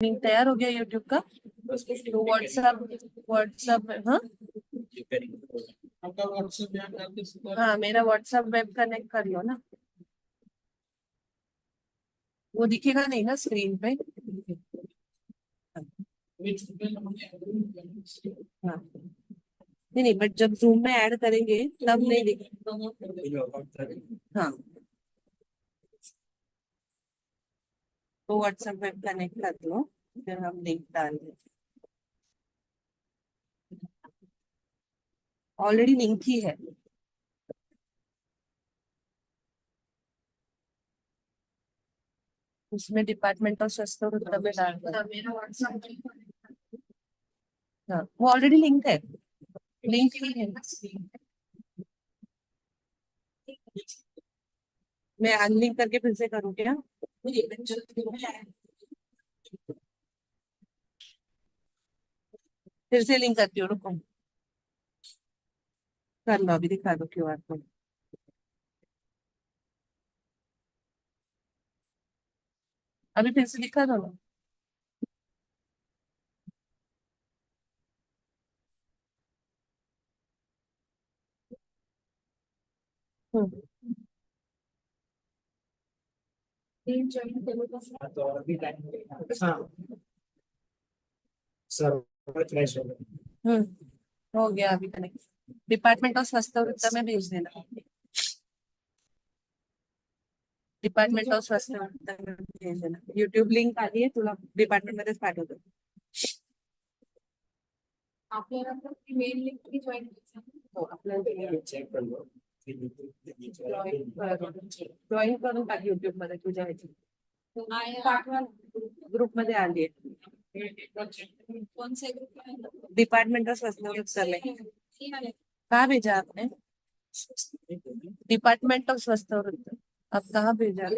Link तैयार हो गया यूट्यूब का। तो व्हाट्सएप व्हाट्सएप हाँ हाँ मेरा व्हाट्सएप वेब कनेक्ट कर लो ना। वो दिखेगा नहीं ना स्क्रीन पे। हाँ नहीं नहीं, बट जब जूम में ऐड करेंगे तब नहीं दिखेगा। हाँ तो व्हाट्सएप वेब कनेक्ट कर दो, फिर हम लिंक डाल देंगे। ऑलरेडी लिंक ही है। उसमें डिपार्टमेंट ऑफ स्वास्थ्य और उत्तर डाल दो। हाँ वो ऑलरेडी लिंक है। लिंक ही है। मैं अनलिंक करके फिर से करूँ क्या? फिर से लिंक करती हूँ, रुको। कर लो, अभी दिखा दो क्यूआर कोड। अभी फिर से दिखा दो ना। हम्म। तो अभी हाँ सर फ्रेश हो गया। हो गया अभी कनेक्ट। डिपार्टमेंट ऑफ स्वास्थ्य और उत्तर में भेज देना। डिपार्टमेंट ऑफ स्वास्थ्य और उत्तर में भेज देना। यूट्यूब लिंक आली आहे तुला, डिपार्टमेंट मध्येच पाठवतो। आपल्याला मेल लिंक की जॉईन हो आपल्याला चेक कर लो जॉईन करून टाक यूट्यूब मध्ये तुझ्या ह्याची। पाठवा, ग्रुप मध्ये आली आहे। कौन से ग्रुप? डिपार्टमेंट ऑफ स्वास्थ्य और उत्तर में। कहाँ भेजा आपने? डिपार्टमेंट ऑफ स्वास्थ्य और उत्तर। अब कहाँ भेजा?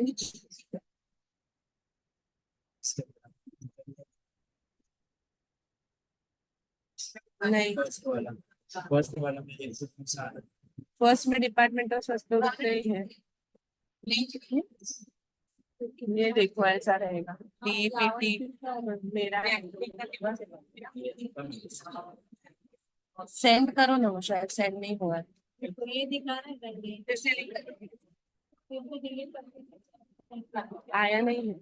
नहीं, फर्स्ट में डिपार्टमेंट ऑफ स्वास्थ्य और उत्तर ही है। ये देखो ऐसा रहेगा। पीपीटी मेरा सेंड करो ना, वो शायद सेंड नहीं हुआ है। ये दिखा रहा है फिर से आया नहीं है।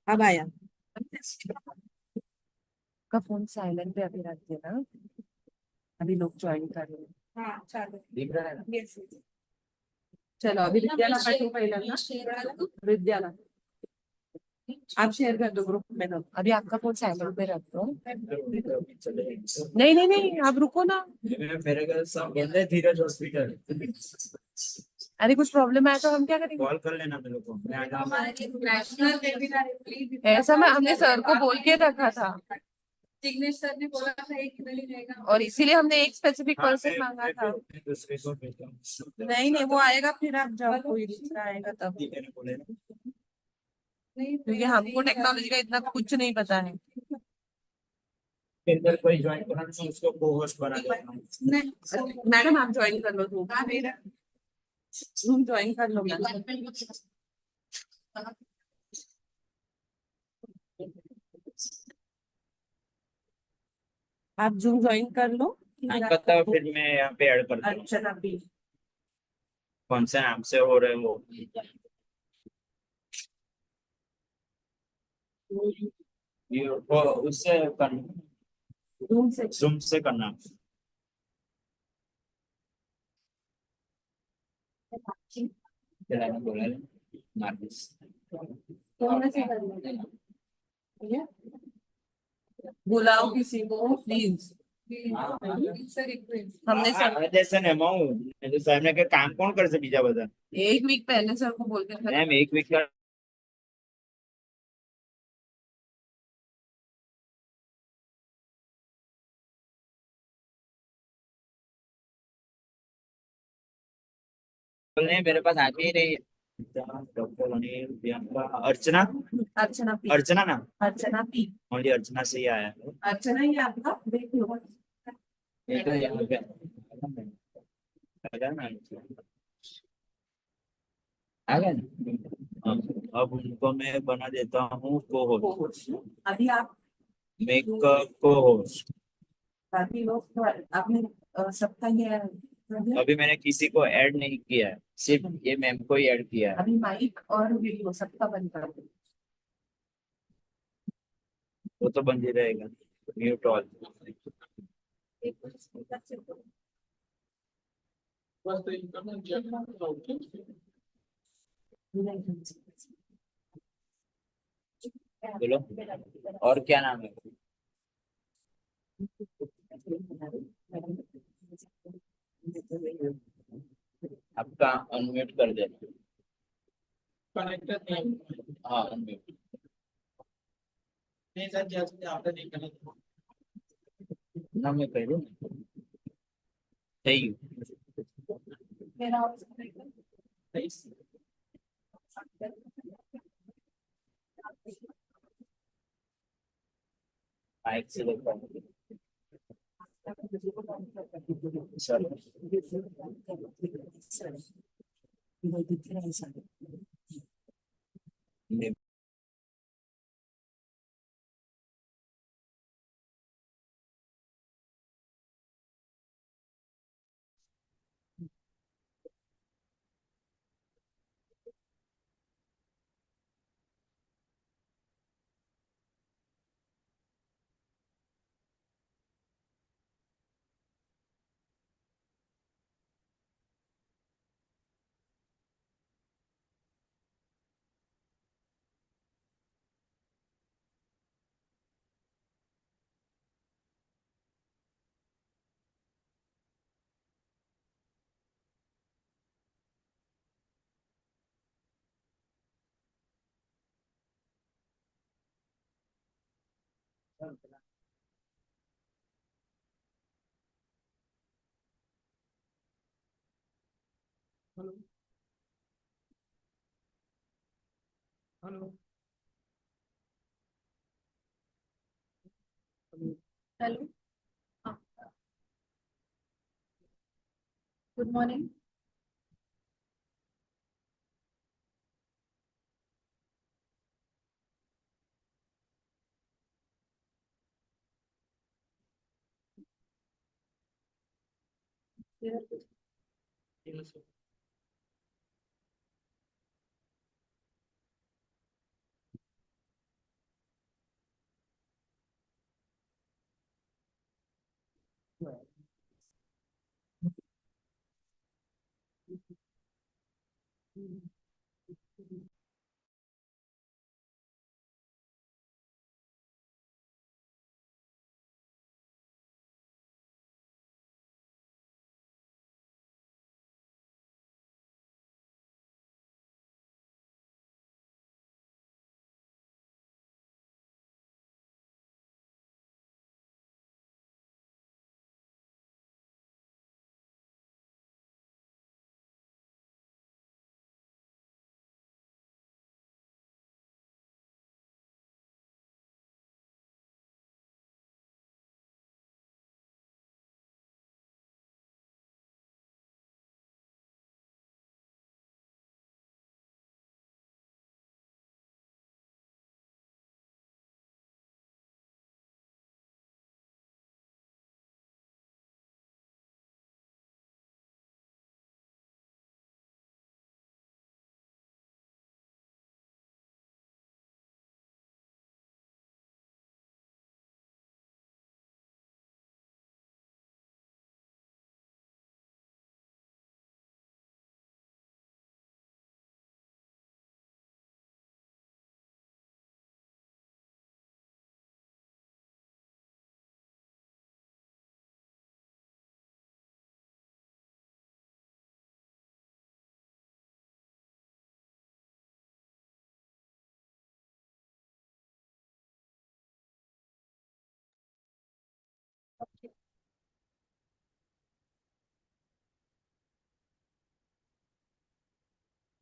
अब आया। का फोन साइलेंट पे अभी रख देना। अभी लोग ज्वाइन कर रहे हैं। हाँ चलो दिख रहा है। यस चलो अभी विद्याला पाठवू पहिल्यांदा। विद्याला आप शेयर कर दो ग्रुप में ना। अभी आपका फोन साइलेंट पे रख दो। नहीं नहीं नहीं, आप रुको ना। मेरे घर सब बोल रहे धीरज हॉस्पिटल। अरे कुछ प्रॉब्लम आया तो हम क्या करेंगे? कॉल कर लेना मेरे को, मैं आ जाऊंगा। ऐसा मैं हमने सर को बोल के रखा था। जिग्नेश सर ने बोला था एक नहीं रहेगा, और इसीलिए हमने एक स्पेसिफिक पर्सन मांगा था। दूसरे को भेजता हूँ। नहीं नहीं, वो आएगा फिर आप जब कोई दूसरा आएगा तब। बोले क्योंकि हमको टेक्नोलॉजी का इतना कुछ नहीं पता है। फिर कोई ज्वाइन करा तो उसको को होस्ट बना देता हूँ। मैडम आप ज्वाइन कर लो जूम ज्वाइन कर लो मैडम। आप जूम ज्वाइन कर लो। बताओ फिर मैं यहाँ पे ऐड करता हूँ। अच्छा अभी कौन से नाम से हो रहे हो? वो उससे करना, जूम से करना। बोला मार्किस बुलाओ किसी को प्लीज। हमने सर ने काम कौन कर से बीजा बता। एक वीक पहले सर को बोल के मैम एक वीक का बोलने मेरे पास आती ही नहीं। डॉक्टर अर्चना अर्चना पी। अर्चना ना अर्चना पी। ओनली अर्चना से ही आया है। अर्चना ही आपका देख लो। ये तो यहाँ पे आ गया ना। आ गया ना। अब उनको मैं बना देता हूँ को होस्ट। Co-host। अभी आप मेक को होस्ट। बाकी लोग तो आपने सबका ये कर दिया? अभी मैंने किसी को ऐड नहीं किया है, सिर्फ ये मैम को ही ऐड किया है। अभी माइक और वीडियो सबका बंद कर दो। वो तो बंद ही रहेगा। Mute all. एक बार speaker check करो। बोलो, और क्या नाम है आपका? अनम्यूट कर दे। कनेक्टेड नहीं। हाँ अनम्यूट। नहीं सर, जैसे आपने नहीं कनेक्ट। ना मैं कह दूँ सही। मेरा आवाज माइक से देखता हूँ सर। नहीं, hello hello hello, good morning.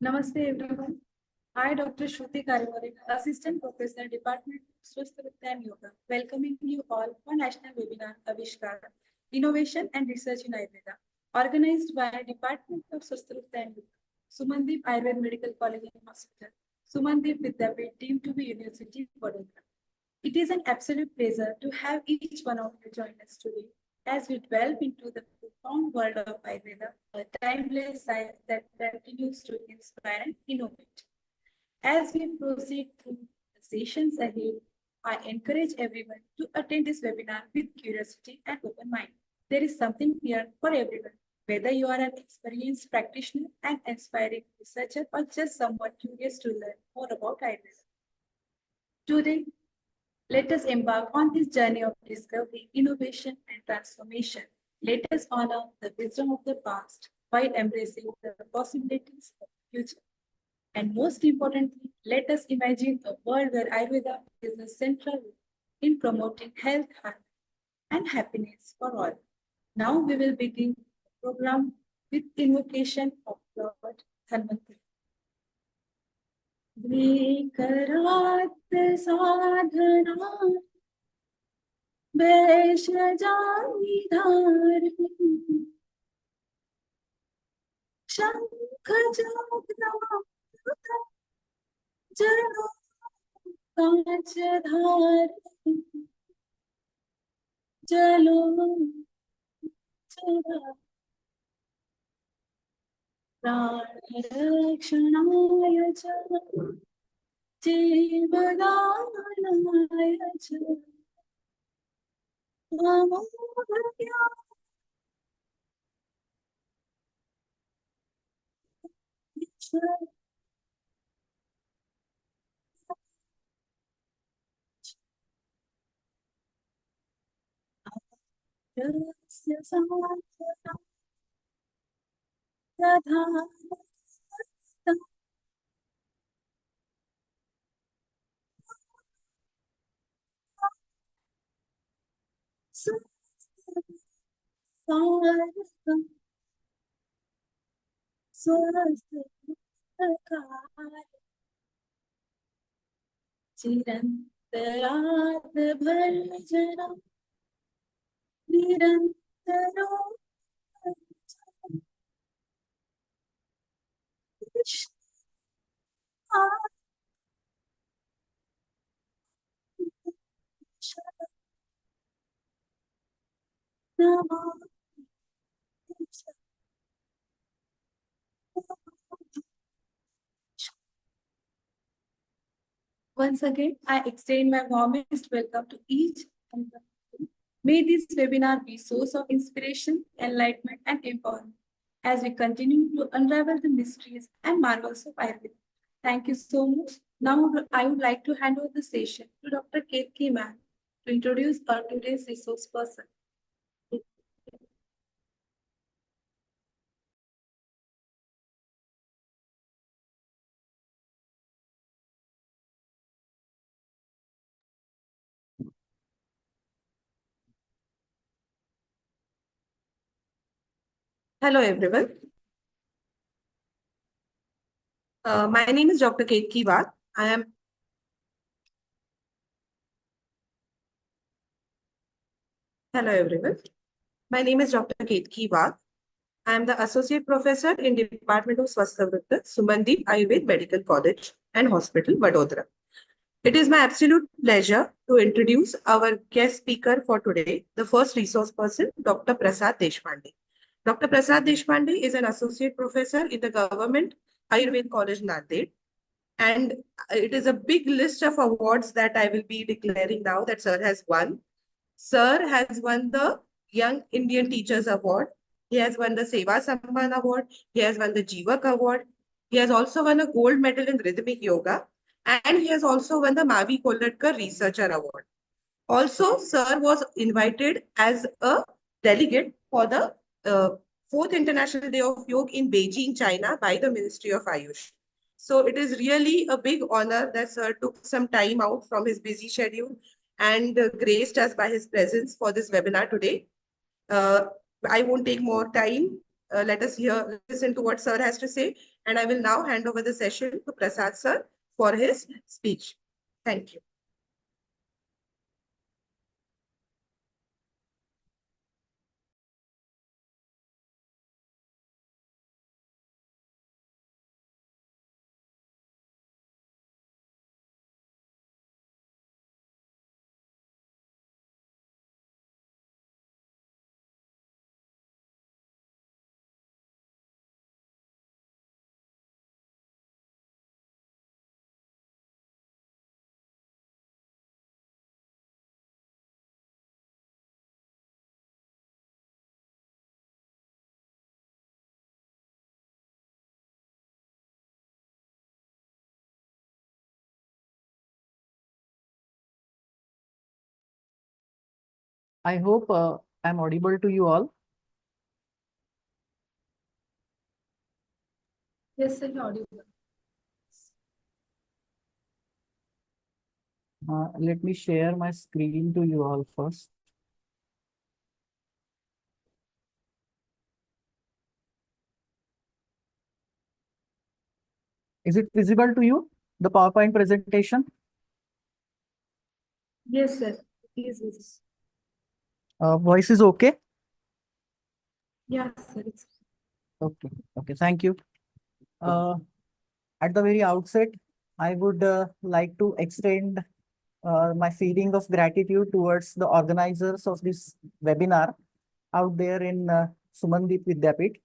Namaste everyone. I, Dr. Shruti Kariwari, Assistant Professor, Department of Swasthya and Yoga, welcoming you all for National Webinar Avishkar, Innovation and Research in Ayurveda, organized by Department of Swasthya and Yoga, Sumandeep Ayurveda Medical College and Hospital, Sumandeep Vidyapeeth deemed to be University of Vadodara. It is an absolute pleasure to have each one of you join us today as we delve into the profound world of Ayurveda, a timeless science that continues to inspire and innovate. As we proceed through the sessions ahead, I encourage everyone to attend this webinar with curiosity and open mind. There is something here for everyone, whether you are an experienced practitioner, an aspiring researcher, or just someone curious to learn more about Ayurveda. Today, let us embark on this journey of discovery, innovation, and transformation. Let us honor the wisdom of the past while embracing the possibilities of the future. And most importantly, let us imagine a world where Ayurveda is the central role in promoting health and happiness for all. Now we will begin the program with invocation of Lord Dhanvantari. Vikaraat sadhana Veshajani dhar Shankha Jagna Jalo कांच धार जलो प्राण रक्षणाय च जीवदानाय च नमो भगवान् यस्य साधना तथा सारकं स्वस्तिकार चिरन्तरात् भर्जनं निरन्तरो Once again, I extend my warmest welcome to each and every one. May this webinar be a source of inspiration, enlightenment, and empowerment as we continue to unravel the mysteries and marvels of Ayurveda. Thank you so much. Now, I would like to hand over the session to Dr. Ketki Ma'am to introduce our today's resource person. Hello, everyone. My name is Dr. Ketki Vidyapeeth. Hello, everyone. My name is Dr. Ketki Vidyapeeth. I am the Associate Professor in Department of Swasthya, Sumandeep Ayurved Medical College and Hospital, Vadodara. It is my absolute pleasure to introduce our guest speaker for today, the first resource person, Dr. Prasad Deshpande. Dr. Prasad Deshpande is an associate professor in the Government Ayurved College, Nanded. And it is a big list of awards that I will be declaring now that Sir has won. Sir has won the Young Indian Teachers Award. He has won the Seva Samman Award. He has won the Jivak Award. He has also won a gold medal in rhythmic yoga. And he has also won the Mavi Kolhatkar Researcher Award. Also, Sir was invited as a delegate for the 4th International Day of Yoga in Beijing, China by the Ministry of Ayush. So it is really a big honor that Sir took some time out from his busy schedule and graced us by his presence for this webinar today. I won't take more time. Let us listen to what Sir has to say. And I will now hand over the session to Prasad Sir for his speech. Thank you. I hope I'm audible to you all. Yes, sir, you're audible. Let me share my screen to you all first. Is it visible to you, the PowerPoint presentation? Yes, sir. Please visit. Voice is okay? Yes, sir. Okay, okay, thank you. At the very outset, I would like to extend my feeling of gratitude towards the organizers of this webinar out there in Sumandeep Vidyapeeth,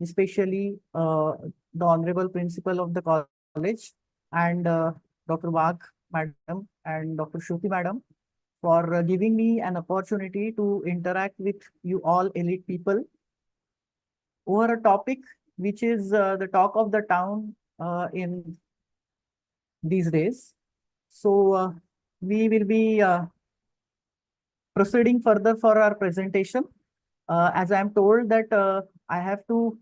especially the Honorable Principal of the college and Dr. Wagh Madam and Dr. Shruti Madam for giving me an opportunity to interact with you all elite people over a topic which is the talk of the town in these days. So we will be proceeding further for our presentation. As I am told that I have to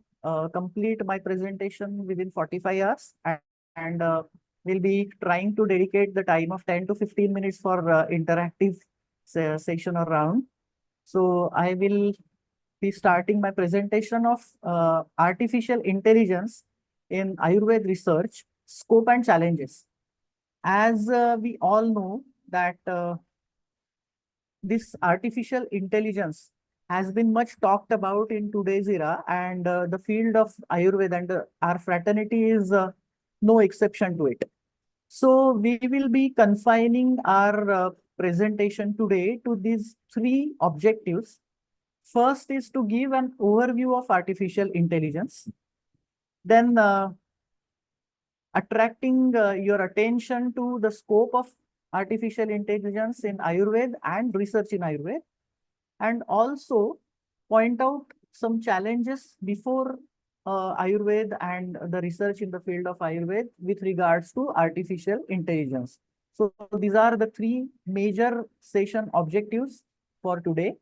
complete my presentation within 45 hours and we'll be trying to dedicate the time of 10 to 15 minutes for interactive session or round. So I will be starting my presentation of artificial intelligence in Ayurveda research, scope and challenges. As we all know that this artificial intelligence has been much talked about in today's era, and the field of Ayurveda and our fraternity is no exception to it. So we will be confining our presentation today to these three objectives. First is to give an overview of artificial intelligence. Then attracting your attention to the scope of artificial intelligence in Ayurveda and research in Ayurveda, and also point out some challenges before Ayurveda and the research in the field of Ayurveda with regards to artificial intelligence. So these are the three major session objectives for today.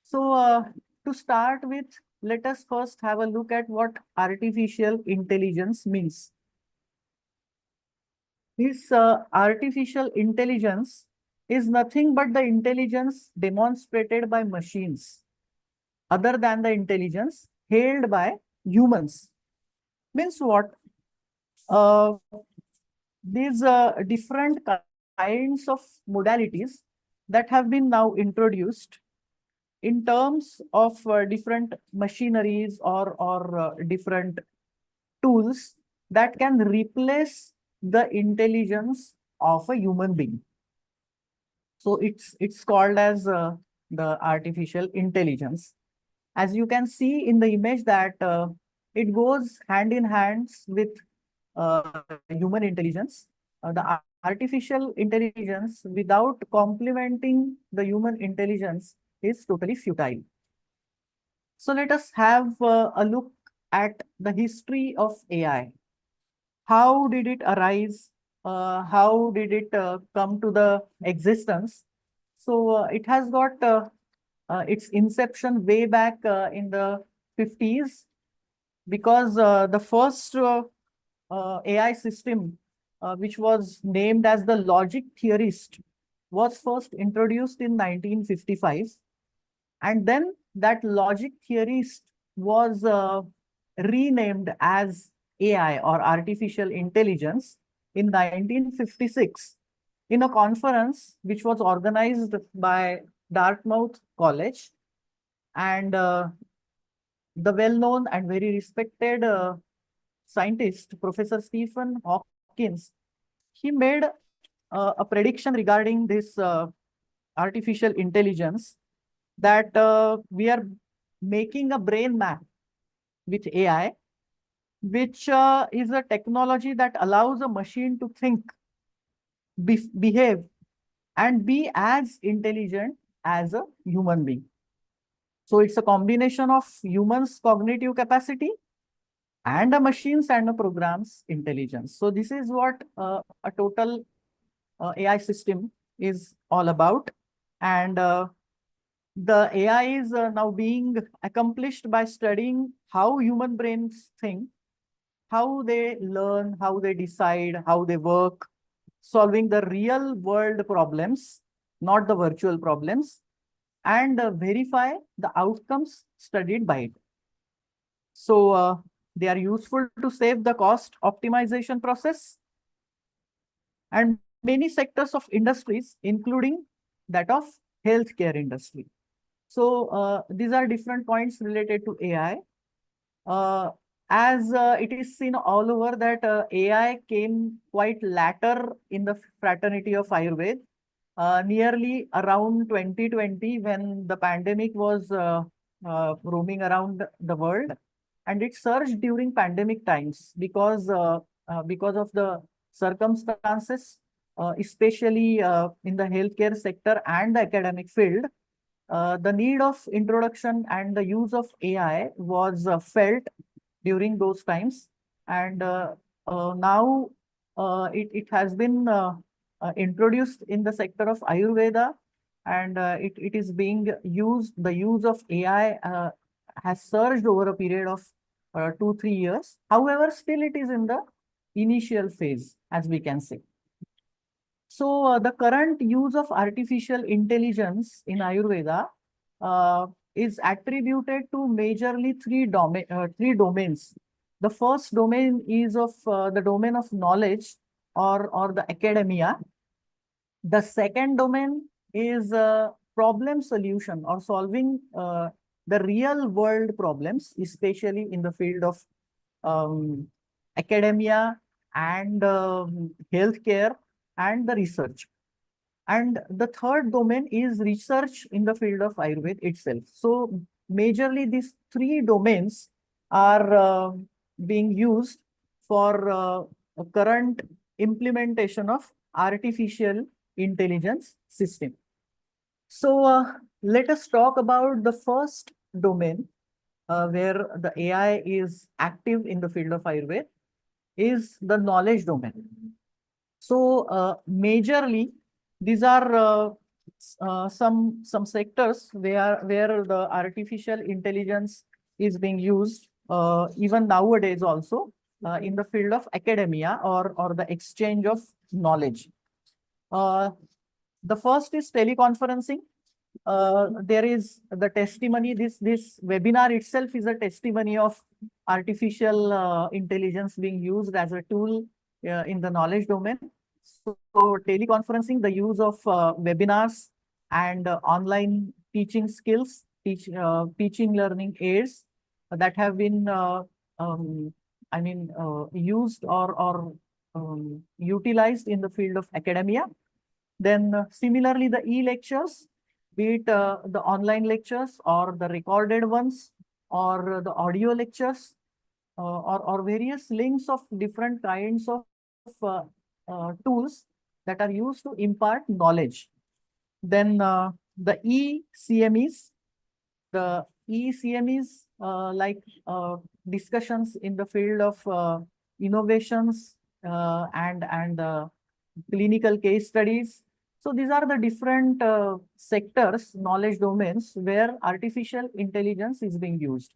So to start with, let us first have a look at what artificial intelligence means. This artificial intelligence is nothing but the intelligence demonstrated by machines other than the intelligence held by humans. Means what? Uh, these different kinds of modalities that have been now introduced in terms of different machineries or different tools that can replace the intelligence of a human being. So it's called as the artificial intelligence. As you can see in the image that it goes hand in hand with human intelligence. The artificial intelligence without complementing the human intelligence is totally futile. So let us have a look at the history of AI. How did it arise? How did it come to the existence? So it has got its inception way back in the 50s, because the first AI system, which was named as the logic theorist, was first introduced in 1955. And then that logic theorist was renamed as AI or artificial intelligence in 1956 in a conference which was organized by Dartmouth College. And the well-known and very respected scientist, Professor Stephen Hawkins, he made a prediction regarding this artificial intelligence that we are making a brain map with AI, which is a technology that allows a machine to think, behave, and be as intelligent as a human being. So it's a combination of humans' cognitive capacity and a machine's and a program's intelligence. So this is what a total AI system is all about. And the AI is now being accomplished by studying how human brains think, how they learn, how they decide, how they work, solving the real world problems, not the virtual problems, and verify the outcomes studied by it. So they are useful to save the cost optimization process and many sectors of industries, including that of healthcare industry. So these are different points related to AI. As it is seen all over that AI came quite later in the fraternity of Ayurveda, nearly around 2020 when the pandemic was roaming around the world, and it surged during pandemic times because of the circumstances, especially in the healthcare sector and the academic field. The need of introduction and the use of AI was felt during those times, and now it has been introduced in the sector of Ayurveda, and it is being used. The use of AI has surged over a period of 2-3 years. However, still it is in the initial phase, as we can say. So the current use of artificial intelligence in Ayurveda is attributed to majorly three domains. The first domain is of the domain of knowledge or the academia. The second domain is problem solution or solving the real world problems, especially in the field of academia and healthcare and the research. And the third domain is research in the field of Ayurveda itself. So majorly these three domains are being used for a current implementation of artificial intelligence system. So let us talk about the first domain where the AI is active in the field of Ayurveda is the knowledge domain. So majorly these are some sectors where the artificial intelligence is being used even nowadays also in the field of academia or the exchange of knowledge. The first is teleconferencing. There is the testimony. This webinar itself is a testimony of artificial intelligence being used as a tool in the knowledge domain. So teleconferencing, the use of webinars and online teaching skills, teaching learning aids that have been used or utilized in the field of academia. Then similarly, the e-lectures, be it the online lectures or the recorded ones or the audio lectures or various links of different kinds of tools that are used to impart knowledge. Then the e-CMEs, like discussions in the field of innovations and clinical case studies. So these are the different sectors, knowledge domains where artificial intelligence is being used.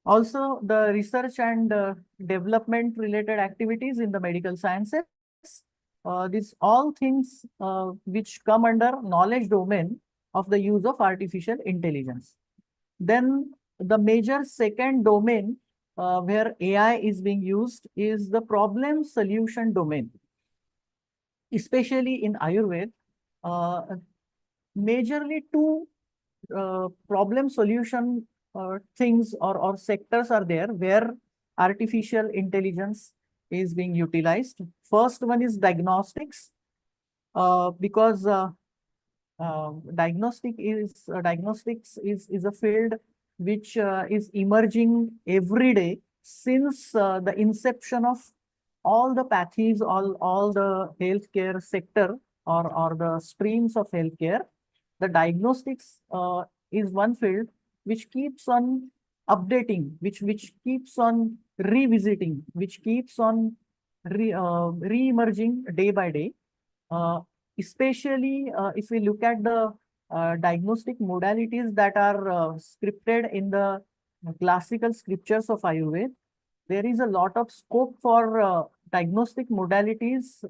Also, the research and development related activities in the medical sciences. These all things which come under knowledge domain of the use of artificial intelligence. Then the major second domain where AI is being used is the problem solution domain. Especially in Ayurveda, majorly two problem solution things or sectors are there where artificial intelligence is being utilized. First one is diagnostics, because diagnostics is a field which is emerging every day since the inception of all the pathies, all the healthcare sector or the streams of healthcare. The diagnostics is one field which keeps on updating, which keeps on revisiting, which keeps on re-emerging day by day. Especially if we look at the diagnostic modalities that are scripted in the classical scriptures of Ayurveda. There is a lot of scope for diagnostic modalities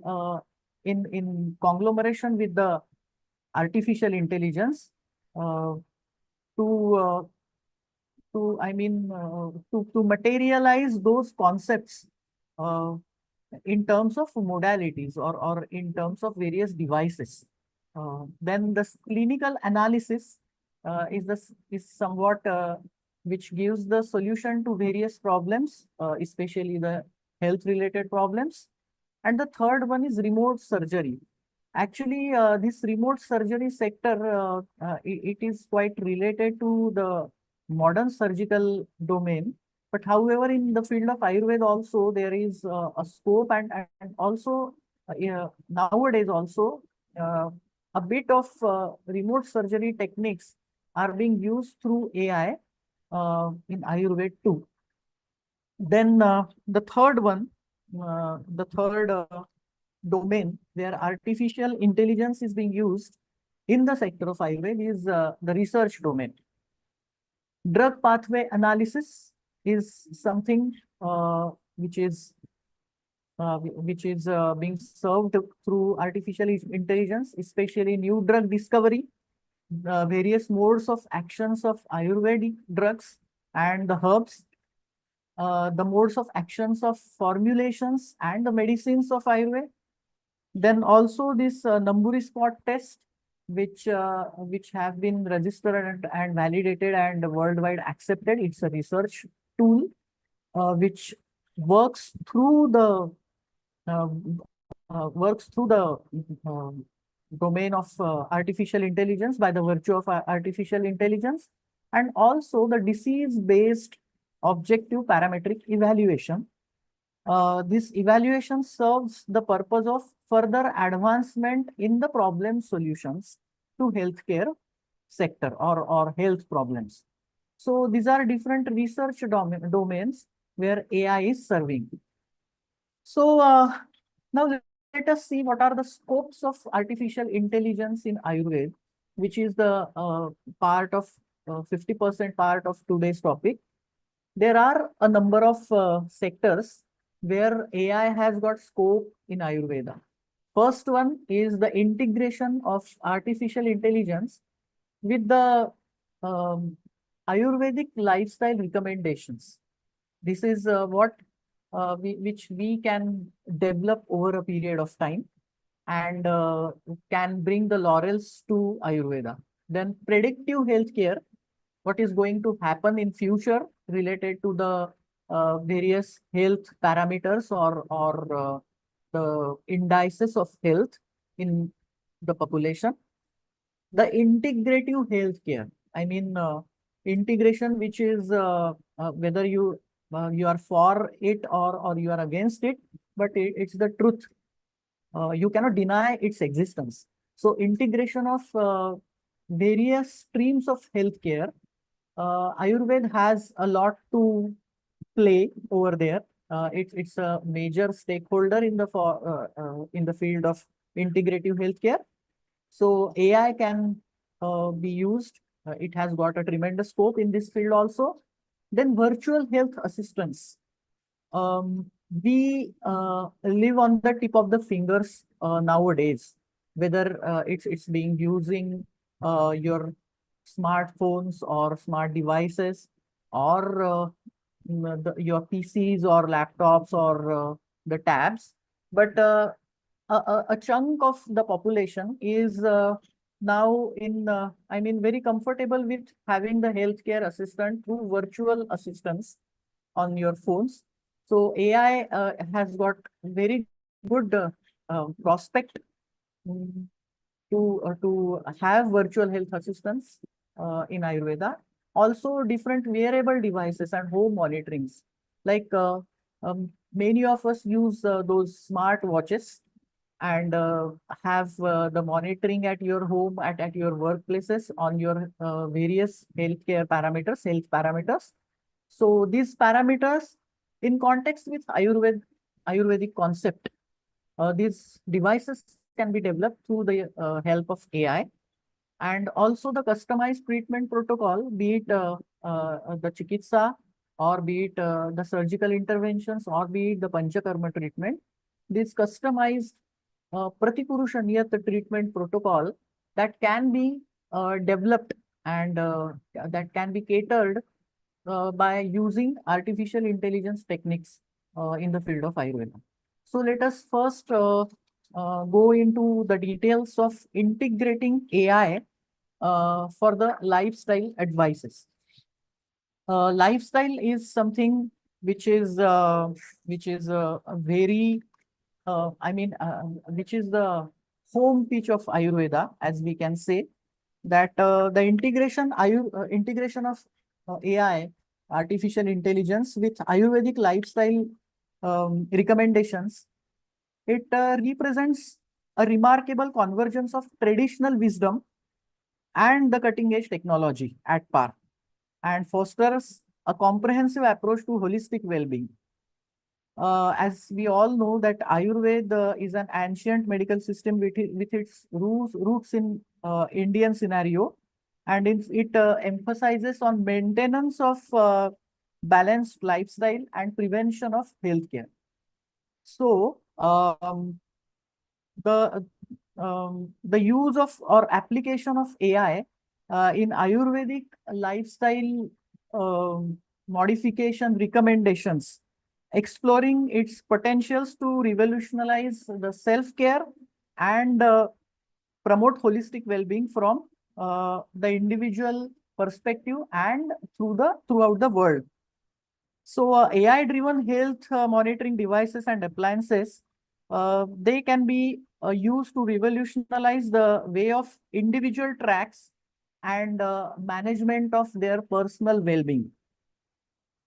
in conglomeration with the artificial intelligence uh, to to materialize those concepts uh, in terms of modalities or in terms of various devices. Then the clinical analysis is somewhat which gives the solution to various problems, especially the health related problems. And the third one is remote surgery. Actually, this remote surgery sector, it is quite related to the modern surgical domain. But however, in the field of Ayurveda also, there is a scope and also nowadays also uh, a bit of remote surgery techniques are being used through AI in Ayurveda too. Then the third domain where artificial intelligence is being used in the sector of Ayurveda is the research domain. Drug pathway analysis is something which is being served through artificial intelligence, especially new drug discovery, various modes of actions of Ayurvedic drugs and the herbs, the modes of actions of formulations and the medicines of Ayurveda. Then also this Namburi spot test, which have been registered and validated and worldwide accepted. It's a research tool which works through the uh, domain of artificial intelligence by the virtue of artificial intelligence, and also the disease-based objective parametric evaluation. This evaluation serves the purpose of further advancement in the problem solutions to healthcare sector or health problems. So these are different research domains where AI is serving. So now let us see what are the scopes of artificial intelligence in Ayurveda, which is the part of 50% part of today's topic. There are a number of sectors where AI has got scope in Ayurveda. First one is the integration of artificial intelligence with the Ayurvedic lifestyle recommendations. This is which we can develop over a period of time and can bring the laurels to Ayurveda. Then predictive healthcare, what is going to happen in future related to the various health parameters or the indices of health in the population. The integrative healthcare, I mean integration, which is whether you are for it or you are against it, but it's the truth. You cannot deny its existence. So integration of various streams of healthcare, Ayurveda has a lot to play over there. It's a major stakeholder in the field of integrative healthcare. So AI can be used. It has got a tremendous scope in this field also. Then virtual health assistance. We live on the tip of the fingers nowadays, whether it's being using your smartphones or smart devices or your PCs or laptops or the tabs. But a chunk of the population is now very comfortable with having the healthcare assistant through virtual assistants on your phones. So AI has got very good prospect to have virtual health assistants in Ayurveda. Also, different wearable devices and home monitorings. Like many of us use those smart watches and have the monitoring at your home, at your workplaces on your various health parameters. So these parameters in context with Ayurvedic concept, these devices can be developed through the help of AI. and also the customized treatment protocol, be it the chikitsa, or be it the surgical interventions, or be it the panchakarma treatment. This customized Pratipurusha Niyat treatment protocol that can be developed and that can be catered by using artificial intelligence techniques in the field of Ayurveda. So let us first go into the details of integrating AI for the lifestyle advices. Lifestyle is something which is a very which is the home pitch of Ayurveda, as we can say that the integration of AI, artificial intelligence, with Ayurvedic lifestyle recommendations, it represents a remarkable convergence of traditional wisdom and the cutting edge technology at par, and fosters a comprehensive approach to holistic well-being. As we all know that Ayurveda is an ancient medical system with its roots in Indian scenario, and it emphasizes on maintenance of balanced lifestyle and prevention of healthcare. So the use of or application of AI in Ayurvedic lifestyle modification recommendations, exploring its potentials to revolutionize the self-care and promote holistic well-being from the individual perspective and throughout the world. So AI-driven health monitoring devices and appliances, they can be used to revolutionize the way of individual tracks and management of their personal well-being.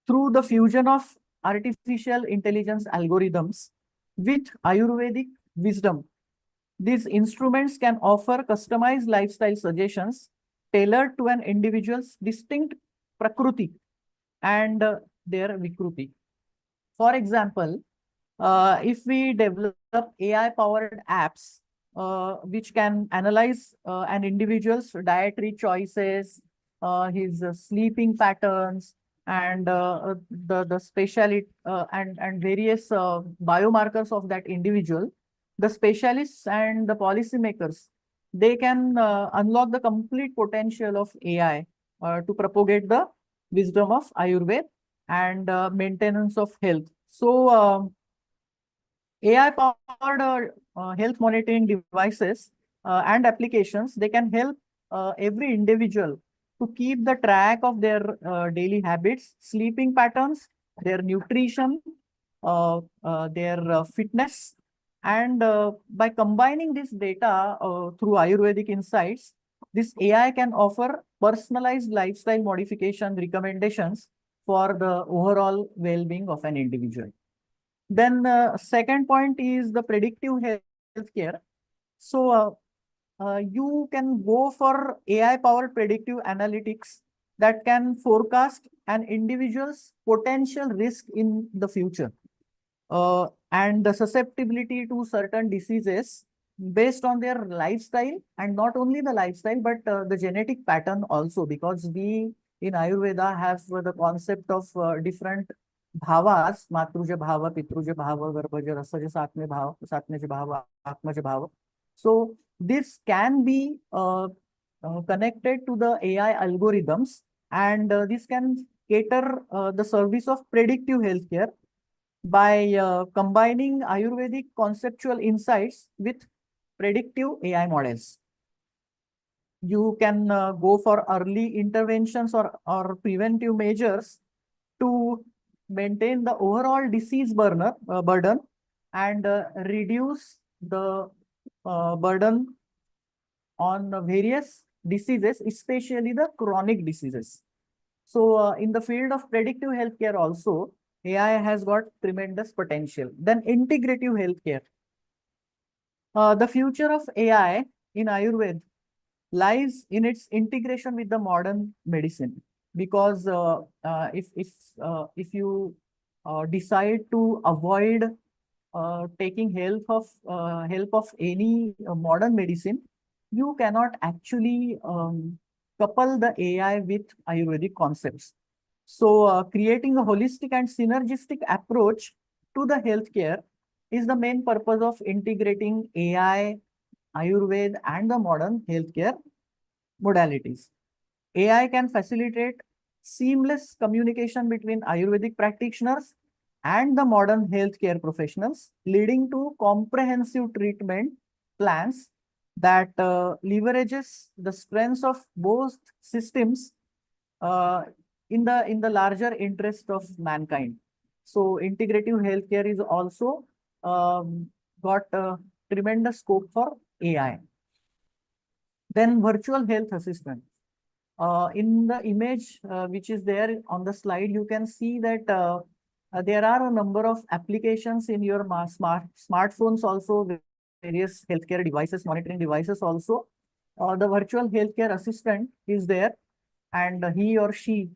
Through the fusion of artificial intelligence algorithms with Ayurvedic wisdom, these instruments can offer customized lifestyle suggestions tailored to an individual's distinct prakruti and their vikruti. For example, if we develop AI-powered apps which can analyze an individual's dietary choices, his sleeping patterns, and the speciality and various biomarkers of that individual, the specialists and the policymakers, they can unlock the complete potential of AI to propagate the wisdom of Ayurveda and maintenance of health. So AI-powered health monitoring devices and applications, they can help every individual to keep the track of their daily habits, sleeping patterns, their nutrition, their fitness. And by combining this data through Ayurvedic insights, this AI can offer personalized lifestyle modification recommendations for the overall well-being of an individual. Then second point is the predictive healthcare. So you can go for AI-powered predictive analytics that can forecast an individual's potential risk in the future and the susceptibility to certain diseases based on their lifestyle, and not only the lifestyle, but the genetic pattern also, because we in Ayurveda have the concept of different bhavas, matruja bhava, pitruja bhava, garbhaja, rasaja, satmeja bhava, atmaja bhava. So this can be connected to the AI algorithms, and this can cater the service of predictive healthcare by combining Ayurvedic conceptual insights with predictive AI models. You can go for early interventions or preventive measures to maintain the overall disease burden and reduce the burden on various diseases, especially the chronic diseases. So in the field of predictive healthcare also, AI has got tremendous potential. Then integrative healthcare. The future of AI in Ayurveda lies in its integration with the modern medicine, because if you decide to avoid taking help of any modern medicine, you cannot actually couple the AI with Ayurvedic concepts. So creating a holistic and synergistic approach to the healthcare is the main purpose of integrating AI, Ayurveda, and the modern healthcare modalities. AI can facilitate seamless communication between Ayurvedic practitioners and the modern healthcare professionals, leading to comprehensive treatment plans that leverages the strengths of both systems uh, in the larger interest of mankind. So integrative healthcare is also got tremendous scope for AI. Then virtual health assistant. In the image which is there on the slide, you can see that there are a number of applications in your smartphones also, various healthcare devices, monitoring devices also. The virtual healthcare assistant is there, and he or she,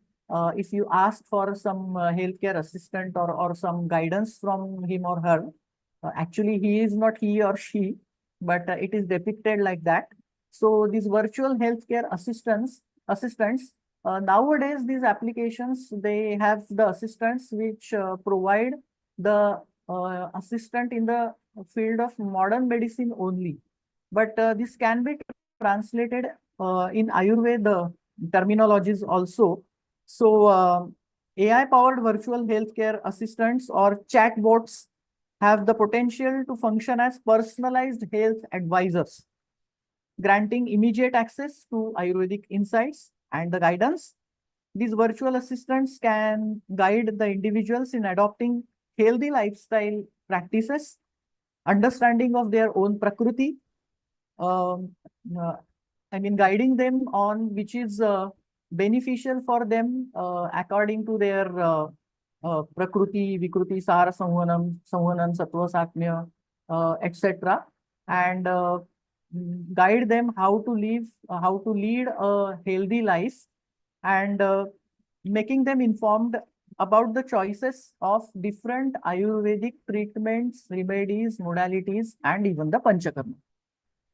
if you ask for some healthcare assistant or some guidance from him or her, actually he is not he or she, but it is depicted like that. So these virtual healthcare assistants, nowadays these applications, they have the assistants which provide the assistant in the field of modern medicine only. But this can be translated in Ayurveda terminologies also. So AI-powered virtual healthcare assistants or chatbots have the potential to function as personalized health advisors, granting immediate access to Ayurvedic insights and the guidance. These virtual assistants can guide the individuals in adopting healthy lifestyle practices, understanding of their own prakriti, um, uh, guiding them on which is beneficial for them according to their prakriti, vikruti, sara, sanvanam, sattva, satmya, etc. And guide them how to live, how to lead a healthy life, and making them informed about the choices of different Ayurvedic treatments, remedies, modalities, and even the Panchakarma.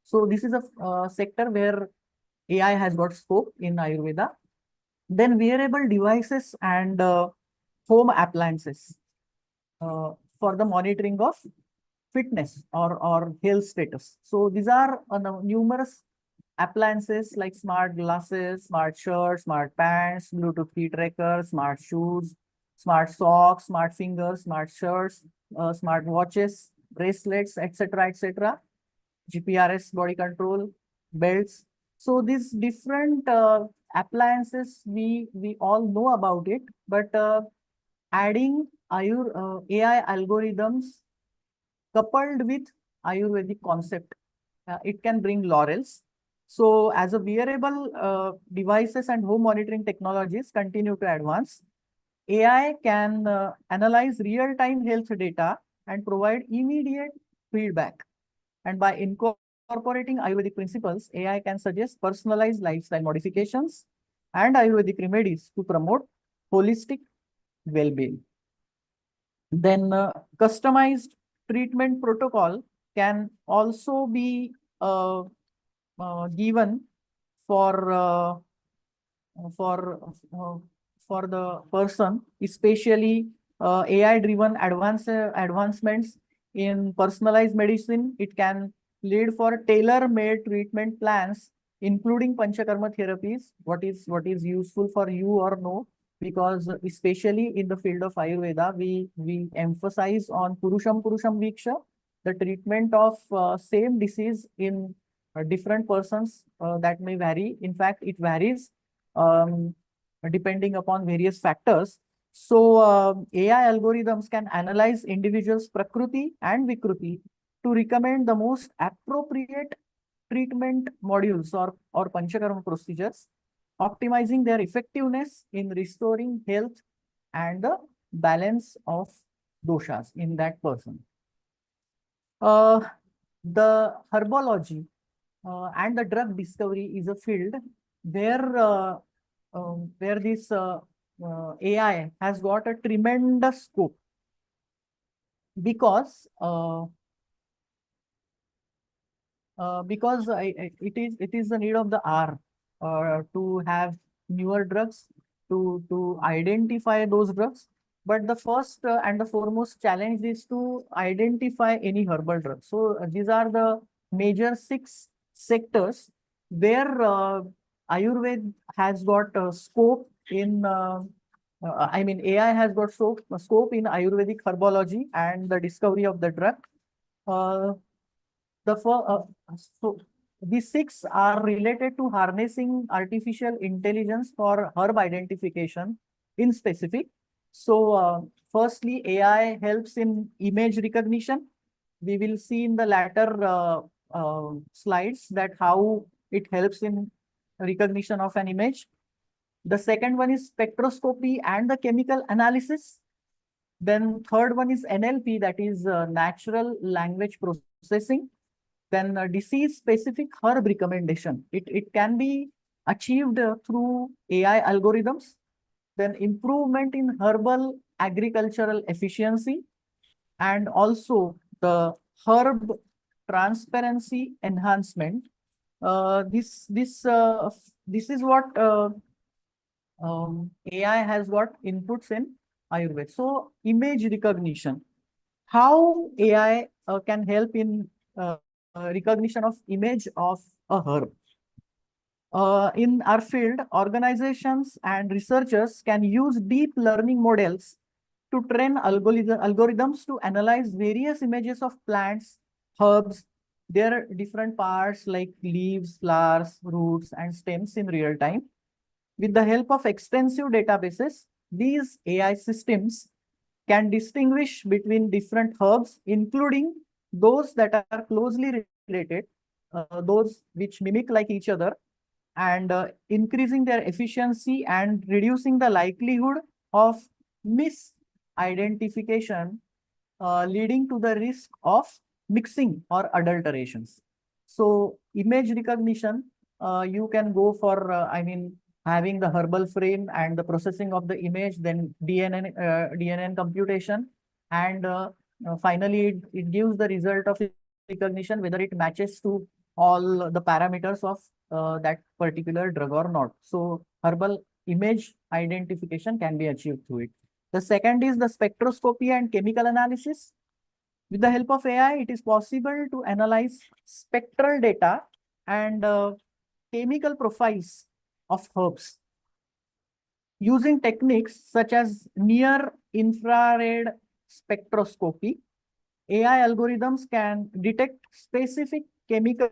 So this is a sector where AI has got scope in Ayurveda. Then wearable devices and home appliances for the monitoring of fitness or health status. So these are numerous appliances like smart glasses, smart shirts, smart pants, Bluetooth key tracker, smart shoes, smart socks, smart fingers, smart shirts, smart watches, bracelets, etc., etc. GPRS, body control, belts. So these different appliances, we all know about it, but adding AI algorithms coupled with Ayurvedic concept, it can bring laurels. So as a wearable devices and home monitoring technologies continue to advance, AI can analyze real-time health data and provide immediate feedback. And by incorporating Ayurvedic principles, AI can suggest personalized lifestyle modifications and Ayurvedic remedies to promote holistic well-being. Then customized treatment protocol can also be given for uh, for uh, for the person, especially AI-driven advancements in personalized medicine. It can lead for tailor-made treatment plans, including Panchakarma therapies. What is useful for you or no? Because especially in the field of Ayurveda, we emphasize on Purusham Viksha, the treatment of same disease in different persons that may vary. In fact, it varies um, depending upon various factors. So AI algorithms can analyze individuals' prakriti and vikruti to recommend the most appropriate treatment modules or panchakarma procedures, optimizing their effectiveness in restoring health and the balance of doshas in that person. The herbology and the drug discovery is a field where this AI has got a tremendous scope, because because it is the need of the hour to have newer drugs to identify those drugs. But the first and the foremost challenge is to identify any herbal drug. So these are the major 6 sectors where Ayurveda has got scope in. I mean, AI has got scope in Ayurvedic herbology and the discovery of the drug. Uh, so these 6 are related to harnessing artificial intelligence for herb identification in specific. So firstly, AI helps in image recognition. We will see in the latter slides that how it helps in recognition of an image. The second one is spectroscopy and the chemical analysis. Then third one is NLP, that is natural language processing. Then disease-specific herb recommendation. It can be achieved through AI algorithms. Then improvement in herbal agricultural efficiency, and also the herb transparency enhancement. This is what AI has got inputs in Ayurveda. So image recognition. How AI can help in recognition of image of a herb. In our field, organizations and researchers can use deep learning models to train algorithms to analyze various images of plants, herbs, their different parts like leaves, flowers, roots, and stems in real time. With the help of extensive databases, these AI systems can distinguish between different herbs, including those that are closely related, those which mimic like each other, and increasing their efficiency and reducing the likelihood of misidentification, leading to the risk of mixing or adulterations. So image recognition, you can go for, I mean, having the herbal frame and the processing of the image, then DNN computation, and finally it gives the result of recognition whether it matches to all the parameters of that particular drug or not. So herbal image identification can be achieved through it. The second is the spectroscopy and chemical analysis. With the help of AI, it is possible to analyze spectral data and chemical profiles of herbs. Using techniques such as near infrared spectroscopy, AI algorithms can detect specific chemical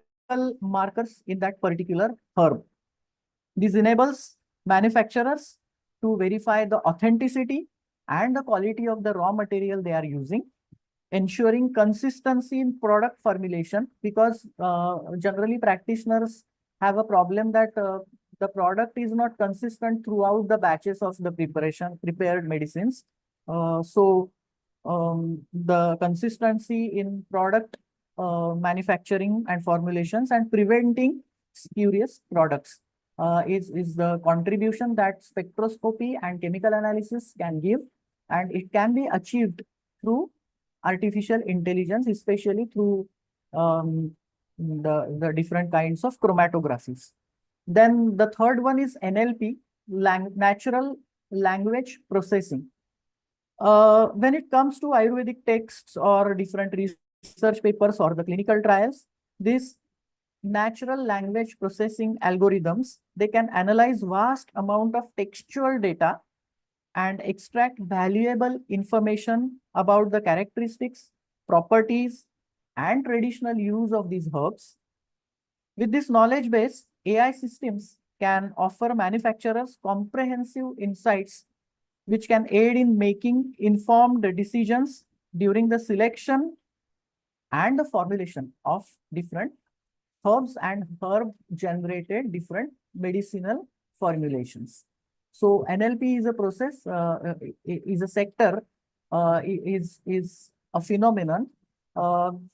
markers in that particular herb. This enables manufacturers to verify the authenticity and the quality of the raw material they are using, ensuring consistency in product formulation, because generally practitioners have a problem that the product is not consistent throughout the batches of the prepared medicines. The consistency in product manufacturing and formulations and preventing spurious products is the contribution that spectroscopy and chemical analysis can give, and it can be achieved through artificial intelligence, especially through the different kinds of chromatographies. Then the third one is NLP, natural language processing. When it comes to Ayurvedic texts or different research papers or the clinical trials, these natural language processing algorithms, they can analyze vast amount of textual data and extract valuable information about the characteristics, properties, and traditional use of these herbs. With this knowledge base, AI systems can offer manufacturers comprehensive insights which can aid in making informed decisions during the selection and the formulation of different herbs and herb-generated different medicinal formulations. So NLP is a process, is a sector, is a phenomenon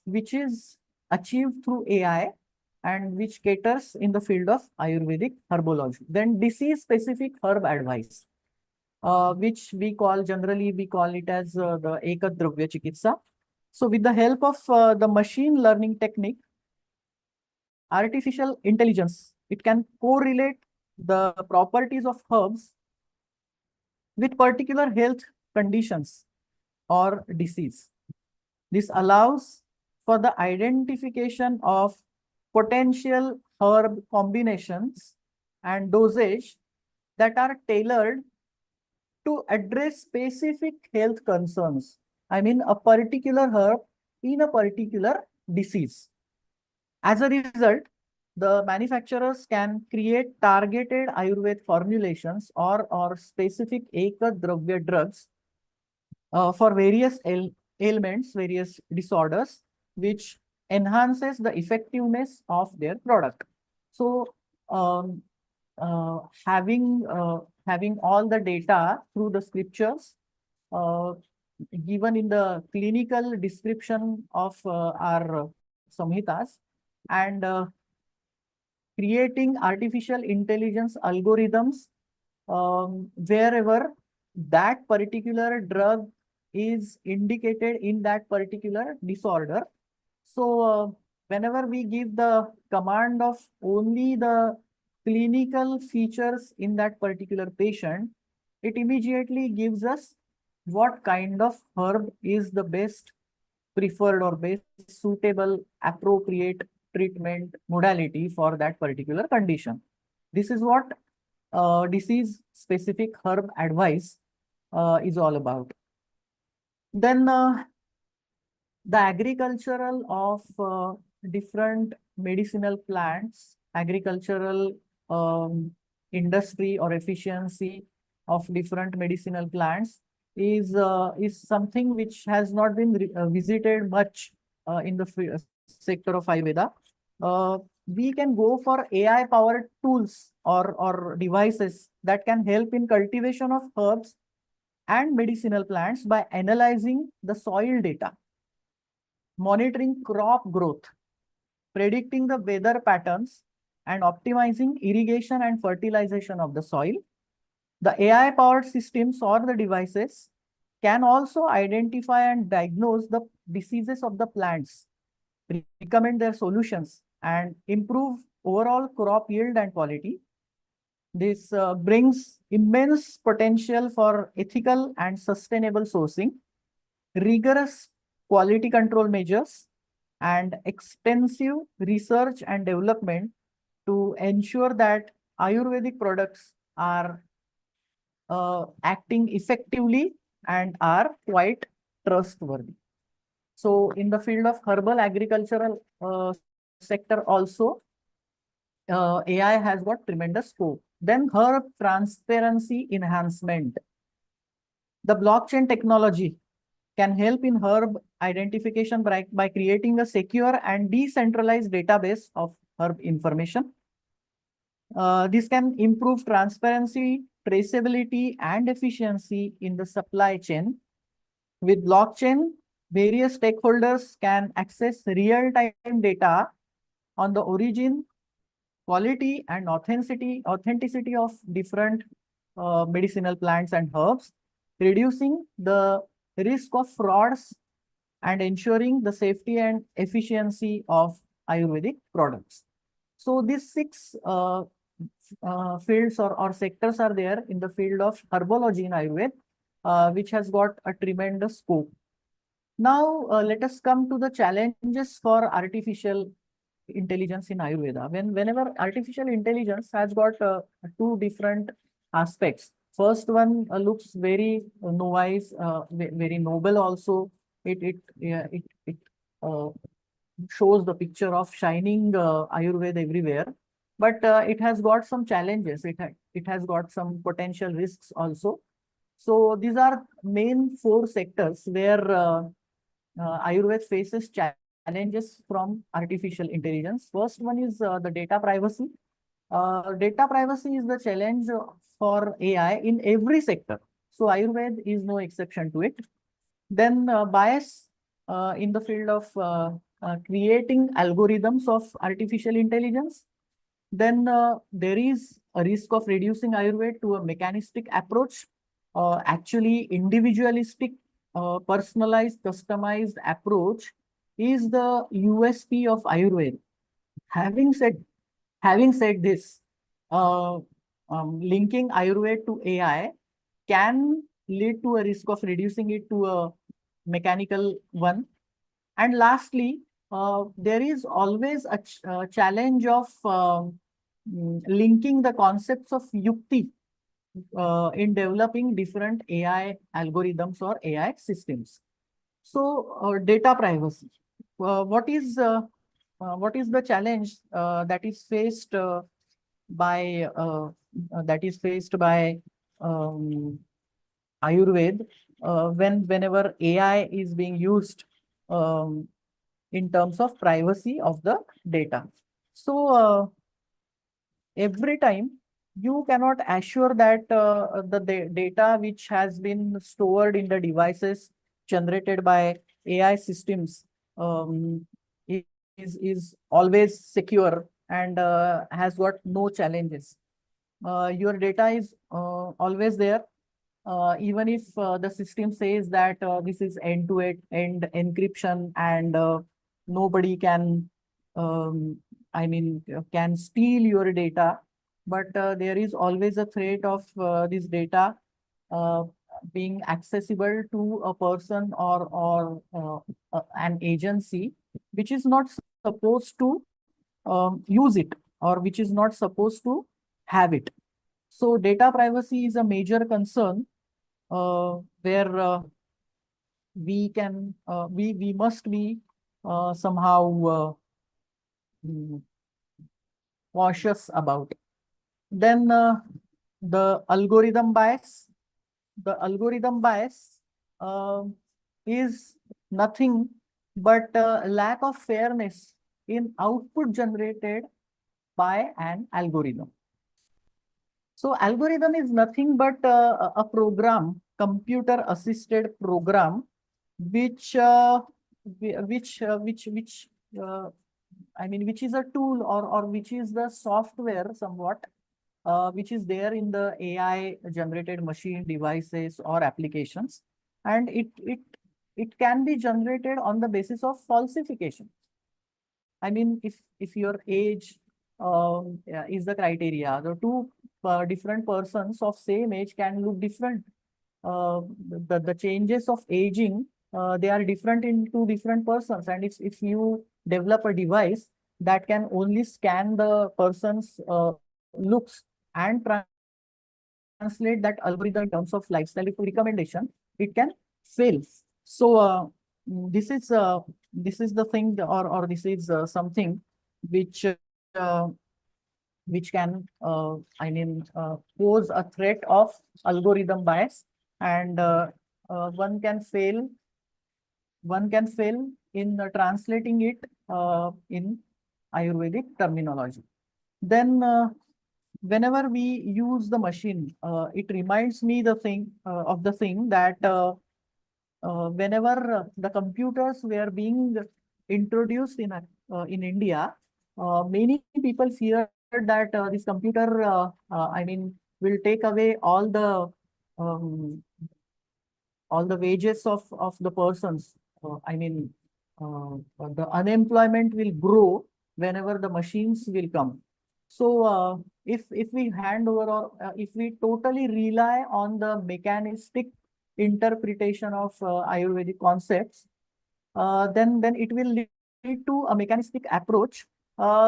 which is achieved through AI and which caters in the field of Ayurvedic herbology. Then disease-specific herb advice, which we call it as the Ekadravya Chikitsa. So with the help of the machine learning technique, artificial intelligence, it can correlate the properties of herbs with particular health conditions or disease. This allows for the identification of potential herb combinations and dosage that are tailored to address specific health concerns. I mean, a particular herb in a particular disease. As a result, the manufacturers can create targeted Ayurveda formulations or specific Ekadravya drugs for various ailments, various disorders, which enhances the effectiveness of their product. So, um, having all the data through the scriptures uh, given in the clinical description of our samhitas, and creating artificial intelligence algorithms wherever that particular drug is indicated in that particular disorder. So whenever we give the command of only the clinical features in that particular patient, it immediately gives us what kind of herb is the best preferred or best suitable, appropriate treatment modality for that particular condition. This is what disease specific herb advice is all about. Then the agricultural of different medicinal plants, agricultural industry or efficiency of different medicinal plants is something which has not been visited much in the sector of Ayurveda. We can go for AI powered tools or devices that can help in cultivation of herbs and medicinal plants by analyzing the soil data, monitoring crop growth, predicting the weather patterns, and optimizing irrigation and fertilization of the soil. The AI powered systems or the devices can also identify and diagnose the diseases of the plants, recommend their solutions, and improve overall crop yield and quality. This brings immense potential for ethical and sustainable sourcing, rigorous quality control measures, and extensive research and development to ensure that Ayurvedic products are acting effectively and are quite trustworthy. So in the field of herbal agricultural sector also, AI has got tremendous scope. Then herb transparency enhancement. The blockchain technology can help in herb identification by creating a secure and decentralized database of herb information. This can improve transparency, traceability, and efficiency in the supply chain. With blockchain, various stakeholders can access real-time data on the origin, quality, and authenticity of different medicinal plants and herbs, reducing the risk of frauds and ensuring the safety and efficiency of Ayurvedic products. So these six fields or sectors are there in the field of herbology in Ayurveda, which has got a tremendous scope. Now, let us come to the challenges for artificial intelligence in Ayurveda. Whenever artificial intelligence has got two different aspects. First one looks very novice, very noble also. It shows the picture of shining Ayurveda everywhere, but it has got some challenges. It has got some potential risks also. So these are main four sectors where Ayurveda faces challenges from artificial intelligence. First one is the data privacy. Data privacy is the challenge for AI in every sector. So Ayurveda is no exception to it. Then bias in the field of creating algorithms of artificial intelligence. Then there is a risk of reducing Ayurveda to a mechanistic approach. Actually, individualistic, personalized, customized approach is the USP of Ayurveda. having said having said this, uh, linking Ayurveda to AI can lead to a risk of reducing it to a mechanical one. And lastly, there is always a challenge of linking the concepts of yukti in developing different AI algorithms or AI systems. So, data privacy. What is the challenge that is faced by Ayurveda whenever AI is being used um, in terms of privacy of the data? So, every time you cannot assure that the data which has been stored in the devices generated by AI systems um, is always secure and has got no challenges. Your data is always there, even if the system says that this is end-to-end encryption and nobody can, can steal your data, but there is always a threat of this data uh, being accessible to a person or an agency which is not supposed to use it or which is not supposed to have it. So data privacy is a major concern where we must be somehow mm, cautious about. Then the algorithm bias. The algorithm bias is nothing but lack of fairness in output generated by an algorithm. So algorithm is nothing but a program, computer assisted program, which uh, which is a tool or which is the software somewhat, which is there in the AI generated machine devices or applications, and it can be generated on the basis of falsification. I mean, if your age is the criteria, the two different persons of same age can look different. The changes of aging, they are different in two different persons. And if you develop a device that can only scan the person's looks and translate that algorithm in terms of lifestyle to recommendation, it can fail. So this is the thing, or this is something which uh, which can pose a threat of algorithm bias, and one can fail in translating it in Ayurvedic terminology. Then whenever we use the machine, it reminds me the thing of the thing that whenever the computers were being introduced in India, many people feared that this computer, will take away um, all the wages of the persons. The unemployment will grow whenever the machines will come. So if we hand over, or if we totally rely on the mechanistic interpretation of Ayurvedic concepts, then it will lead to a mechanistic approach,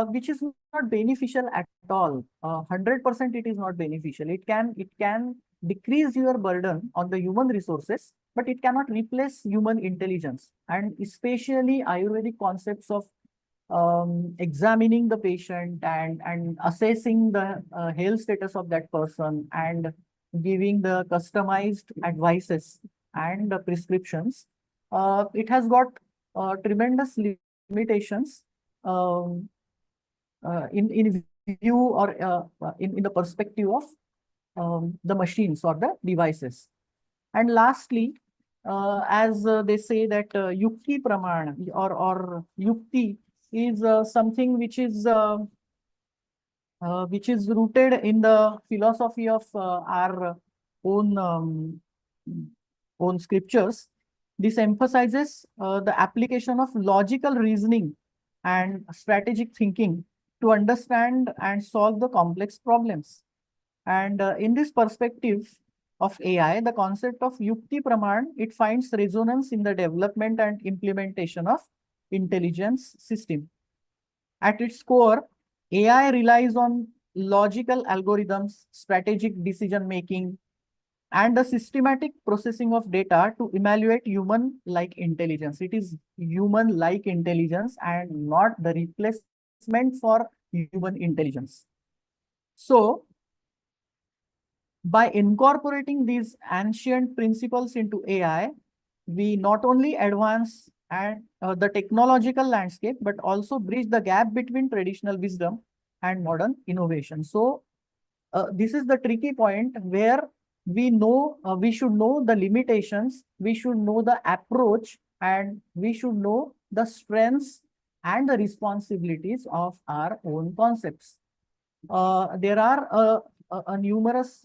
which is not beneficial at all. 100% it is not beneficial. It can decrease your burden on the human resources, but it cannot replace human intelligence, and especially Ayurvedic concepts of examining the patient and assessing the health status of that person and giving the customized advices and prescriptions. It has got tremendous limitations um, in view, or in the perspective of the machines or the devices. And lastly, as they say that yukti pramana, or yukti is something which is rooted in the philosophy of our own own scriptures. This emphasizes the application of logical reasoning and strategic thinking to understand and solve the complex problems. And in this perspective of AI, the concept of Yukti Praman, it finds resonance in the development and implementation of intelligence system. At its core, AI relies on logical algorithms, strategic decision making, and the systematic processing of data to evaluate human-like intelligence. It is human-like intelligence and not the replacement for human intelligence. So, by incorporating these ancient principles into AI, we not only advance and the technological landscape, but also bridge the gap between traditional wisdom and modern innovation. So, this is the tricky point where we should know the limitations, we should know the approach, and we should know the strengths and the responsibilities of our own concepts. There are numerous,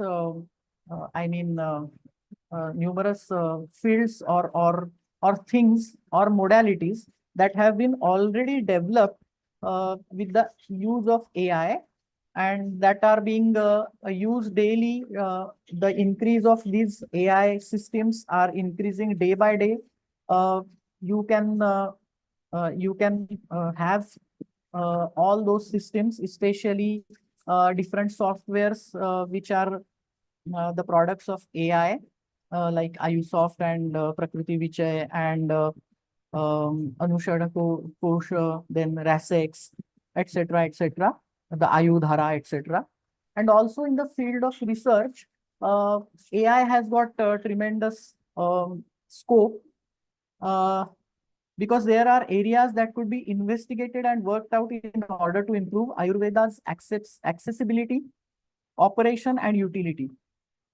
numerous fields or things or modalities that have been already developed with the use of AI and that are being used daily. The increase of these AI systems are increasing day by day. You can have all those systems, especially different softwares which are the products of AI, like IuSoft and Prakriti Vichay and Anushada Kosh, then RASEX, etc., etc., the Ayudhara, etc. And also in the field of research, AI has got tremendous scope because there are areas that could be investigated and worked out in order to improve Ayurveda's accessibility, operation, and utility.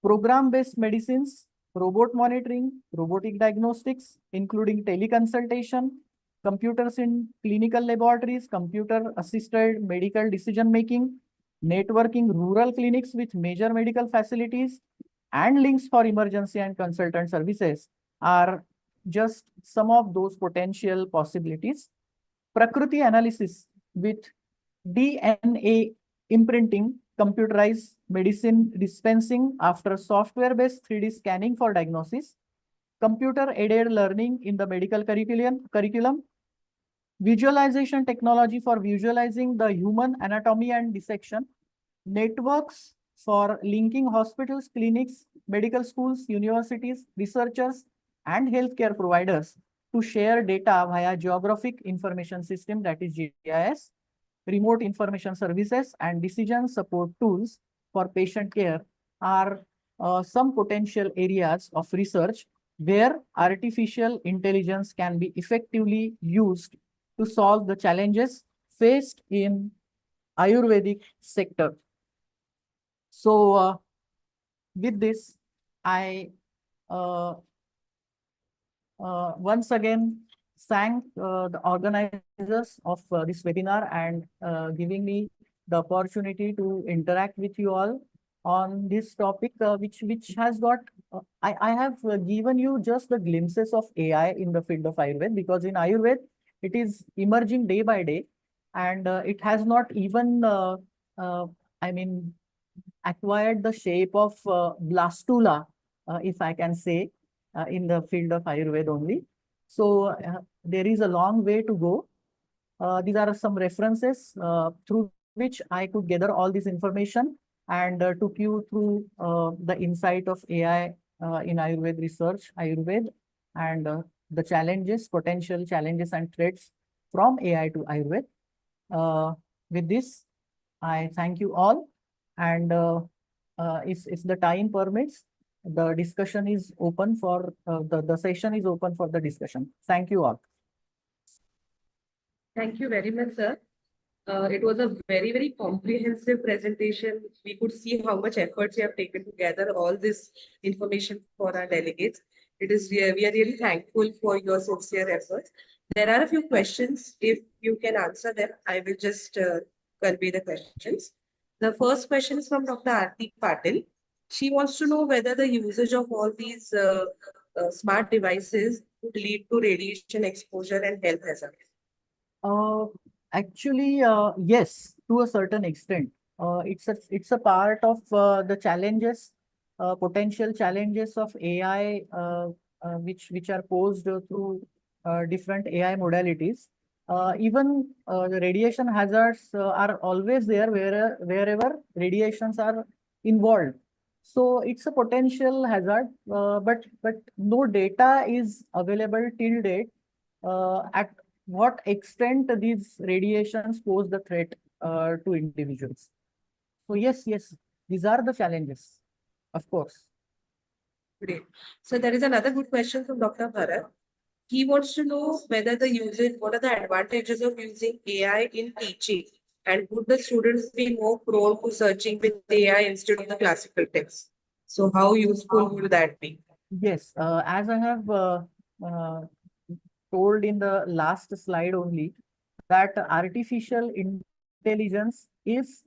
Program-based medicines, robot monitoring, robotic diagnostics, including teleconsultation, computers in clinical laboratories, computer-assisted medical decision-making, networking rural clinics with major medical facilities, and links for emergency and consultant services are just some of those potential possibilities. Prakriti analysis with DNA imprinting, computerized medicine dispensing after software-based 3D scanning for diagnosis, computer-aided learning in the medical curriculum, visualization technology for visualizing the human anatomy and dissection, networks for linking hospitals, clinics, medical schools, universities, researchers, and healthcare providers to share data via geographic information system, that is GIS, remote information services, and decision support tools for patient care are some potential areas of research where artificial intelligence can be effectively used to solve the challenges faced in Ayurvedic sector. So with this, I once again thank the organizers of this webinar and giving me the opportunity to interact with you all on this topic, which has got, I have given you just the glimpses of AI in the field of Ayurveda, because in Ayurveda, it is emerging day by day, and it has not even, I mean, acquired the shape of blastula, if I can say, in the field of Ayurveda only. So there is a long way to go. These are some references through which I could gather all this information and took you through the insight of AI in Ayurveda research, Ayurveda, and the challenges, potential challenges and threats from AI to Ayurveda. With this, I thank you all. And if the time permits, the discussion is open for, the session is open for the discussion. Thank you all. Thank you very much, sir. It was a very, very comprehensive presentation. We could see how much efforts you have taken to gather all this information for our delegates. We are really thankful for your sincere efforts. There are a few questions. If you can answer them, I will just convey the questions. The first question is from Dr. Aarti Patil. She wants to know whether the usage of all these smart devices would lead to radiation exposure and health hazards. Actually, yes, to a certain extent. It's a part of the challenges, potential challenges of AI, which are posed through different AI modalities. Even the radiation hazards are always there wherever radiations are involved. So it's a potential hazard, but no data is available till date at what extent these radiations pose the threat to individuals. So yes, these are the challenges, of course. Great. So there is another good question from Dr. Bharat. He wants to know whether what are the advantages of using AI in teaching, and would the students be more prone to searching with AI instead of the classical text? So how useful would that be? Yes, as I have uh, told in the last slide only, that artificial intelligence is,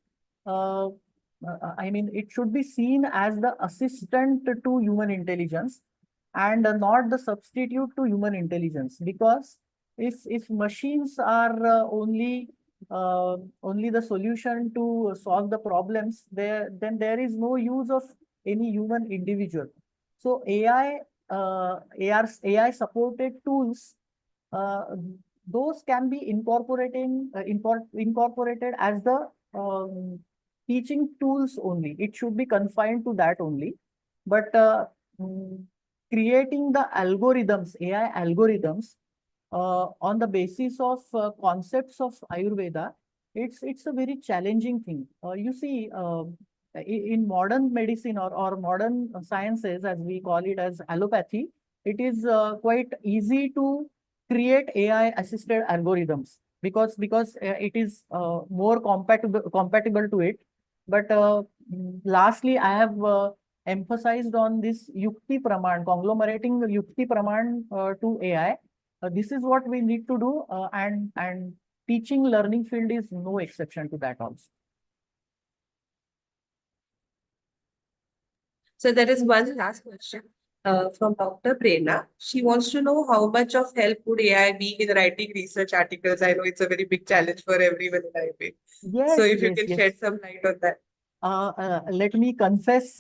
I mean, it should be seen as the assistant to human intelligence and not the substitute to human intelligence. Because if machines are only the solution to solve the problems, then there is no use of any human individual. So AI supported tools, uh, those can be incorporated as the teaching tools only. It should be confined to that only. But mm, creating the algorithms, AI algorithms, on the basis of concepts of Ayurveda, it's a very challenging thing. You see, in modern medicine or modern sciences, as we call it as allopathy, it is quite easy to create AI assisted algorithms because it is more compatible to it. But lastly, I have emphasized on this Yukti Praman, conglomerating the Yukti Praman to AI. This is what we need to do, and teaching learning field is no exception to that also. So there is one last question from Dr. Prerna. She wants to know how much of help would AI be in writing research articles. I know it's a very big challenge for everyone in IB. Yes, So if you yes, can yes. shed some light on that. Let me confess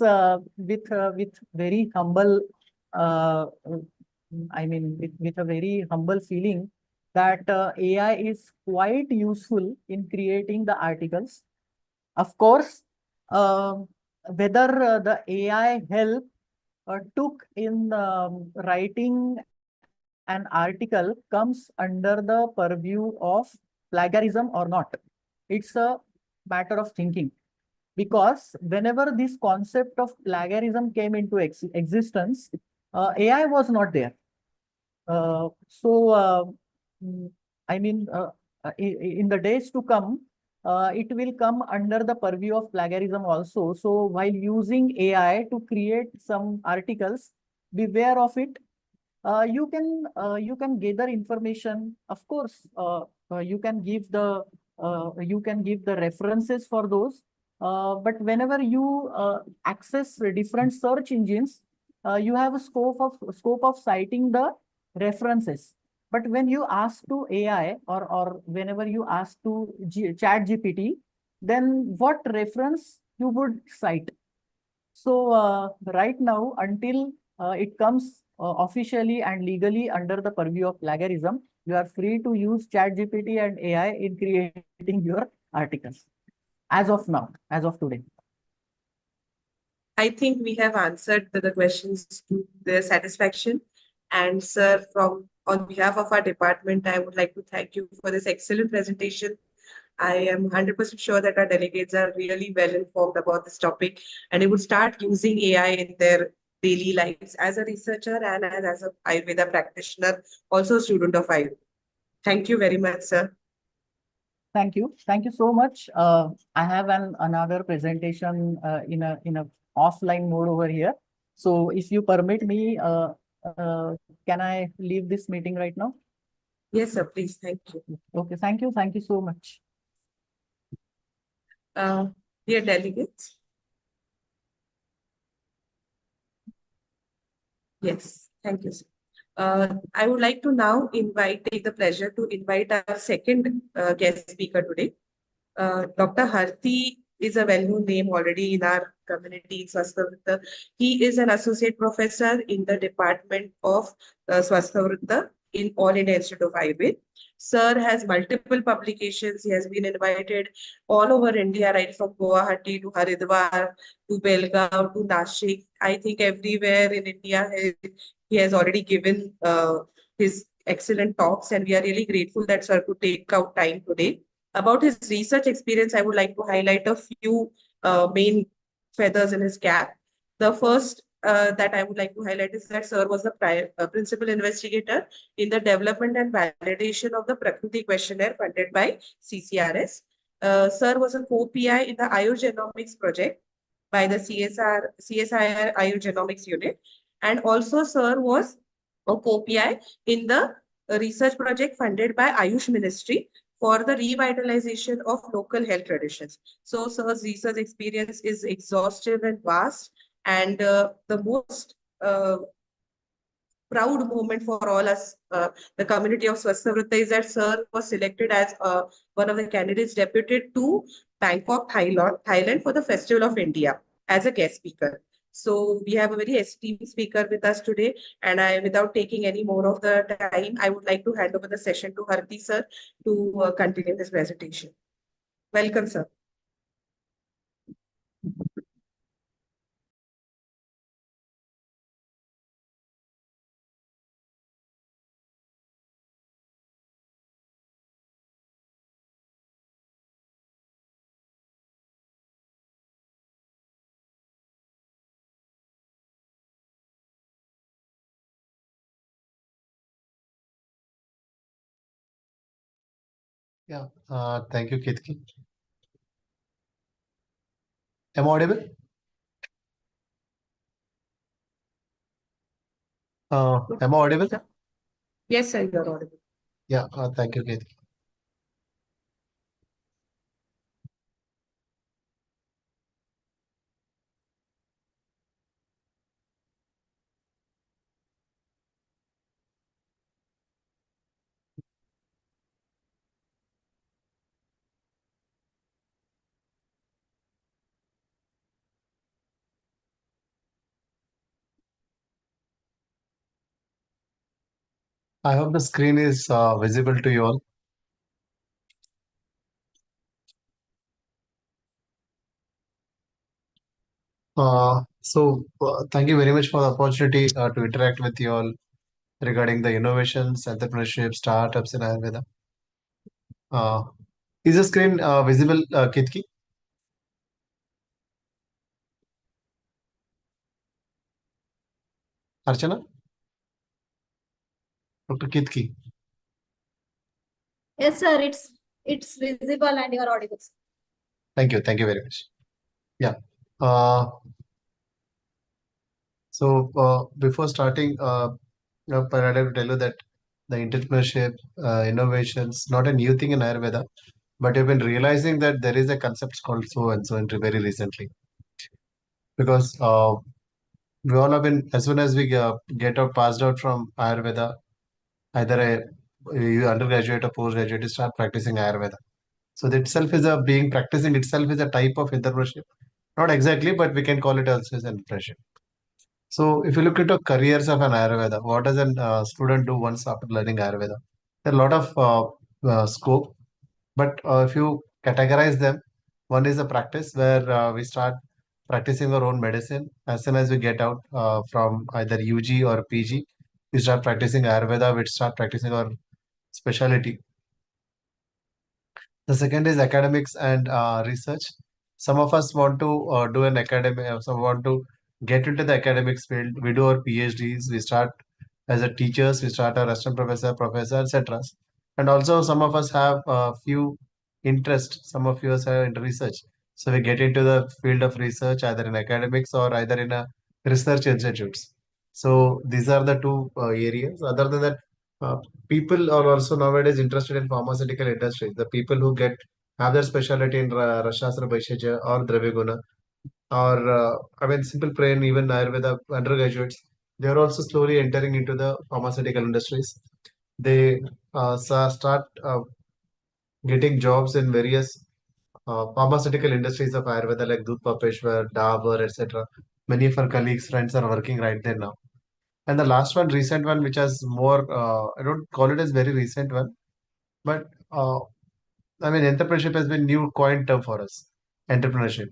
with very humble, I mean, with a very humble feeling that AI is quite useful in creating the articles. Of course, whether the AI help took in writing an article comes under the purview of plagiarism or not. It's a matter of thinking. Because whenever this concept of plagiarism came into existence, AI was not there. So, mm, I mean, in the days to come, it will come under the purview of plagiarism also. So, while using AI to create some articles, beware of it. You can gather information. Of course, you can give the references for those. But whenever you access different search engines, you have a scope of citing the references. But when you ask to AI, or whenever you ask to Chat GPT, then what reference you would cite? So right now, until it comes officially and legally under the purview of plagiarism, you are free to use ChatGPT and AI in creating your articles. As of now, as of today. I think we have answered the questions to their satisfaction. And sir, on behalf of our department, I would like to thank you for this excellent presentation. I am 100% sure that our delegates are really well informed about this topic, and they would start using AI in their daily lives as a researcher and as an Ayurveda practitioner, also a student of Ayurveda. Thank you very much, sir. Thank you. Thank you so much. I have another presentation in a offline mode over here. So if you permit me, can I leave this meeting right now? Yes, sir. Please. Thank you. Okay. Thank you. Thank you so much. Dear delegates. Yes. Thank you, sir. I would like to now take the pleasure to invite our second guest speaker today. Dr. Harti is a well-known name already in our community in Swasthavritta. He is an associate professor in the Department of Swasthavritta in All India Institute of Ayurveda. Sir has multiple publications. He has been invited all over India, right from Guwahati to Haridwar to Belgaum to Nashik. I think everywhere in India he has already given his excellent talks, and we are really grateful that sir could take out time today. About his research experience, I would like to highlight a few main feathers in his cap. The first that I would like to highlight is that Sir was the principal investigator in the development and validation of the Prakriti questionnaire funded by CCRS. Sir was a co-PI in the Ayurgenomics project by the CSIR Ayurgenomics unit. And also Sir was a co-PI in the research project funded by Ayush Ministry for the revitalization of local health traditions. So Sir's research experience is exhaustive and vast, and the most proud moment for all us, the community of Swasthavritta, is that Sir was selected as one of the candidates deputed to Bangkok, Thailand for the Festival of India as a guest speaker. So we have a very esteemed speaker with us today, and without taking any more of the time, I would like to hand over the session to Harti sir to continue his presentation. Welcome, sir. Yeah, thank you, Ketki. Am I audible? Am I audible? Yes, sir, you are audible. Yeah, thank you, Ketki. I hope the screen is visible to you all. Thank you very much for the opportunity to interact with you all regarding the innovations, entrepreneurship, startups in Ayurveda. Is the screen visible, Ketki? Archana? Dr. Ketki? Yes, sir. It's visible and you're audible. Thank you. Thank you very much. Yeah. Before starting, I'd like to tell you that the entrepreneurship, innovations, not a new thing in Ayurveda, but you've been realizing that there is a concept called so and so very recently. Because we all have been, as soon as we get out, passed out from Ayurveda, either you undergraduate or postgraduate, you start practicing Ayurveda. So that itself is practicing itself is a type of entrepreneurship. Not exactly, but we can call it also as entrepreneurship. So if you look at the careers of an Ayurveda, what does a student do once after learning Ayurveda? There are a lot of scope, but if you categorize them, one is a practice where we start practicing our own medicine. As soon as we get out from either UG or PG, we start practicing Ayurveda, we start practicing our specialty. The second is academics and research. Some of us want to do an academic, some want to get into the academics field. We do our PhDs, we start as a teachers, we start our assistant professor, etc. And also some of us have a few interest, some of us are into research. So we get into the field of research either in academics or either in a research institutes. So these are the two areas. Other than that, uh, people are also nowadays interested in pharmaceutical industry. The people who have their specialty in Rashastra Bhaishya or Dravyaguna or I mean simple prayer even Ayurveda undergraduates, they are also slowly entering into the pharmaceutical industries. They start getting jobs in various pharmaceutical industries of Ayurveda like Dudh Papeshwar, Dabur, etc. Many of our colleagues, friends are working right there now. And the last one, recent one, which has more, I don't call it as very recent one, but I mean, entrepreneurship has been new coin term for us. Entrepreneurship.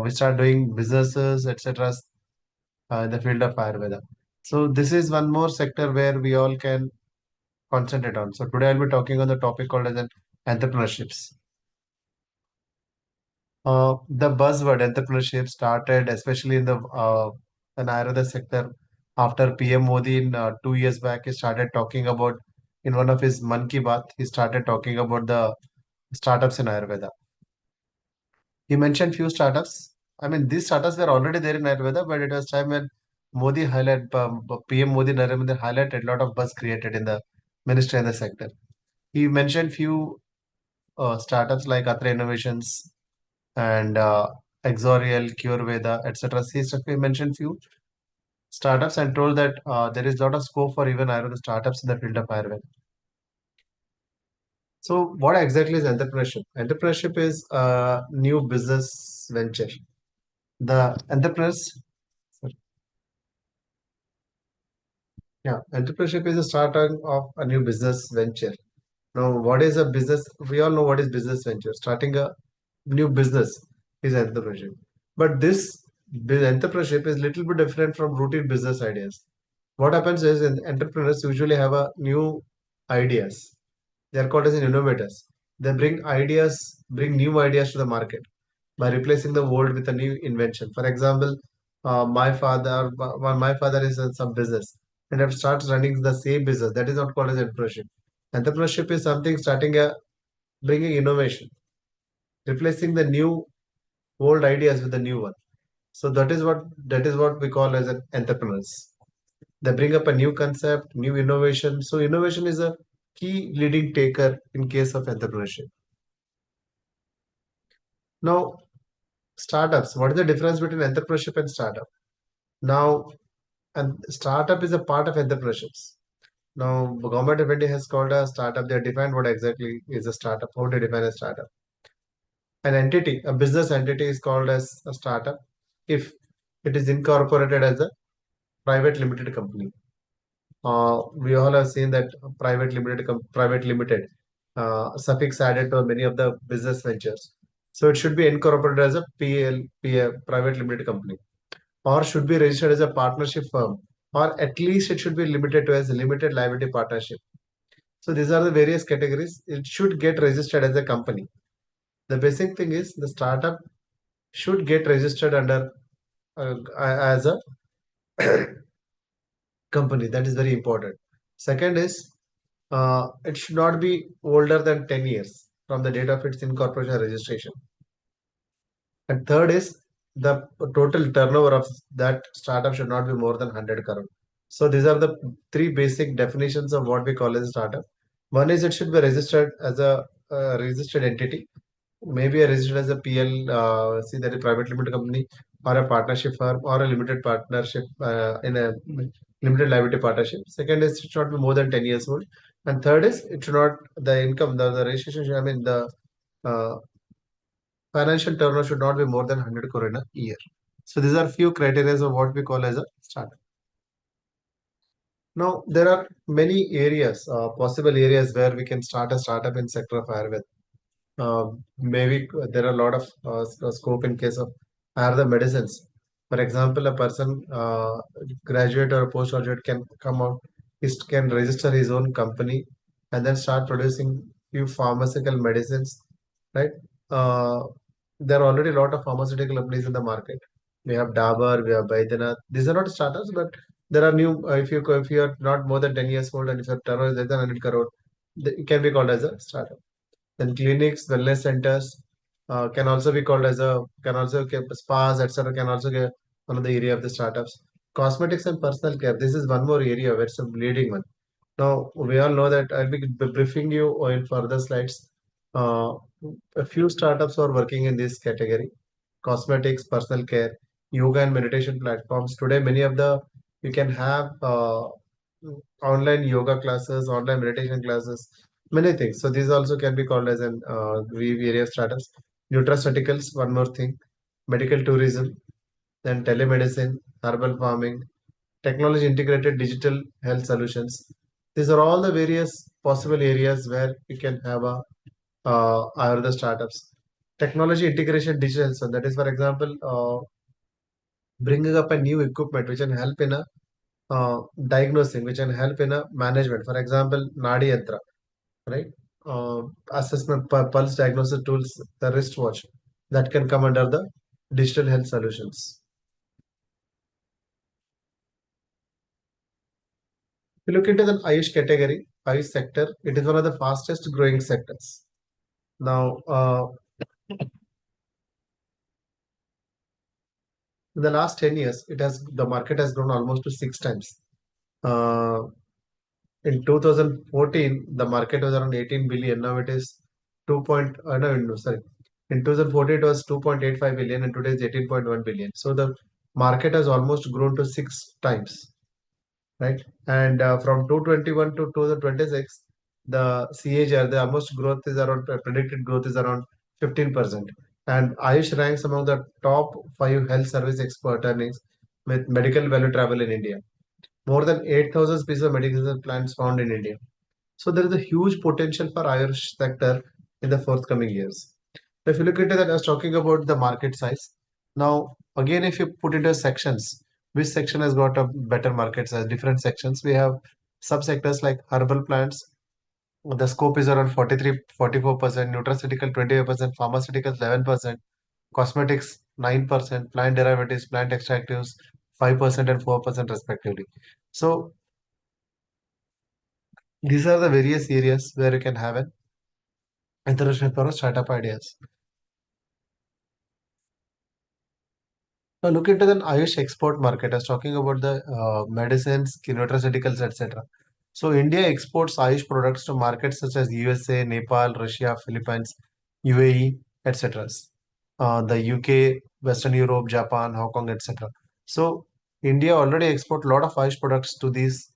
We start doing businesses, etc. In the field of Ayurveda. So this is one more sector where we all can concentrate on. So today I'll be talking on the topic called as an entrepreneurships. The buzzword entrepreneurship started especially in the an Ayurveda sector after PM Modi in 2 years back. He started talking about in one of his Man Ki Baat. He started talking about the startups in Ayurveda. He mentioned few startups. I mean, these startups were already there in Ayurveda, but it was time when Modi highlight PM Modi Narendra Modi highlighted a lot of buzz created in the ministry and the sector. He mentioned few startups like Atra Innovations and Exorial, CureVeda, etc. He mentioned few startups and told that there is a lot of scope for even Ayurveda startups in the field of Ayurveda. So, what exactly is entrepreneurship? Entrepreneurship is a new business venture. The entrepreneurs, yeah, entrepreneurship is the starting of a new business venture. Now, what is a business? We all know what is business venture. Starting a new business is entrepreneurship. But this entrepreneurship is little bit different from routine business ideas. What happens is entrepreneurs usually have a new ideas. They are called as innovators. They bring new ideas to the market by replacing the old with a new invention. For example, my father is in some business and have starts running the same business. That is not called as entrepreneurship. Entrepreneurship is something starting a bringing innovation, replacing the new old ideas with the new one. So that is what we call as an entrepreneurs. They bring up a new concept, new innovation. So innovation is a key leading taker in case of entrepreneurship. Now, startups. What is the difference between entrepreneurship and startup? Now, and startup is a part of entrepreneurships. Now, the government of India has called a startup. They have defined what exactly is a startup. How to define a startup? An entity, a business entity, is called as a startup if it is incorporated as a private limited company. We all have seen that private limited suffix added to many of the business ventures. So it should be incorporated as a private limited company, or should be registered as a partnership firm, or at least it should be limited to as a limited liability partnership. So these are the various categories. It should get registered as a company. The basic thing is the startup should get registered under as a company. That is very important. Second is it should not be older than 10 years from the date of its incorporation or registration. And third is the total turnover of that startup should not be more than 100 crore. So these are the three basic definitions of what we call as a startup. One is it should be registered as a registered entity, maybe registered as a PL, see that a private limited company or a partnership firm or a limited partnership in a limited liability partnership. Second is it should not be more than 10 years old. And third is it should not, the income, the registration, I mean, the uh, financial turnover should not be more than 100 crore in a year. So these are few criteria of what we call as a startup. Now, there are many areas, possible areas where we can start a startup in sector of Ayurveda. Maybe there are a lot of scope in case of Ayurveda medicines. For example, a person graduate or postgraduate can come out, can register his own company and then start producing few pharmaceutical medicines, right? Uh, there are already a lot of pharmaceutical companies in the market. We have Dabur, we have Baidyanath. These are not startups, but there are new. If you are not more than 10 years old and if your turnover is less than 100 crore, it can be called as a startup. Then clinics, wellness centers can also be called as a can also get spas, etc. Can also get one of the area of the startups. Cosmetics and personal care. This is one more area where it's a bleeding one. Now we all know that I'll be briefing you in further slides. Uh, a few startups are working in this category: cosmetics, personal care, yoga and meditation platforms. Today, many of the You can have online yoga classes, online meditation classes, many things. So these also can be called as an area of startups. Nutraceuticals, one more thing, medical tourism, then telemedicine, herbal farming, technology integrated digital health solutions. These are all the various possible areas where you can have a Ayurveda startups. Technology integration digital. So that is, for example, bringing up a new equipment which can help in a diagnosing, which can help in a management. For example, Nadi Yantra, right? Assessment pulse diagnosis tools, the wristwatch that can come under the digital health solutions. If you look into the Ayush category, Ayush sector, it is one of the fastest growing sectors. Now, in the last 10 years, the market has grown almost to 6 times. In 2014, the market was around 18 billion. Now it is 2. No, sorry. In 2014, it was 2.85 billion, and today is 18.1 billion. So the market has almost grown to 6 times, right? And from 2021 to 2026, the CAGR, the almost growth is around predicted growth is around 15%. And Ayush ranks among the top 5 health service expert earnings with medical value travel in India. More than 8,000 species of medicinal plants found in India. So there is a huge potential for Irish sector in the forthcoming years. If you look into that, I was talking about the market size. Now, again, if you put into sections, which section has got a better market size? Different sections. We have subsectors like herbal plants. The scope is around 44%, nutraceutical 28%, pharmaceuticals 11%, cosmetics 9%, plant derivatives, plant extractives 5% and 4% respectively. So these are the various areas where you can have an international for startup ideas. Now look into the Ayush export market. I was talking about the medicines, nutraceuticals, etc. So India exports Ayush products to markets such as USA, Nepal, Russia, Philippines, UAE, etc. The UK, Western Europe, Japan, Hong Kong, etc. So India already export a lot of Ayush products to these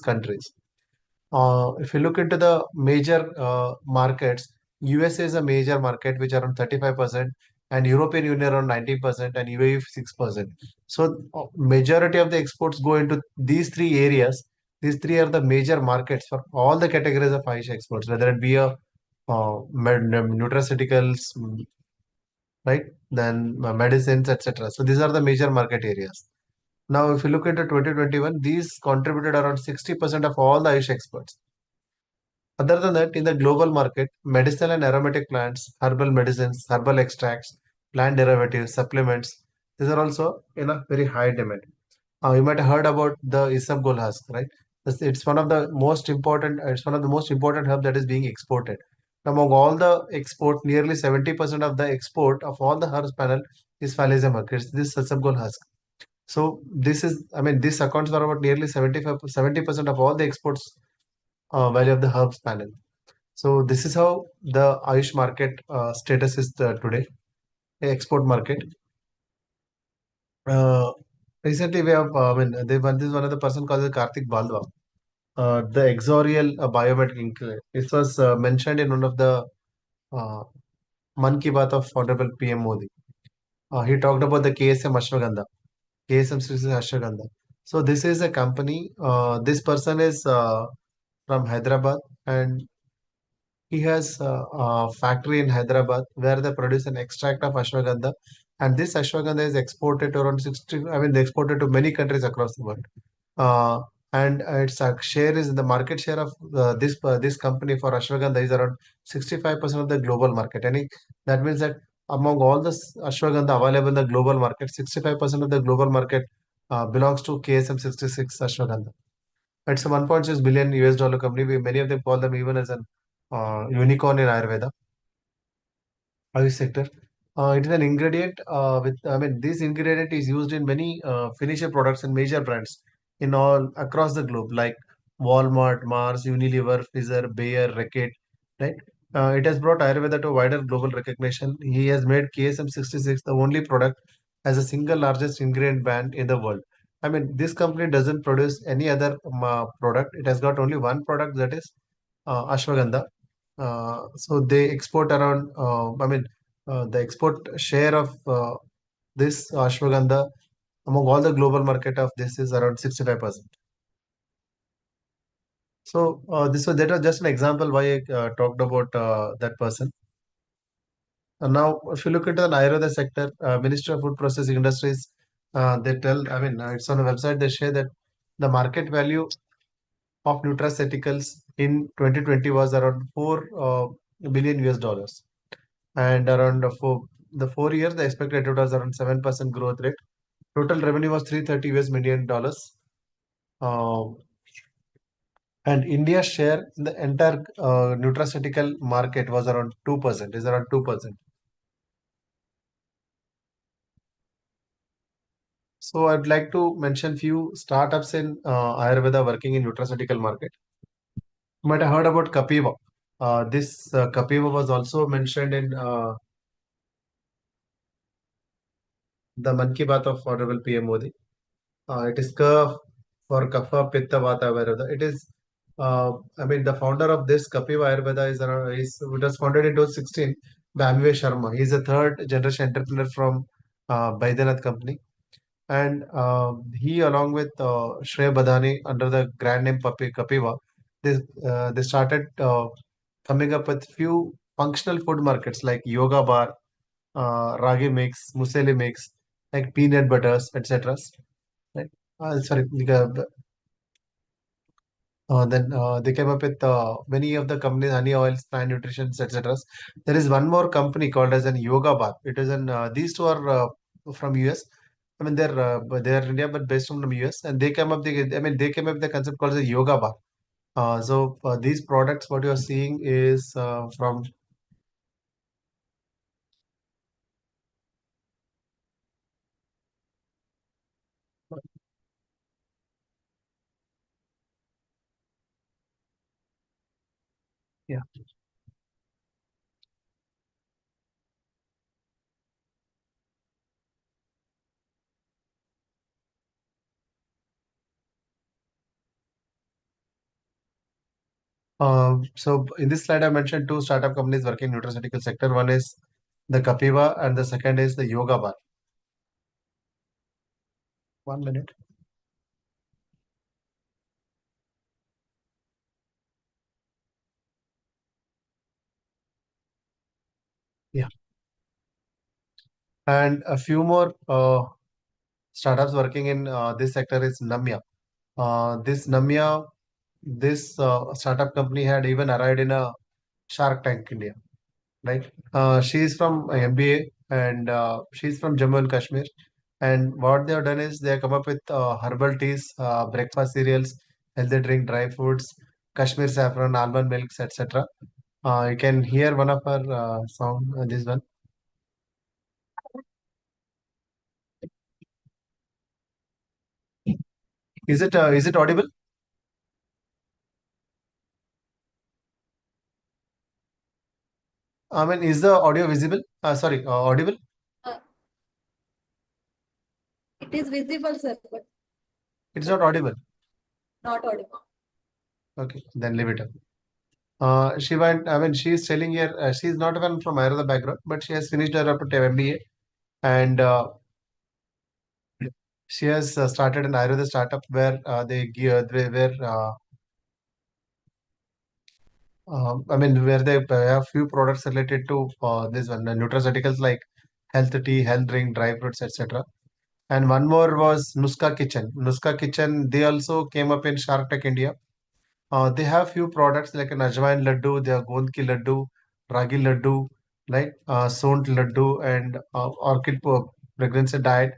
countries. If you look into the major markets, USA is a major market, which are around 35%, and European Union around 19%, and UAE 6%. So majority of the exports go into these three areas. These three are the major markets for all the categories of Ayush exports, whether it be a nutraceuticals, right? Then medicines, etc. So these are the major market areas. Now, if you look into 2021, these contributed around 60% of all the Ayush exports. Other than that, in the global market, medicinal and aromatic plants, herbal medicines, herbal extracts, plant derivatives, supplements, these are also in a very high demand. You might have heard about the isabgol husk, right? It's one of the most important. It's one of the most important herb that is being exported. Among all the export, nearly 70% of the export of all the herbs panel is Phalism herb. It's this isabgol husk. So this is, I mean, this accounts for about nearly 70% of all the exports value of the herbs panel. So this is how the Ayush market status is today, export market. Recently, we have, this is one of the person called Karthik Baldwa. The Exorial biometric. This was mentioned in one of the Man Ki Baat of Honorable PM Modi. He talked about the KSM Ashwagandha, KSM Sri Ashwagandha. So this is a company. This person is from Hyderabad, and he has a factory in Hyderabad where they produce an extract of ashwagandha, and this ashwagandha is exported to around 60. I mean, they exported to many countries across the world. Uh, and its share is the market share of this company for ashwagandha is around 65% of the global market. And that means that among all the ashwagandha available in the global market, 65% of the global market belongs to KSM 66 ashwagandha. It's a 1.6 billion US dollar company. Many of them call them even as an unicorn in Ayurveda. Ayush sector. It is an ingredient I mean, this ingredient is used in many finisher products and major brands in all across the globe, like Walmart, Mars, Unilever, Pfizer, Bayer, Reckitt, right? It has brought Ayurveda to wider global recognition. He has made KSM 66 the only product as a single largest ingredient brand in the world. I mean, this company doesn't produce any other product. It has got only one product, that is ashwagandha. So they export around, the export share of this ashwagandha among all the global market of this is around 65%. So that was just an example why I talked about that person. Now, if you look into the Ayurveda sector, Ministry of Food Processing Industries, they tell, it's on a website, they share that the market value of nutraceuticals in 2020 was around 4 billion US dollars. And around for the 4 years, the expected rate was around 7% growth rate. Total revenue was 330 US million dollars. And India's share in the entire nutraceutical market was around 2%, is around 2%. So I'd like to mention few startups in Ayurveda working in nutraceutical market. You might have heard about Kapiva. This Kapiva was also mentioned in the Man Ki Baat of Honorable PM Modi. It is Ka for Kapha Pitta Vata Ayurveda. It is, the founder of this Kapiva Ayurveda it was founded in 2016 by Amve Sharma. He is a third generation entrepreneur from Baidyanath company. And he, along with Shreya Badani, under the brand name Kapiva, they started coming up with few functional food markets like yoga bar, ragi mix, muesli mix, like peanut butters, etc. Right? Sorry, then they came up with many of the companies, honey oils, plant nutrition, etc. There is one more company called as an yoga bar. It is an these two are from US. They're India, but based from the US, and they came up with the concept called the yoga bar. These products, what you are seeing is from yeah. So in this slide, I mentioned two startup companies working in nutraceutical sector. One is the Kapiva, and the second is the Yoga Bar. 1 minute. Yeah. And a few more startups working in this sector is Namya. This startup company had even arrived in a Shark Tank India, right? She is from MBA, and she's from Jammu and Kashmir. And what they have done is they have come up with herbal teas, breakfast cereals, healthy drink, dry foods, Kashmir saffron, almond milks, etc. You can hear one of her song, this one. Is it audible? Is the audio visible? Sorry, audible? Uh, It is visible, sir, but It's not audible. not audible. Okay, then leave it up. She went, she's telling here, she's not even from Ayurveda background, but she has finished her MBA, and she has started an Ayurveda startup where where they have few products related to this one, nutraceuticals like health tea, health drink, dry fruits, etc. And one more was Nuska Kitchen. Nuska Kitchen, they also came up in Shark Tank India. They have few products like an Ajwain Laddu, they have Gond Ki Laddu, Ragi Laddu, like Sont Laddu, and Orchid Pregnancy Diet.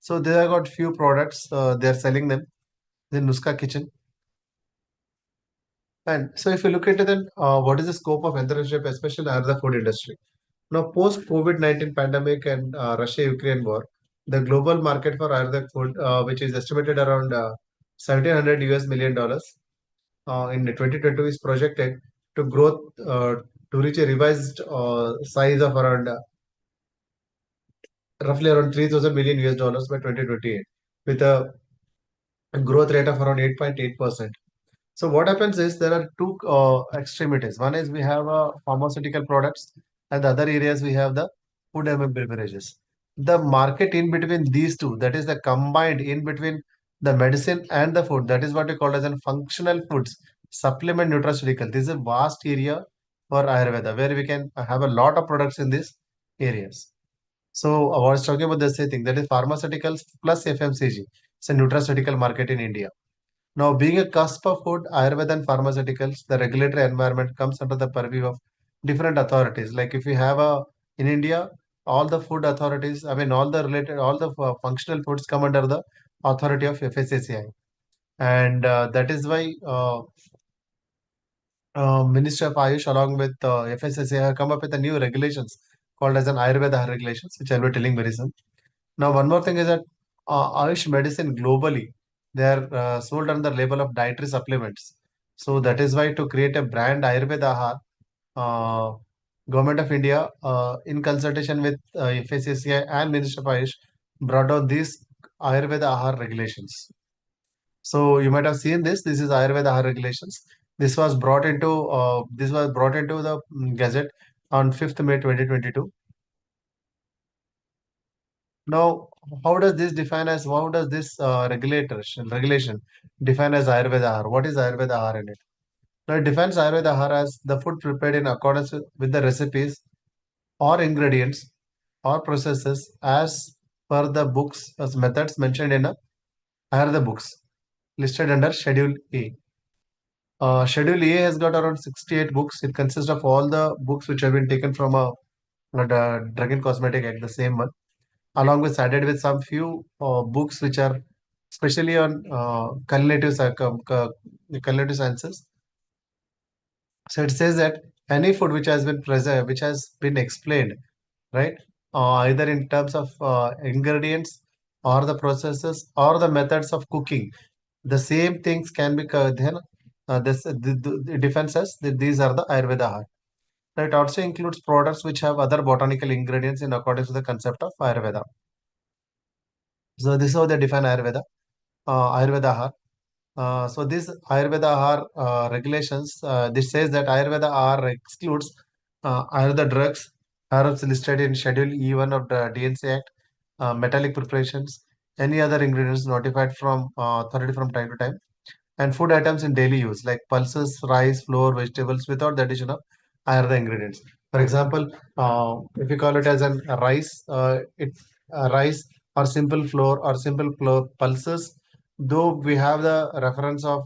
So they have got few products, they are selling them in Nuska Kitchen. And so if you look into then, what is the scope of entrepreneurship, especially in the food industry? Now, post COVID-19 pandemic and Russia-Ukraine war, the global market for Ayurvedic food, which is estimated around 1,700 US million dollars in 2020, is projected to grow to reach a revised size of around roughly around 3,000 million US dollars by 2028, with a a growth rate of around 8.8%. So what happens is there are two extremities. One is we have pharmaceutical products, and the other areas we have the food and beverages. The market in between these two, that is the combined in between the medicine and the food, that is what we call as a functional foods, supplement nutraceutical. This is a vast area for Ayurveda where we can have a lot of products in these areas. So I was talking about the same thing, that is pharmaceuticals plus FMCG. It's a nutraceutical market in India. Now, being a cusp of food, Ayurveda and pharmaceuticals, the regulatory environment comes under the purview of different authorities. Like if you have in India, all the food authorities, I mean, all the functional foods come under the authority of FSSAI. And that is why Ministry of Ayush along with FSSAI have come up with a new regulations called as an Ayurveda regulations, which I'll be telling very soon. Now, one more thing is that Ayush medicine globally, they are sold under the label of dietary supplements. So that is why to create a brand Ayurveda Ahar, Government of India, in consultation with FSCCI and Ministry of Ayush, brought out these Ayurveda Ahar regulations. So you might have seen this. This is Ayurveda Ahar regulations. This was brought into the Gazette on 5th May 2022. Now, how does this regulation define as Ayurveda Ahar? What is Ayurveda Ahar in it? Now, it defines Ayurveda Ahar as the food prepared in accordance with the recipes or ingredients or processes as per the books as methods mentioned in Ayurveda books listed under Schedule A. Schedule A has got around 68 books. It consists of all the books which have been taken from the Drug and Cosmetic Act, the same one, along with added with some few books which are especially on culinary sciences. So it says that any food which has been preserved, which has been explained, right, either in terms of ingredients or the processes or the methods of cooking, the same things can be then the defense says that these are the Ayurveda Ahar. It also includes products which have other botanical ingredients in accordance with the concept of Ayurveda. So this is how they define Ayurveda Ahar. So this Ayurveda Ahar regulations, this says that Ayurveda Ahar excludes Ayurveda drugs, herbs listed in Schedule E1 of the DNC Act, metallic preparations, any other ingredients notified from authority from time to time, and food items in daily use like pulses, rice, flour, vegetables without the addition of Ayurveda ingredients. For example, if you call it as a rice, it's rice or simple flour or simple flour pulses. Though we have the reference of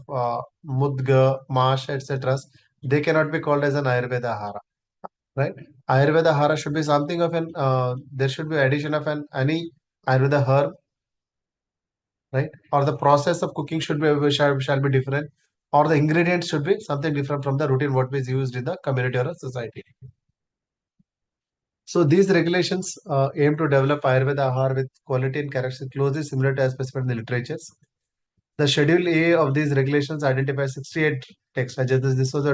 mudga, mash, etc., they cannot be called as an Ayurveda Ahara, right? Ayurveda Ahara should be something of an there should be addition of any Ayurveda herb, right? Or the process of cooking should be shall be different, or the ingredients should be something different from the routine what is used in the community or a society. So these regulations aim to develop Ayurveda Ahar with quality and characteristics closely similar to as specified in the literatures. The Schedule A of these regulations identifies 68 texts. This was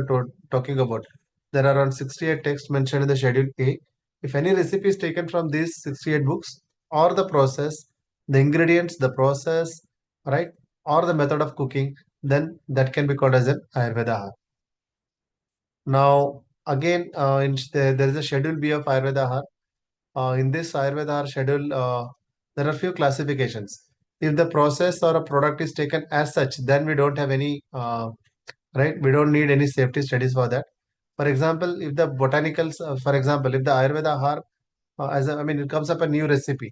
talking about. There are around 68 texts mentioned in the Schedule A. If any recipe is taken from these 68 books or the process, the ingredients, the process, right, or the method of cooking, then that can be called as an Ayurveda Ahar. Now, again, there is a Schedule B of Ayurveda Ahar. In this Ayurveda schedule, there are few classifications. If the process or a product is taken as such, then we don't have any, right? We don't need any safety studies for that. For example, if the botanicals, for example, if the Ayurveda Ahar, it comes up a new recipe.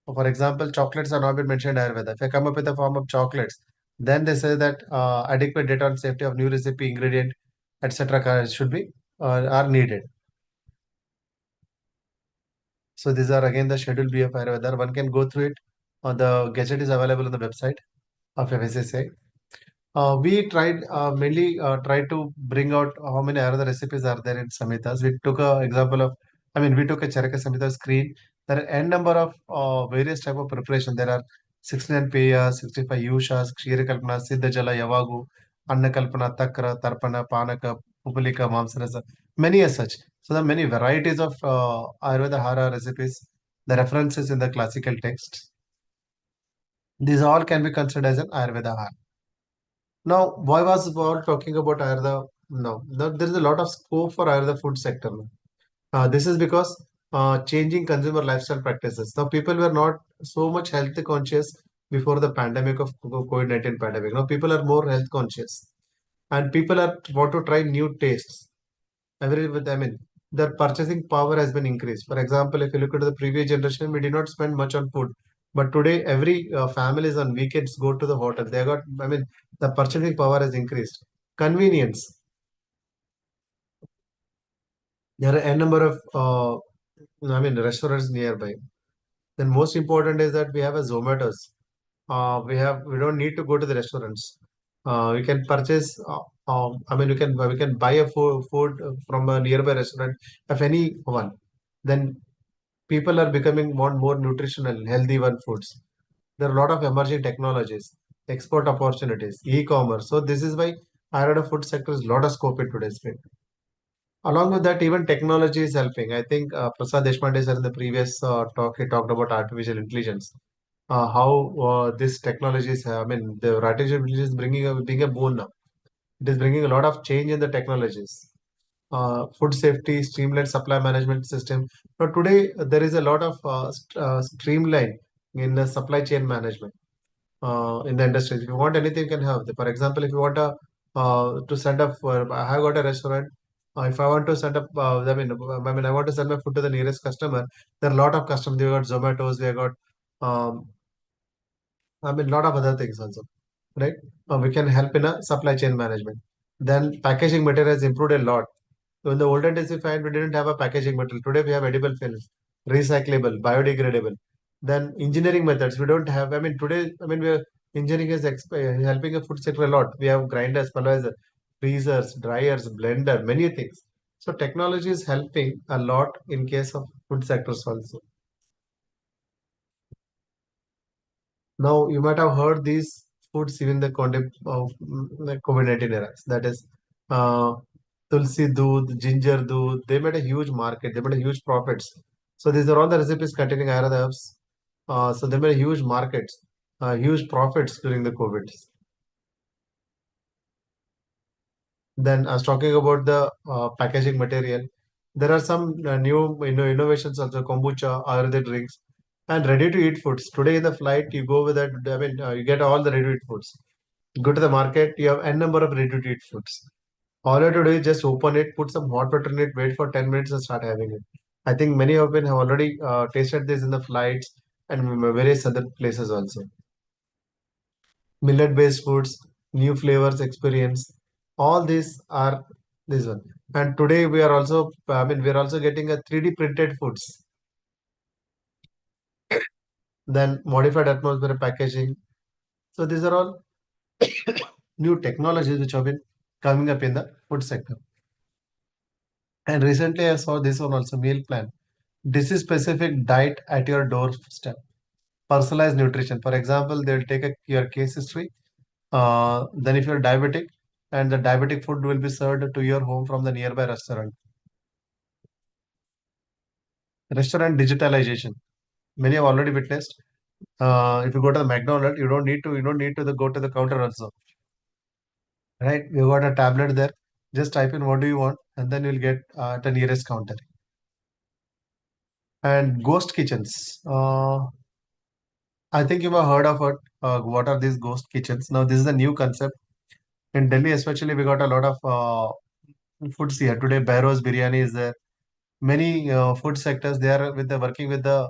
For example, chocolates are not been mentioned in Ayurveda. If I come up with a form of chocolates, then they say that adequate data on safety of new recipe, ingredient, etc. should be are needed. So these are again the Schedule B of Ayurveda. One can go through it. The gadget is available on the website of FSSA. We tried to bring out how many Ayurveda recipes are there in Samhitas. We took a example of, we took a Charaka Samhita screen. There are n number of various type of preparation. There are 69 Peyas, 65 Yushas, Kshira Kalpana, Siddha Jala, Yavagu, Anna Kalpana, Takra, Tarpana, Panaka, Pupalika, Mamsarasa, many as such. So there are many varieties of Ayurveda Hara recipes. The references in the classical texts. These all can be considered as an Ayurveda harm. Now, why was all talking about Ayurveda? No, there is a lot of scope for Ayurveda food sector now. This is because changing consumer lifestyle practices. Now, people were not so much health conscious before the pandemic of COVID-19 pandemic. Now, people are more health conscious, and people are want to try new tastes. I mean, their purchasing power has been increased. For example, if you look at the previous generation, we did not spend much on food, but today every families on weekends go to the hotel. They got, I mean, the purchasing power has increased. Convenience. There are a number of, restaurants nearby. Then most important is that we have a Zomatos. We don't need to go to the restaurants. We can purchase. We can buy a food from a nearby restaurant of any one. Then people are becoming want more nutritional, healthy one foods. There are a lot of emerging technologies, export opportunities, e-commerce. So this is why I read a food sector is a lot of scope in today's field. Along with that, even technology is helping. I think Prasad Deshpande sir in the previous talk, he talked about artificial intelligence. How this technology is, the artificial intelligence is being a boon now. It is bringing a lot of change in the technologies. Food safety, streamlined supply management system. Now today there is a lot of streamline in the supply chain management in the industry. If you want anything, you can have. For example, if you want to send up, I have got a restaurant. If I want to send up, I want to send my food to the nearest customer. There are a lot of customers. We got Zomato's. We have got, um, lot of other things also, right? We can help in a supply chain management. Then packaging material has improved a lot. So in the olden days, we find we didn't have a packaging material. Today we have edible films, recyclable, biodegradable. Then engineering methods we don't have. Today, we are engineering is helping a food sector a lot. We have grinders, pulverizers, freezers, dryers, blender, many things. So technology is helping a lot in case of food sectors also. Now you might have heard these foods even the concept of the COVID-19 eras. That is uh, tulsi doodh, ginger doodh. They made a huge market. They made a huge profits. So these are all the recipes containing Ayurveda herbs. So they made a huge markets, huge profits during the COVID. Then I was talking about the packaging material. There are some new innovations also, kombucha, Ayurvedic drinks, and ready-to-eat foods. Today in the flight, you go with that. You get all the ready-to-eat foods. Go to the market, you have n number of ready-to-eat foods. All you have to do is just open it, put some hot water in it, wait for 10 minutes and start having it. I think many of you have already tasted this in the flights and various other places also. Millet-based foods, new flavors experience, all these are this one. And today we are also, we are also getting a 3D printed foods. Then modified atmosphere packaging. So these are all new technologies which have been coming up in the food sector. And recently I saw this one also, meal plan. Disease specific diet at your doorstep. Personalized nutrition. For example, they'll take your case history. Then if you're diabetic, and the diabetic food will be served to your home from the nearby restaurant. Restaurant digitalization. Many have already witnessed. If you go to the McDonald's, you don't need to go to the counter also. Right? You got a tablet there. Just type in what do you want, and then you'll get at the nearest counter. And ghost kitchens. I think you have heard of it. What are these ghost kitchens? Now, this is a new concept. In Delhi, especially, we got a lot of foods here. Today, Bairo's biryani is there. Many food sectors, they are working with the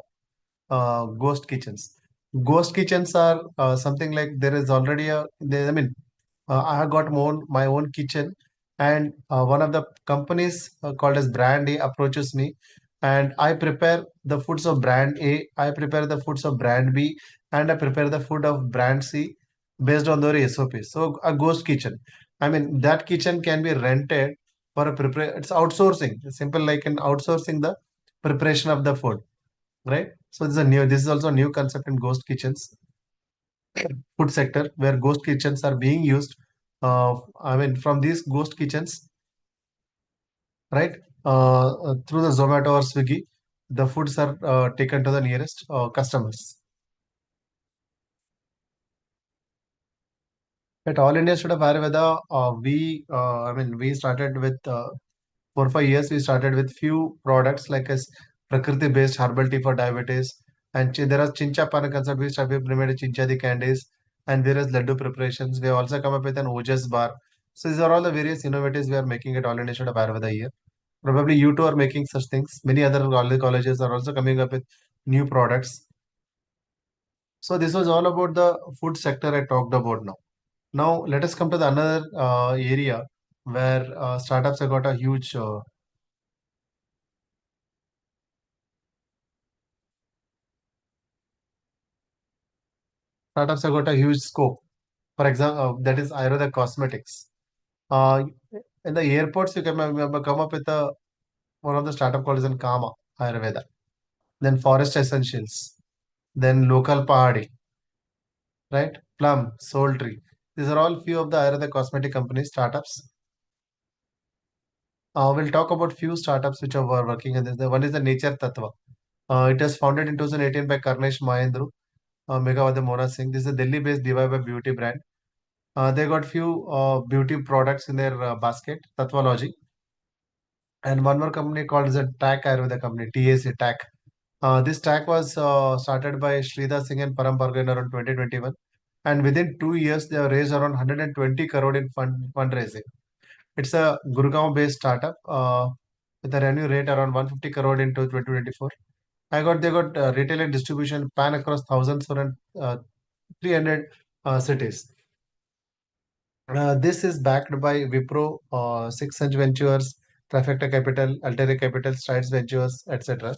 ghost kitchens. Ghost kitchens are something like there is already I have got my own kitchen, and one of the companies called as Brand A approaches me, and I prepare the foods of Brand A, I prepare the foods of Brand B, and I prepare the food of Brand C based on their SOPs. So a ghost kitchen. That kitchen can be rented for a prepare. It's outsourcing. It's simple like in outsourcing the preparation of the food, right? So this is also a new concept in ghost kitchens food sector where ghost kitchens are being used. From these ghost kitchens, right? Through the Zomato or Swiggy, the foods are taken to the nearest customers. At All India Institute of Ayurveda, we started with 4 5 years. We started with few products like as Prakriti-based herbal tea for diabetes, and there are Chincha Pana concept. We made Chinchadi candies, and various laddu preparations. We have also come up with an Ojas bar. So these are all the various innovatives we are making at All India Institute of Ayurveda here. Probably you two are making such things. Many other colleges are also coming up with new products. So this was all about the food sector I talked about now. Now let us come to the another area where startups have got a huge scope. For example, that is Ayurveda cosmetics. Uh, in the airports, you can come up with one of the startup called as in Kama Ayurveda. Then Forest Essentials. Then Local Pahadi, right? Plum, Soul Tree. These are all few of the Ayurveda cosmetic companies startups. We'll talk about few startups which are working in this. One is the Nature Tattva. It was founded in 2018 by Karnesh Mahendru, Megawade Mona Singh. This is a Delhi-based DIY beauty brand. They got few beauty products in their basket, Tattwalogy. And one more company called as a TAC Ayurveda company, TAC TAC. This TAC was started by Sridhar Singh and Param Bhargava in around 2021. And within 2 years, they have raised around 120 crore in fundraising. It's a Gurgaon-based startup with a revenue rate around 150 crore in 2024. They got retail and distribution pan across thousands or 300 cities. This is backed by Wipro, Six Sense Ventures, Trifecta Capital, Altera Capital, Strides Ventures, etc.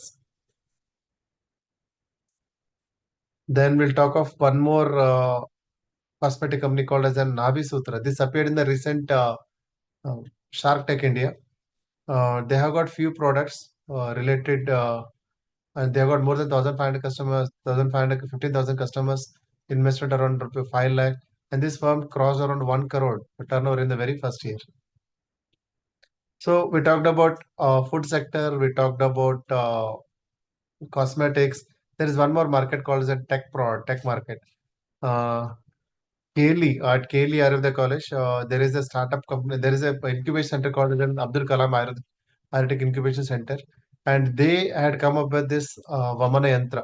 Then we'll talk of one more cosmetic company called as an Navi Sutra. This appeared in the recent uh, Shark Tech India. They have got few products related, and they have got more than 1,500 customers, 1,500, 15,000 customers, invested around 5 lakh, and this firm crossed around 1 crore turnover in the very first year. So we talked about food sector, we talked about cosmetics. There is one more market called as a tech market. Kaylee, at Kaylee Ayurveda College, there is a startup company, there is a incubation center called as an Abdul Kalam Ayurvedic Incubation Center, and they had come up with this Vamana Yantra.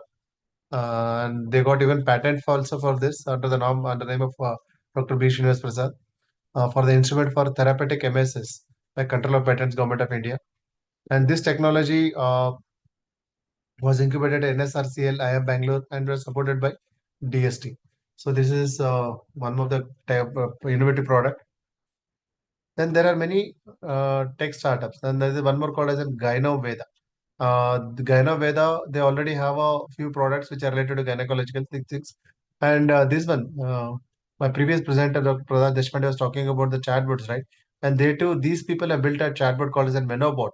And they got even patent also for this under the name of Dr. B. Srinivas Prasad for the instrument for therapeutic MSS by Control of Patents, Government of India. And this technology was incubated at NSRCL, IIM Bangalore, and was supported by DST. So this is one of the innovative product. Then there are many tech startups. Then there is one more called as a Gyno Veda. The Gyno Veda, they already have a few products which are related to gynecological things. And this one, my previous presenter, Dr. Pradhan Deshpande, was talking about the chatbots, right? And they too, these people have built a chatbot called as a Menobot,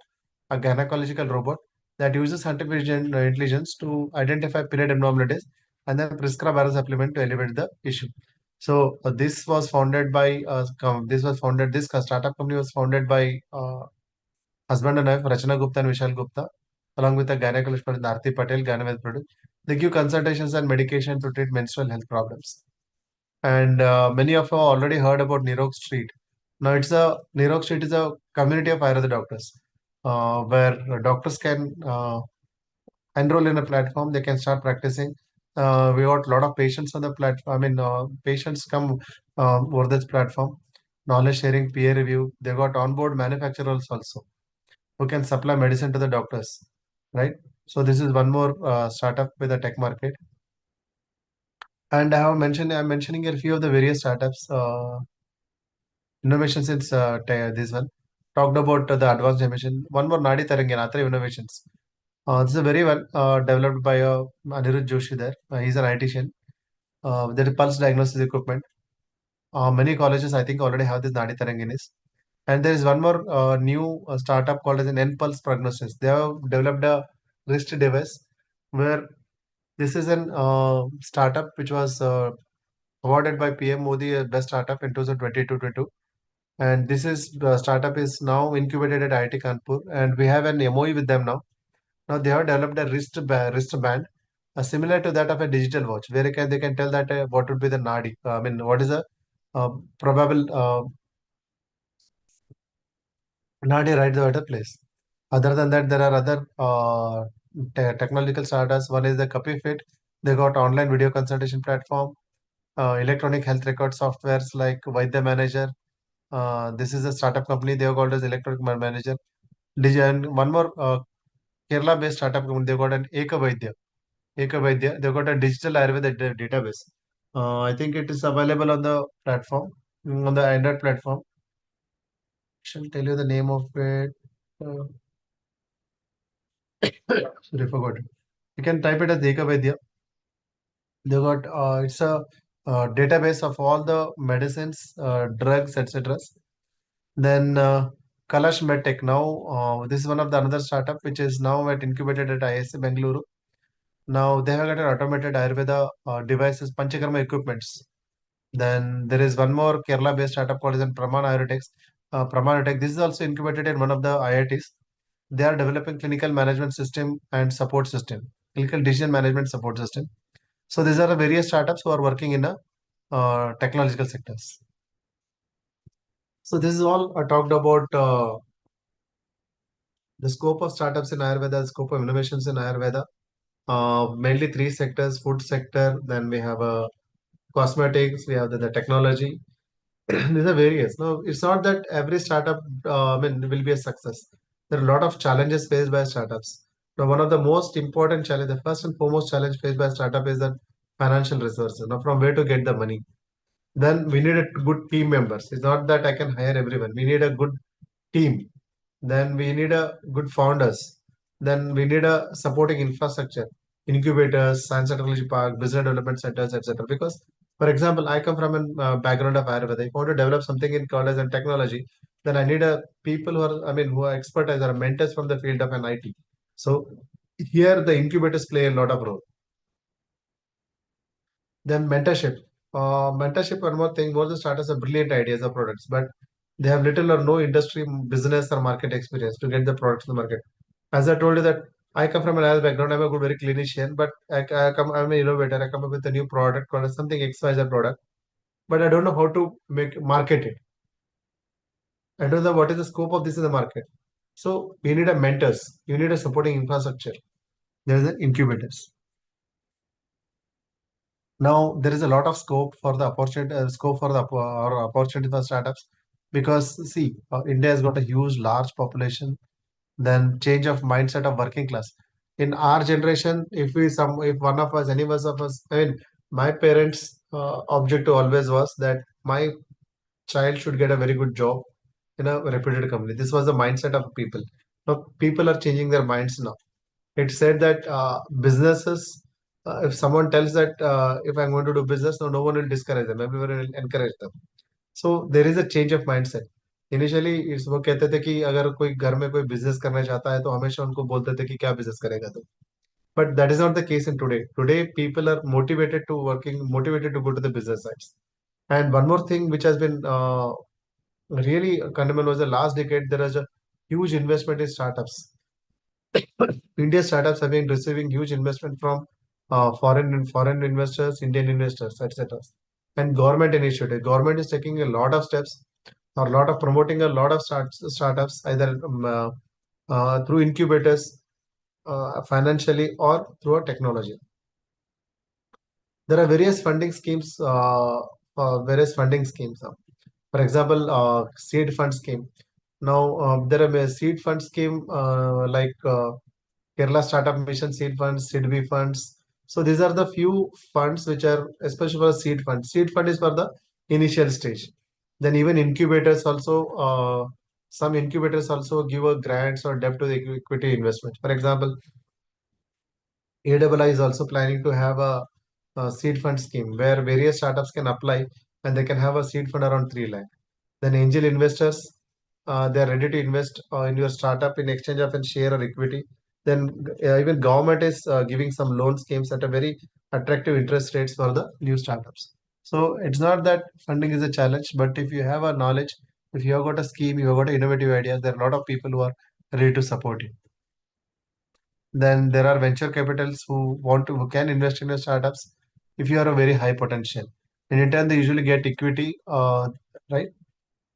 a gynecological robot that uses artificial intelligence to identify period abnormalities and then prescribe oral supplement to elevate the issue. So this startup company was founded by husband and wife, Rachana Gupta and Vishal Gupta, along with a gynecologist, Narti Patel, Gynemed product. They give consultations and medication to treat menstrual health problems. And many of you already heard about Nirog Street. Now, Nirog Street is a community of Ayurveda doctors, where doctors can enroll in a platform. They can start practicing. We got a lot of patients on the platform. Patients come over this platform. Knowledge sharing, peer review. They got onboard manufacturers also who can supply medicine to the doctors, right? So this is one more startup with the tech market. And I'm mentioning a few of the various startups, innovations since this one. Talked about the advanced emission. One more Nadi Tarangan, Atra Innovations. This is a very well developed by Anirudh Joshi there. He's an ITian. There is pulse diagnosis equipment. Many colleges, I think, already have this Nadi Taranginis. And there is one more new startup called as an N-Pulse Prognosis. They have developed a wrist device where this is an startup which was awarded by PM Modi as best startup in 2022. And this is the startup is now incubated at IIT Kanpur, and we have an MOE with them now. Now they have developed a wristband, similar to that of a digital watch, where they can tell that what would be the nadi. What is the probable not a right the better place. Other than that, there are other technological startups. One is the CopyFit. They got online video consultation platform, electronic health record softwares like Vaidya Manager. This is a startup company. They are called as Electronic Manager. And one more Kerala-based startup company. They got an Eka Vaidya. They got a digital Ayurveda database. I think it is available on the platform, on the Android platform. Shall tell you the name of it. Uh, Sorry, forgot it. You can type it as Eka Vaidya. They got it's a database of all the medicines, drugs, etc. Then Kalash Medtech. Now this is one of the another startup which is now at incubated at ISC Bengaluru. Now they have got an automated Ayurveda devices, Panchakarma equipments. Then there is one more Kerala-based startup called as Praman Ayurtech. This is also incubated in one of the IITs. They are developing clinical management system and support system, clinical decision management support system. So these are the various startups who are working in a technological sectors. So this is all I talked about the scope of startups in Ayurveda, the scope of innovations in Ayurveda. Mainly three sectors: food sector, then we have cosmetics, we have the technology. These are various. No, it's not that every startup will be a success. There are a lot of challenges faced by startups. Now, one of the most important challenge, the first and foremost challenge faced by startup is the financial resources. Now, from where to get the money? Then we need a good team members. It's not that I can hire everyone. We need a good team. Then we need a good founders. Then we need a supporting infrastructure, incubators, science and technology park, business development centers, etc. Because, for example, I come from a background of Ayurveda. If I want to develop something in college and technology, then I need a people who are, who are expertise or mentors from the field of an IT. So here the incubators play a lot of role. Then mentorship. Mentorship, one more thing, most of the startups have brilliant ideas or products, but they have little or no industry, business or market experience to get the products to the market. As I told you that I come from an IELTS background, I'm a good, very clinician, but I'm an innovator. I come up with a new product called something XYZ product, but I don't know how to market it. I don't know what is the scope of this in the market. So we need a mentors. You need a supporting infrastructure. There is an incubators. Now there is a lot of scope for the opportunity, or opportunity for startups, because see, India has got a huge, large population. Then change of mindset of working class. In our generation, if one of us, any of us, my parents' objective always was that my child should get a very good job in a reputed company. This was the mindset of people. Now people are changing their minds now. It said that businesses, if someone tells that if I'm going to do business, no one will discourage them. Everyone will encourage them. So there is a change of mindset. Initially इस वो कहते थे कि अगर कोई घर में कोई बिजनेस करना चाहता है तो हमेशा उनको बोलते थे कि क्या बिजनेस करेगा तो but that is not the case in today people are motivated to go to the business sides. And one more thing which has been really commendable was the last decade there was a huge investment in startups. India startups have been receiving huge investment from foreign investors, Indian investors, etc. And government initiative. Government is taking a lot of steps, or a lot of promoting a lot of startups either through incubators, financially, or through a technology. There are various funding schemes. For example, seed fund scheme. Now there are a seed fund scheme like Kerala Startup Mission seed funds, SIDBI funds. So these are the few funds which are especially for seed fund. Seed fund is for the initial stage. Then even incubators also, some incubators also give a grants or debt to the equity investment. For example, AII is also planning to have a seed fund scheme where various startups can apply and they can have a seed fund around 3 lakh. Then angel investors, they are ready to invest in your startup in exchange of a share or equity. Then even government is giving some loan schemes at a very attractive interest rates for the new startups. So it's not that funding is a challenge, but if you have a knowledge, if you have got a scheme, you have got innovative ideas, there are a lot of people who are ready to support you. Then there are venture capitals who can invest in your startups if you are a very high potential. and in turn they usually get equity, right?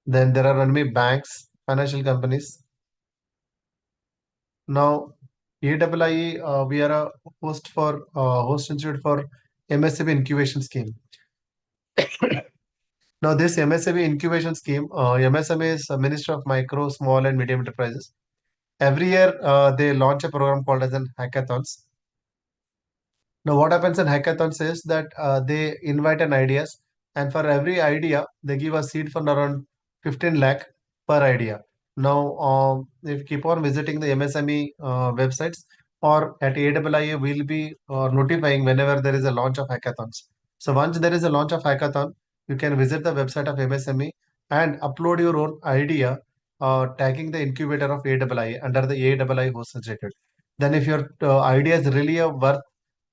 Then there are many banks, financial companies. Now, AIIE, we are a host institute for MSME incubation scheme. Now, this MSME incubation scheme, MSME is a Ministry of Micro, Small, and Medium Enterprises. Every year, they launch a program called as an hackathons. Now, what happens in hackathons is that they invite an ideas, and for every idea, they give a seed fund around 15 lakh per idea. Now, if you keep on visiting the MSME websites or at AIIA, we'll be notifying whenever there is a launch of hackathons. So once there is a launch of hackathon, you can visit the website of MSME and upload your own idea, tagging the incubator of AIIA under the AIIA host institute. Then, if your idea is really a worth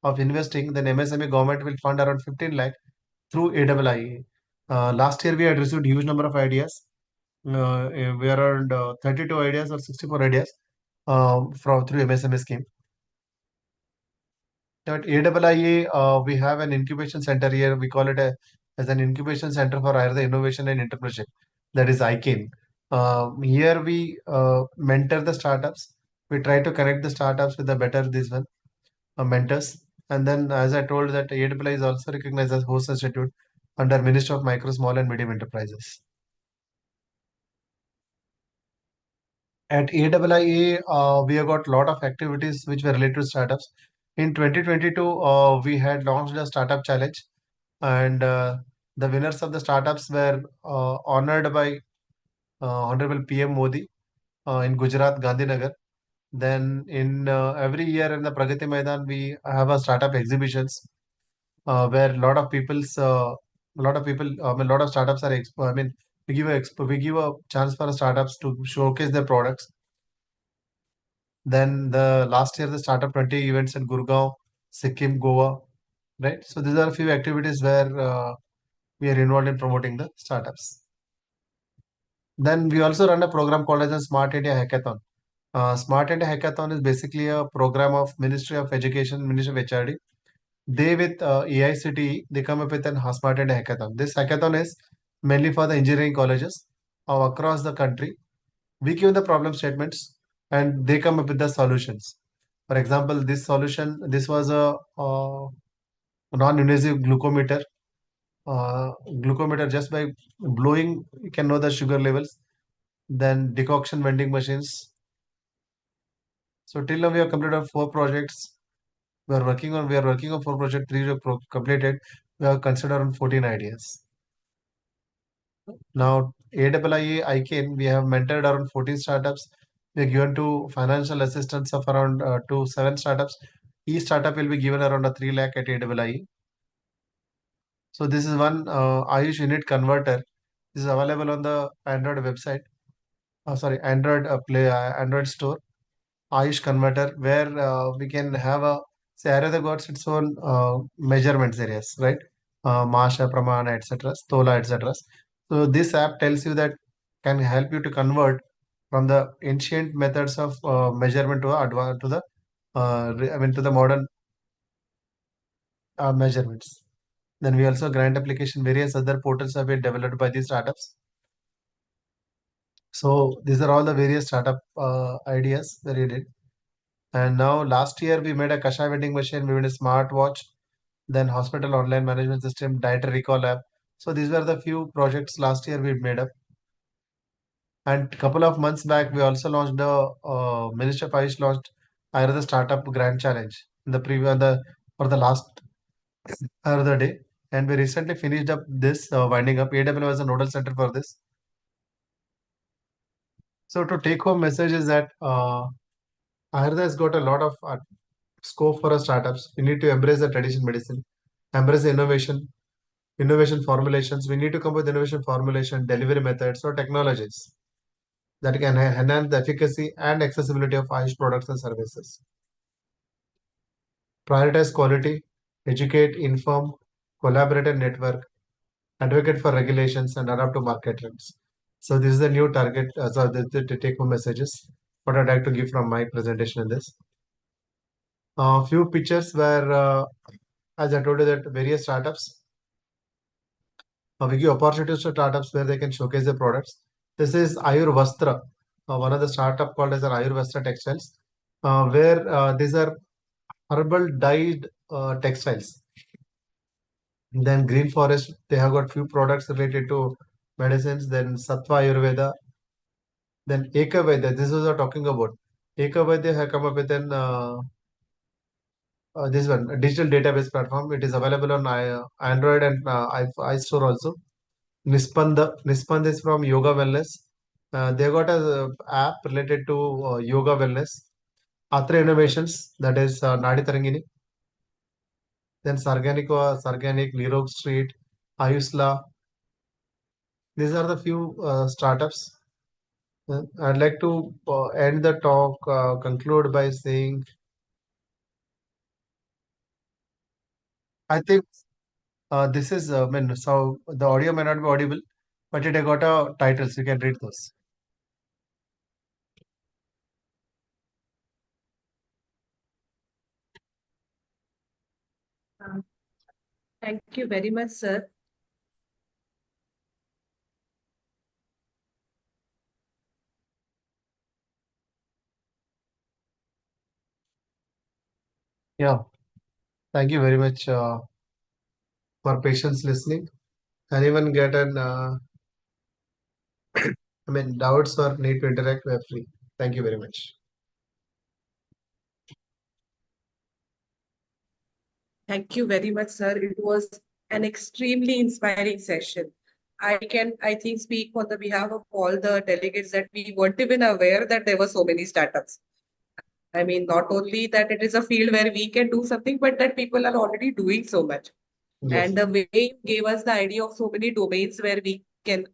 of investing, then MSME government will fund around 15 lakh through AIIA. Last year, we had received huge number of ideas. We are around 32 ideas or 64 ideas from through MSME scheme. At AIIA, we have an incubation center here. We call it as an incubation center for either innovation and entrepreneurship. That is ICANE. Here we mentor the startups. We try to connect the startups with the better this one mentors. And then, as I told, that AIIA is also recognized as host institute under Ministry of Micro, Small, and Medium Enterprises. At AIIA, we have got a lot of activities which were related to startups. In 2022, we had launched a startup challenge, and the winners of the startups were honored by Honorable PM Modi in Gujarat, Gandhinagar. Then, in every year in the Pragati Maidan, we have a startup exhibitions where a lot of people, a lot of startups are expo. I mean, we give a chance for startups to showcase their products. Then the last year, the Startup 20 events in Gurgaon, Sikkim, Goa, right? So these are a few activities where we are involved in promoting the startups. Then we also run a program called as a Smart India Hackathon. Smart India Hackathon is basically a program of Ministry of Education, Ministry of HRD. They with AICTE, they come up with an Smart India Hackathon. This hackathon is mainly for the engineering colleges across the country. We give the problem statements and they come up with the solutions. For example, this was a non-invasive glucometer. Glucometer, just by blowing, you can know the sugar levels. Then decoction vending machines. So till now we have completed 4 projects. We are working on 4 projects, 3 are completed. We have considered on 14 ideas. Now, AIIA, ICANE, we have mentored around 14 startups. We are given to financial assistance of around 7 startups. Each startup will be given around a 3 lakh at AIIA. So this is one Ayush unit converter. This is available on the Android website. Android store. Ayush converter, where we can have a say Ayurveda got its own measurements areas, right? Masha, Pramana, etc., Stola, etc. So this app tells you that can help you to convert from the ancient methods of measurement to advanced to the to the modern measurements. Then we also grant application. Various other portals have been developed by these startups. So these are all the various startup ideas that we did. And now last year we made a Kasha vending machine, we made a smartwatch, then hospital online management system, dietary recall app. So these were the few projects last year we made up. And couple of months back, we also launched the Minister of Ayush launched Ayurveda Startup Grand Challenge in the for the last other day. And we recently finished up this winding up. AWS was a nodal center for this. So to take home message is that Ayurveda has got a lot of scope for our startups. We need to embrace the traditional medicine, embrace the innovation formulations. We need to come with innovation formulation, delivery methods, or technologies that can enhance the efficacy and accessibility of Ayush products and services. Prioritize quality, educate, inform, collaborate and network, advocate for regulations, and adapt to market trends. So this is the new target. The take-home messages. What I'd like to give from my presentation in this. Few pictures where, as I told you, that various startups We give opportunities to startups where they can showcase their products. This is Ayur Vastra, one of the startup called as an Ayur Vastra Textiles, where these are herbal dyed textiles. Then Green Forest, they have got few products related to medicines. Then Sattva Ayurveda. Then Ekavedya, this is what I'm talking about. Ekavedya have come up with an this one, a digital database platform. It is available on Android and iStore also. Nispand is from Yoga Wellness. They got a app related to yoga wellness. Atre Innovations, that is Nadi Tarangini. Then Sarganic, Lirog Street, Ayusla. These are the few startups. I'd like to end the talk, conclude by saying, I think this is, I mean, so the audio may not be audible, but it got a title, so you can read those. Thank you very much, sir. Yeah, thank you very much for patience listening. Anyone get an, I mean, doubts or need to interact, we are free. Thank you very much. Thank you very much, sir. It was an extremely inspiring session. I think, speak on the behalf of all the delegates that we weren't even aware that there were so many startups. I mean, not only that it is a field where we can do something, but that people are already doing so much. Yes. And the way you gave us the idea of so many domains where we can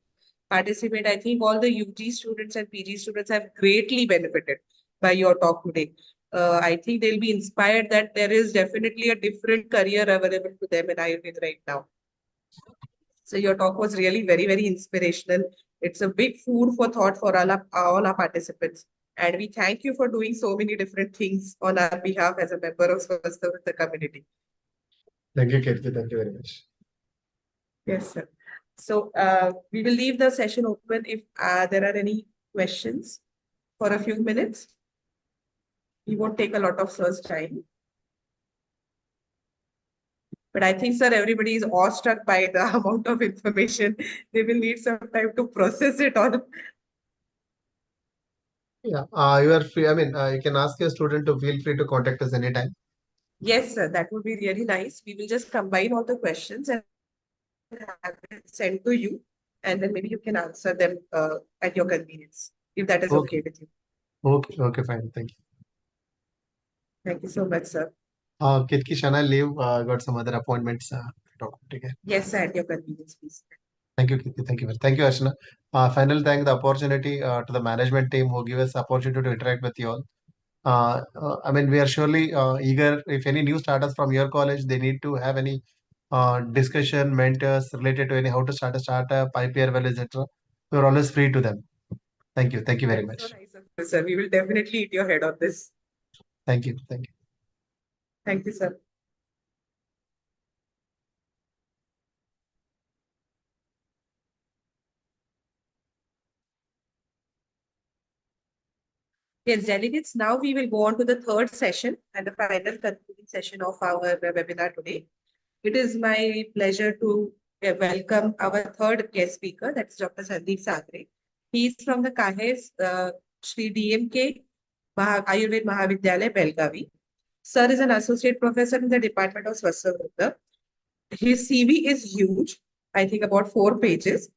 participate, I think all the UG students and PG students have greatly benefited by your talk today. I think they'll be inspired that there is definitely a different career available to them in Ayurveda right now. So your talk was really very, very inspirational. It's a big food for thought for all our participants. And we thank you for doing so many different things on our behalf as a member of the community. Thank you, Kirti. Thank you very much. Yes, sir. So we will leave the session open if there are any questions for a few minutes. We won't take a lot of sir's time. But I think, sir, everybody is awestruck by the amount of information. They will need some time to process it all. Yeah, you are free. I mean, you can ask your student to feel free to contact us anytime. Yes, sir, that would be really nice. We will just combine all the questions and have it sent to you. And then maybe you can answer them at your convenience, if that is okay with you. Okay, fine. Thank you. Thank you so much, sir. Kitki, shall I leave? Got some other appointments. Talk again. Yes, sir, at your convenience, please. Thank you, Kirti. Thank you, Archana. Final thank the opportunity to the management team who give us opportunity to interact with you all. I mean, we are surely eager. If any new starters from your college, they need to have any discussion, mentors related to any how to start a startup, IPR, well, etc. We are always free to them. Thank you. Thank you very That's much. so nice of you, sir. We will definitely eat your head on this. Thank you. Thank you. Thank you, sir. Yes, delegates, now we will go on to the third session and the final concluding session of our webinar today. It is my pleasure to welcome our third guest speaker, that's Dr. Sumandeep Vidyapeeth. He is from the KAHES Shri DMK Ayurved Mahavidyalaya, Belgavi. Sir is an associate professor in the Department of Swasthya. His CV is huge, I think about 4 pages,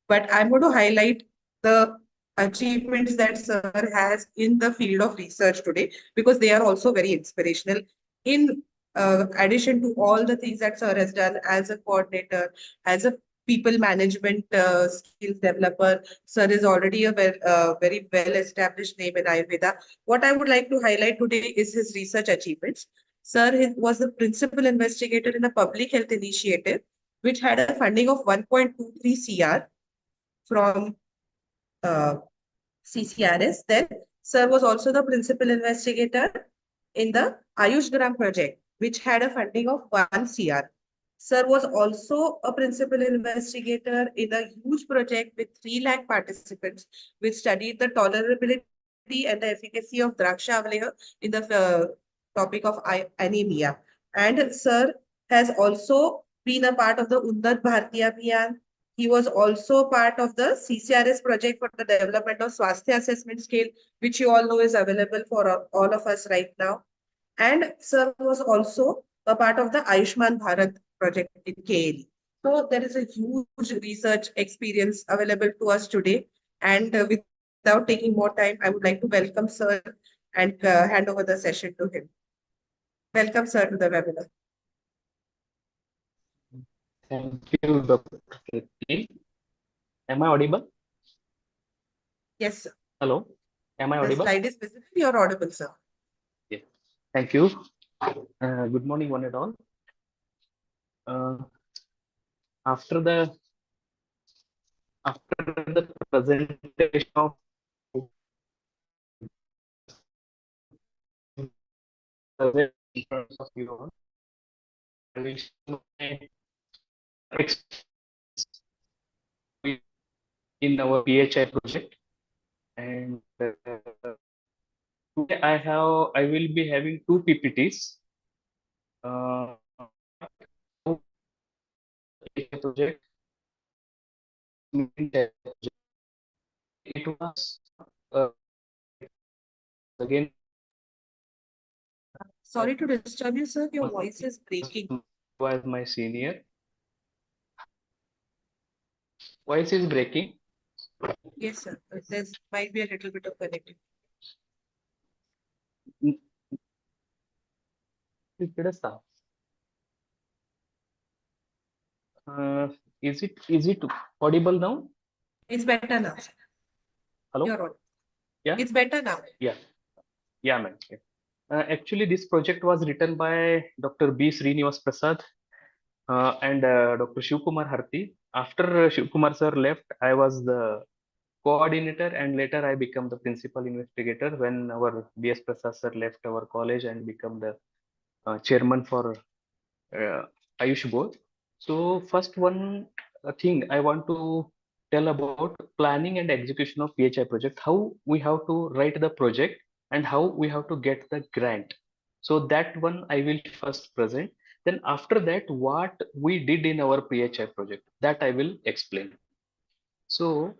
but I'm going to highlight the achievements that Sir has in the field of research today, because they are also very inspirational. In addition to all the things that Sir has done as a coordinator, as a people management skills developer, Sir is already a very well-established name in Ayurveda. What I would like to highlight today is his research achievements. Sir was the principal investigator in a public health initiative, which had a funding of 1.23 CR from CCRS. Then Sir was also the principal investigator in the Ayush Gram project, which had a funding of 1 CR. Sir was also a principal investigator in a huge project with 3 lakh participants, which studied the tolerability and the efficacy of Draksha Avaleha in the topic of anemia. And sir has also been a part of the Unnat Bharti Abhiyan. He was also part of the CCRS project for the development of Swasthya Assessment Scale, which you all know is available for all of us right now. And sir was also a part of the Ayushman Bharat project in KLE. So there is a huge research experience available to us today. And without taking more time, I would like to welcome sir and hand over the session to him. Welcome, sir, to the webinar. Thank you, Dr. Kriti. Am I audible? Yes, sir. Hello, am I The audible? slide is visible. You're audible, sir. Yes. Thank you. Good morning, one and all. After the presentation of in front of you all, I will show my experience in our PHI project, and today I will be having two PPTs. Project. It was again. Sorry to disturb you, sir. Your voice is breaking. Was my senior. Voice is breaking. Yes, sir. There might be a little bit of connectivity. Is it audible now? It's better now. Hello? You're audible. Yeah. It's better now. Yeah, ma'am. Yeah. Actually, this project was written by Dr. B. Srinivas Prasad and Dr. Shivkumar Harti. After Shivkumar sir left, I was the coordinator, and later I became the principal investigator when our B.S. Prasad sir left our college and become the chairman for Ayush board. So first one thing I want to tell about planning and execution of PHI project, how we have to write the project and how we have to get the grant. So that one I will first present. Then after that, what we did in our PHI project, that I will explain. So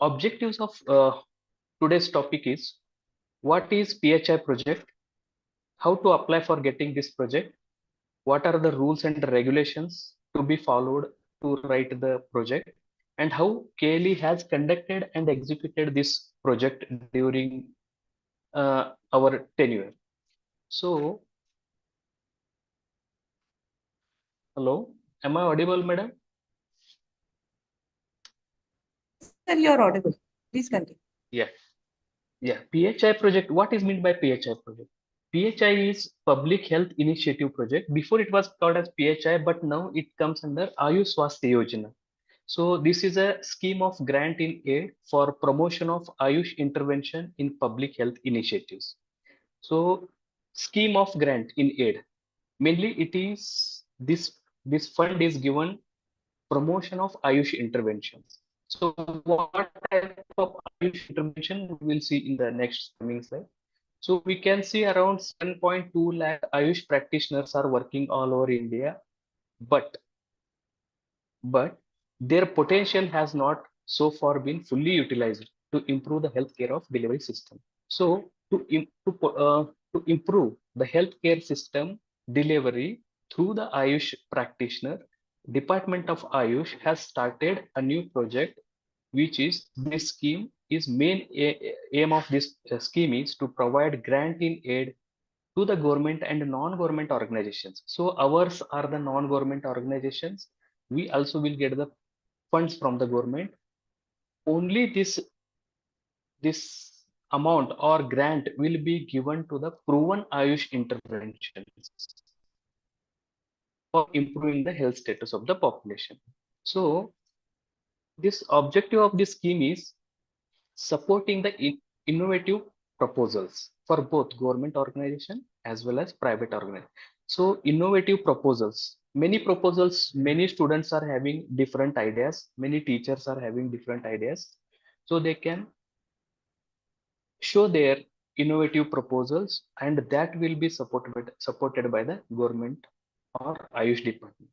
objectives of today's topic is, what is PHI project, how to apply for getting this project, what are the rules and regulations to be followed to write the project, and how KLE has conducted and executed this project during our tenure. So, hello, am I audible, madam? Sir, you're audible. Please continue. Yeah. PHI project. What is meant by PHI project? PHI is Public Health Initiative Project. Before it was called as PHI, but now it comes under Ayush Swasthya Yojana. So this is a scheme of grant in aid for promotion of Ayush intervention in public health initiatives. So scheme of grant in aid, mainly it is this fund is given promotion of Ayush interventions. So what type of Ayush intervention we will see in the next coming slide. So we can see around 7.2 lakh Ayush practitioners are working all over India, but their potential has not so far been fully utilized to improve the healthcare of delivery system. So to improve the healthcare system delivery through the Ayush practitioner, Department of Ayush has started a new project, which is this scheme is main aim of this scheme is to provide grant in aid to the government and non-government organizations. So ours are the non-government organizations. We also will get the funds from the government. Only this this amount or grant will be given to the proven Ayush interventions for improving the health status of the population. So this objective of this scheme is supporting the innovative proposals for both government organization as well as private organization. So innovative proposals, many students are having different ideas, many teachers are having different ideas. So they can show their innovative proposals and that will be supported by the government or Ayush department.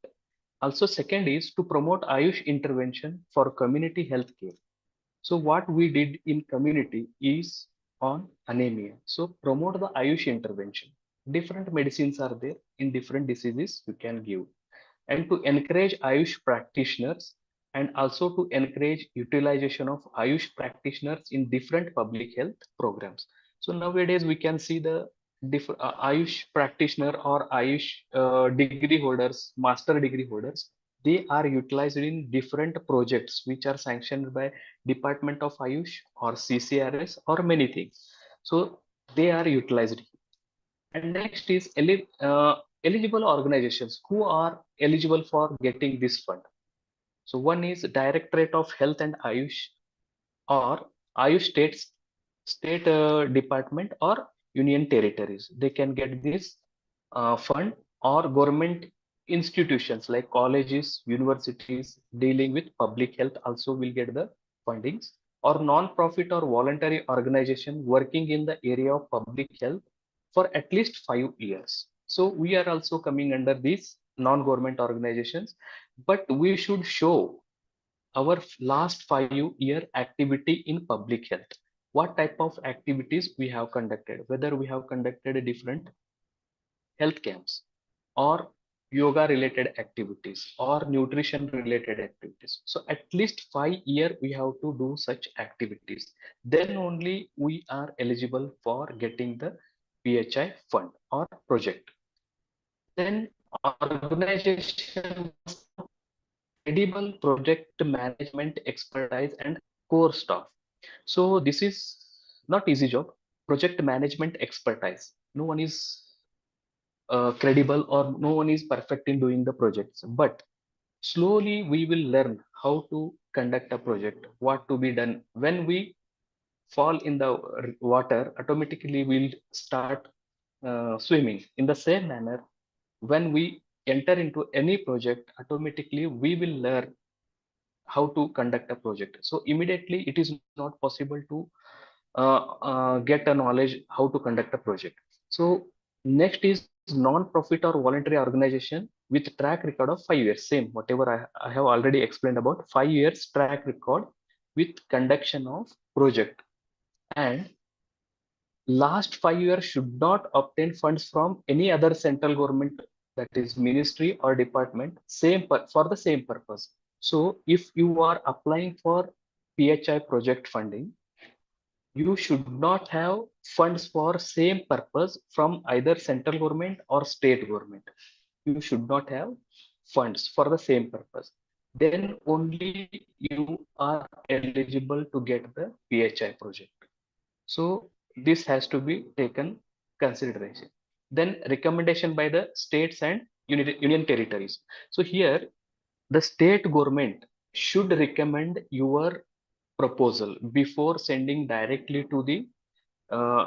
Also, second is to promote Ayush intervention for community health care. So what we did in community is on anemia. So promote the Ayush intervention. Different medicines are there in different diseases you can give. And to encourage Ayush practitioners and also to encourage utilization of Ayush practitioners in different public health programs. So nowadays we can see the Ayush practitioner or Ayush degree holders, master degree holders, they are utilized in different projects which are sanctioned by Department of Ayush or CCRS or many things. So they are utilized. And next is eligible organizations who are eligible for getting this fund. So one is Directorate of Health and Ayush or Ayush state department or union territories. They can get this fund, or government institutions like colleges, universities dealing with public health also will get the fundings, or non-profit or voluntary organization working in the area of public health for at least 5 years. So we are also coming under these non-government organizations, but we should show our last 5 year activity in public health. What type of activities we have conducted, whether we have conducted a different health camps or yoga related activities or nutrition related activities. So at least 5 years we have to do such activities. Then only we are eligible for getting the PHI fund or project. Then organization must have credible project management expertise and core staff. So this is not easy job. Project management expertise. No one is credible or no one is perfect in doing the projects, but slowly we will learn how to conduct a project, what to be done. When we fall in the water, automatically we'll start swimming. In the same manner, when we enter into any project, automatically we will learn how to conduct a project. So immediately it is not possible to get a knowledge how to conduct a project. So next is non-profit or voluntary organization with track record of 5 years. Same, whatever I have already explained about 5 years track record with conduction of project. And last 5 years should not obtain funds from any other central government, that is ministry or department, for the same purpose. So if you are applying for PHI project funding, you should not have funds for same purpose from either central government or state government. You should not have funds for the same purpose. Then only you are eligible to get the PHI project. So this has to be taken consideration. Then recommendation by the states and union territories. So here the state government should recommend your proposal before sending directly to the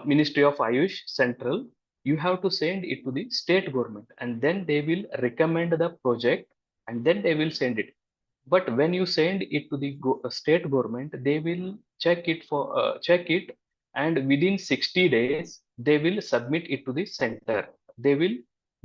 Ministry of Ayush Central. You have to send it to the state government and then they will recommend the project and then they will send it. But when you send it to the state government, they will check it, and within 60 days they will submit it to the center. They will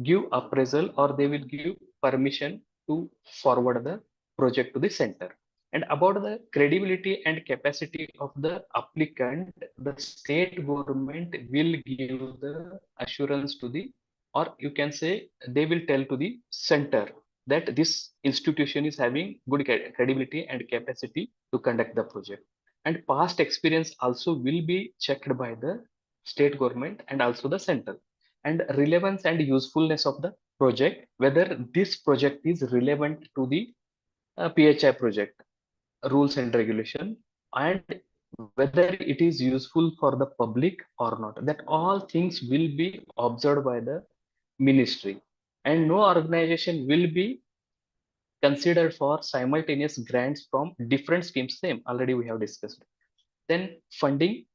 give appraisal or they will give permission to forward the project to the center. And about the credibility and capacity of the applicant, the state government will give the assurance to the, or you can say they will tell to the center that this institution is having good credibility and capacity to conduct the project. And past experience also will be checked by the state government and also the center. And relevance and usefulness of the project, whether this project is relevant to the PHI project rules and regulation, and whether it is useful for the public or not. That all things will be observed by the ministry, and no organization will be considered for simultaneous grants from different schemes. Same, already we have discussed. Then funding.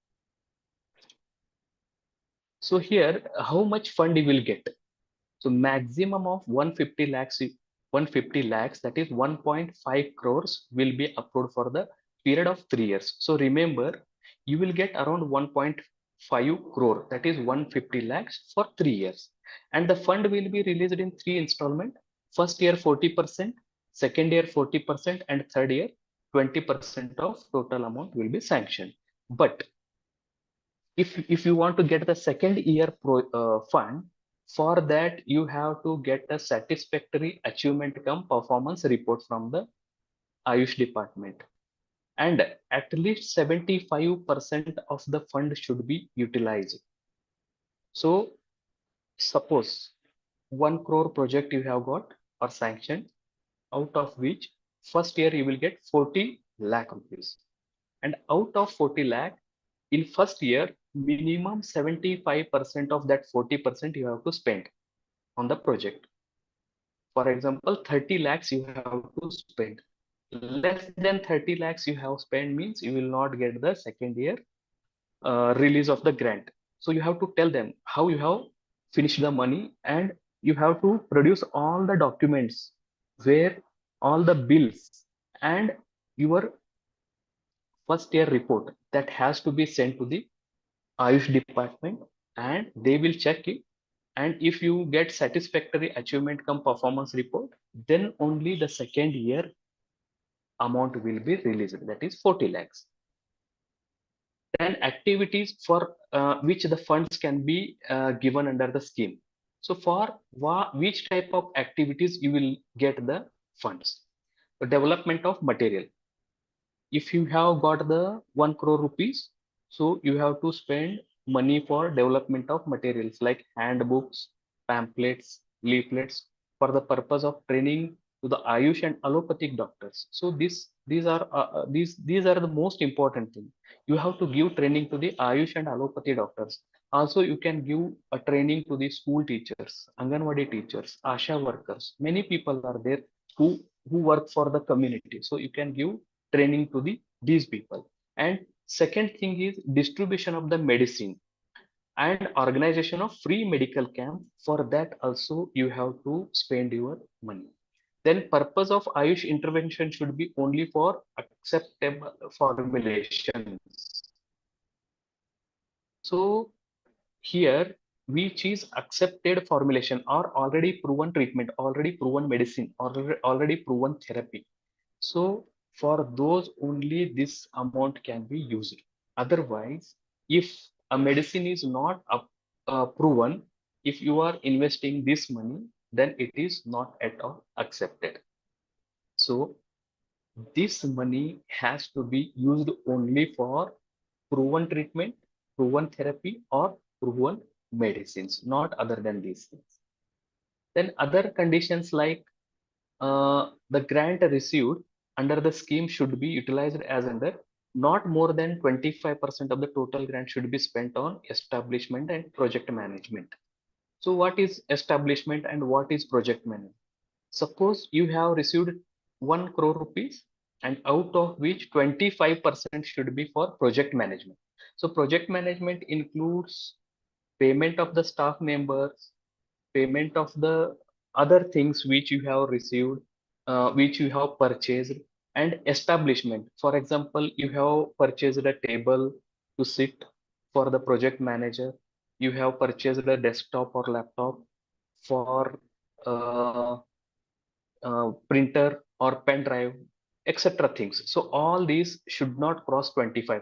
So here, how much fund you will get? So maximum of 150 lakhs, 150 lakhs, that is 1.5 crores will be approved for the period of 3 years. So remember, you will get around 1.5 crore, that is 150 lakhs for 3 years. And the fund will be released in 3 installments. First year 40%, second year 40%, and third year 20% of total amount will be sanctioned. But if you want to get the second year fund, for that you have to get a satisfactory achievement cum performance report from the Ayush department, and at least 75% of the fund should be utilized. So suppose 1 crore project you have got or sanctioned, out of which first year you will get 40 lakh rupees, and out of 40 lakh, in first year, minimum 75% of that 40% you have to spend on the project. For example, 30 lakhs you have to spend. Less than 30 lakhs you have spent means you will not get the second year release of the grant. So you have to tell them how you have finished the money, and you have to produce all the documents where all the bills and your first year report that has to be sent to the Ayush department, and they will check it. And if you get satisfactory achievement cum performance report, then only the second year amount will be released, that is 40 lakhs. Then activities for which the funds can be given under the scheme. So for which type of activities you will get the funds? The development of material. If you have got the 1 crore rupees, so you have to spend money for development of materials like handbooks, pamphlets, leaflets, for the purpose of training to the Ayush and allopathic doctors. So these are the most important thing. You have to give training to the Ayush and allopathy doctors. Also, you can give a training to the school teachers, Anganwadi teachers, Asha workers. Many people are there who work for the community. So you can give training to these people. And second thing is distribution of the medicine and organization of free medical camp. For that also you have to spend your money. Then purpose of Ayush intervention should be only for acceptable formulations. So here, which is accepted formulation or already proven treatment, already proven medicine, already proven therapy. So for those only this amount can be used. Otherwise, if a medicine is not proven, if you are investing this money, then it is not at all accepted. So this money has to be used only for proven treatment, proven therapy, or proven medicines, not other than these things. Then other conditions like the grant received under the scheme should be utilized as under not more than 25% of the total grant should be spent on establishment and project management. So what is establishment and what is project management? Suppose you have received 1 crore rupees, and out of which 25% should be for project management. So project management includes payment of the staff members, payment of the other things which you have received, which you have purchased, and establishment. For example, you have purchased a table to sit for the project manager. You have purchased a desktop or laptop for printer or pen drive, etc. things. So all these should not cross 25%.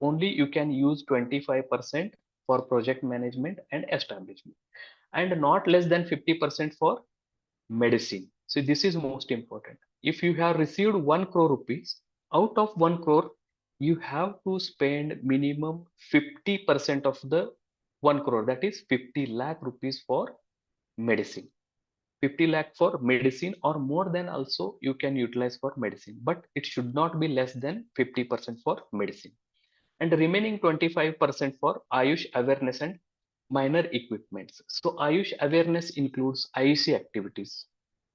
Only you can use 25% for project management and establishment, and not less than 50% for medicine. So this is most important. If you have received 1 crore rupees, out of 1 crore, you have to spend minimum 50% of the 1 crore, that is 50 lakh rupees for medicine. 50 lakh for medicine or more than also you can utilize for medicine, but it should not be less than 50% for medicine. and the remaining 25% for Ayush awareness and minor equipments. So Ayush awareness includes IEC activities,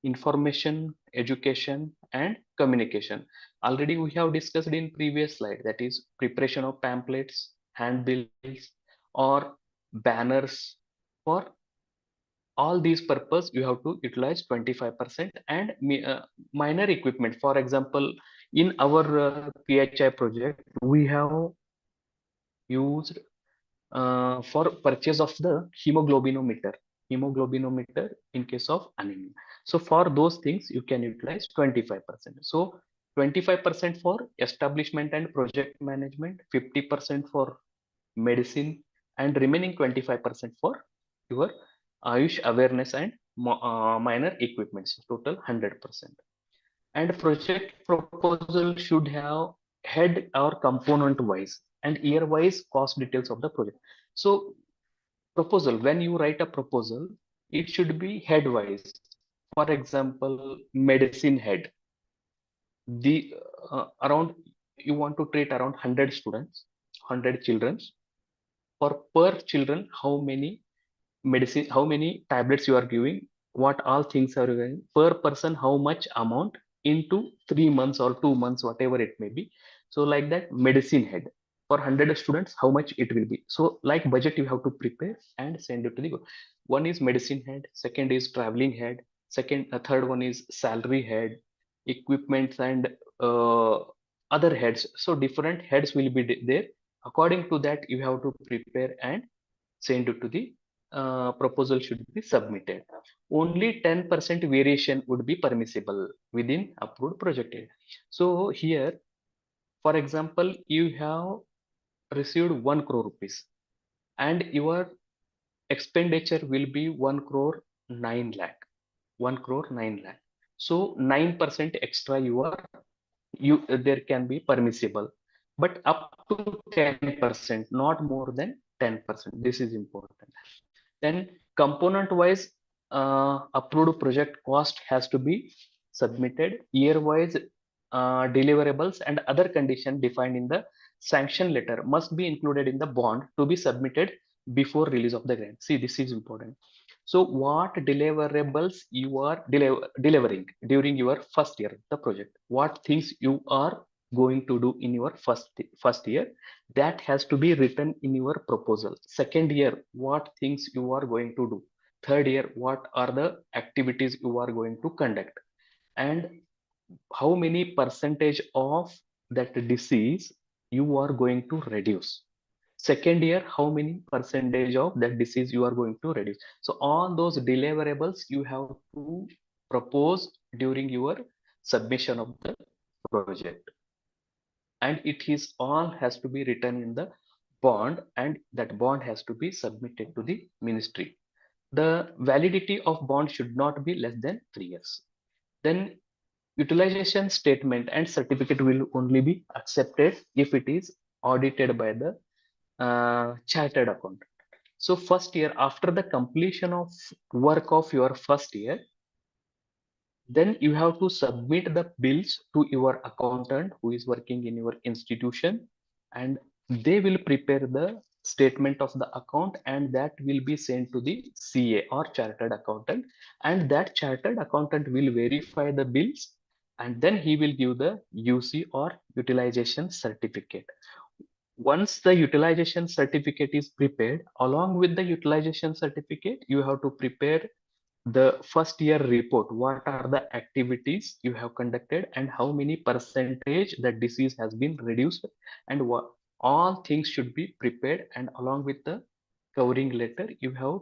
information, education, and communication. Already we have discussed in previous slide, that is preparation of pamphlets, handbills, or banners. For all these purpose, you have to utilize 25%, and minor equipment. For example, in our PHI project, we have used for purchase of the hemoglobinometer in case of anemia. So for those things you can utilize 25%. So 25% for establishment and project management, 50% for medicine, and remaining 25% for your Ayush awareness and minor equipments, total 100%. And project proposal should have head or component wise and year wise cost details of the project. So proposal, when you write a proposal, it should be head wise. For example, medicine head, the around, you want to treat around 100 students, 100 children. For per children, how many medicine, how many tablets you are giving, what all things are giving per person, how much amount into 3 months or 2 months, whatever it may be. So like that, medicine head for 100 students, how much it will be. So like budget you have to prepare and send it to the one is medicine head, second is traveling head, third one is salary head, equipments, and uh, other heads. So different heads will be there. According to that, you have to prepare and send it to the proposal should be submitted. Only 10% variation would be permissible within approved project area. So here, for example, you have received 1 crore rupees and your expenditure will be 1 crore 9 lakh. 1 crore 9 lakh. So 9% extra you there can be permissible, but up to 10%, not more than 10%. This is important. Then component wise, approved project cost has to be submitted. Year wise, deliverables and other condition defined in the sanction letter must be included in the bond to be submitted before release of the grant. See, this is important. So what deliverables you are delivering during your first year of the project, what things you are going to do in your first year, that has to be written in your proposal. Second year, what things you are going to do. Third year, what are the activities you are going to conduct, and how many percentage of that disease you are going to reduce. Second year, how many percentage of that disease you are going to reduce. So all those deliverables you have to propose during your submission of the project, and it is all has to be written in the bond, and that bond has to be submitted to the ministry. The validity of bond should not be less than 3 years. Then utilization statement and certificate will only be accepted if it is audited by the chartered accountant. So first year, after the completion of work of your first year, then you have to submit the bills to your accountant who is working in your institution, and they will prepare the statement of the account, and that will be sent to the CA or chartered accountant, and that chartered accountant will verify the bills, and then he will give the UC or utilization certificate. Once the utilization certificate is prepared, along with the utilization certificate, you have to prepare the first year report. What are the activities you have conducted and how many percentage that disease has been reduced, and what all things should be prepared, and along with the covering letter you have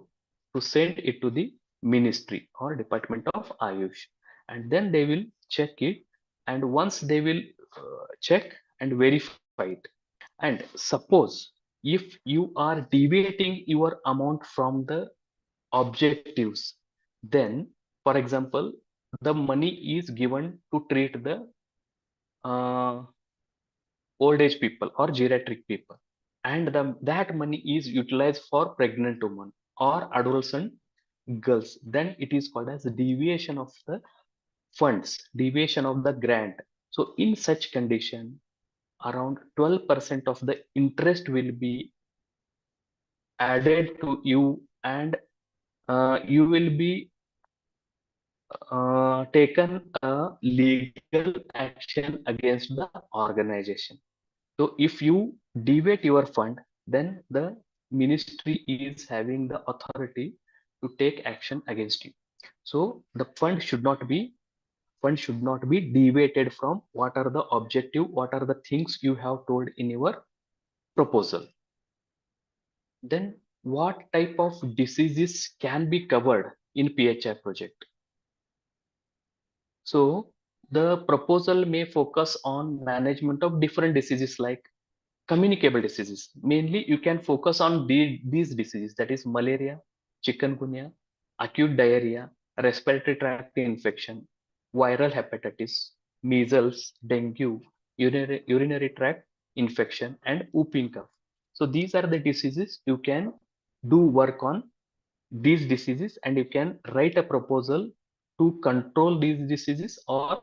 to send it to the ministry or department of Ayush, and then they will check it, and once they will check and verify it, and suppose if you are deviating your amount from the objectives, then for example, the money is given to treat the uh, old age people or geriatric people, and that money is utilized for pregnant women or adolescent girls, then it is called as deviation of the funds, deviation of the grant. So in such condition, around 12% of the interest will be added to you, and you will be taken a legal action against the organization. So if you deviate your fund, then the ministry is having the authority to take action against you. So the fund should not be deviated from what are the objective, what are the things you have told in your proposal. Then what type of diseases can be covered in PHI project? So the proposal may focus on management of different diseases like communicable diseases. Mainly you can focus on these diseases, that is malaria, chikungunya, acute diarrhea, respiratory tract infection, viral hepatitis, measles, dengue, urinary tract infection, and whooping cough. So these are the diseases you can do work on these diseases, and you can write a proposal to control these diseases or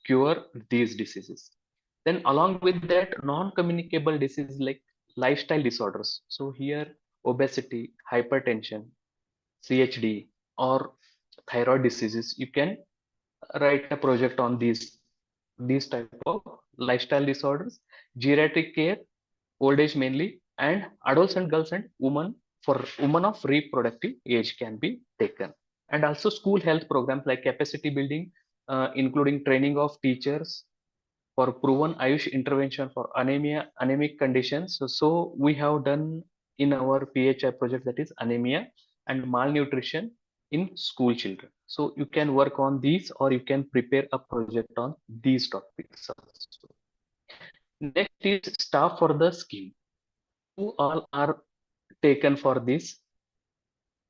cure these diseases. Then along with that, non-communicable diseases like lifestyle disorders. So here obesity, hypertension, CHD, or thyroid diseases, you can write a project on these type of lifestyle disorders. Geriatric care, old age mainly, and adolescent girls and women, for women of reproductive age can be taken. And also school health programs like capacity building, including training of teachers for proven Ayush intervention for anemic conditions. So we have done in our PHI project, that is anemia and malnutrition in school children. So you can work on these, or you can prepare a project on these topics also. Next is staff for the scheme. Who all are taken for this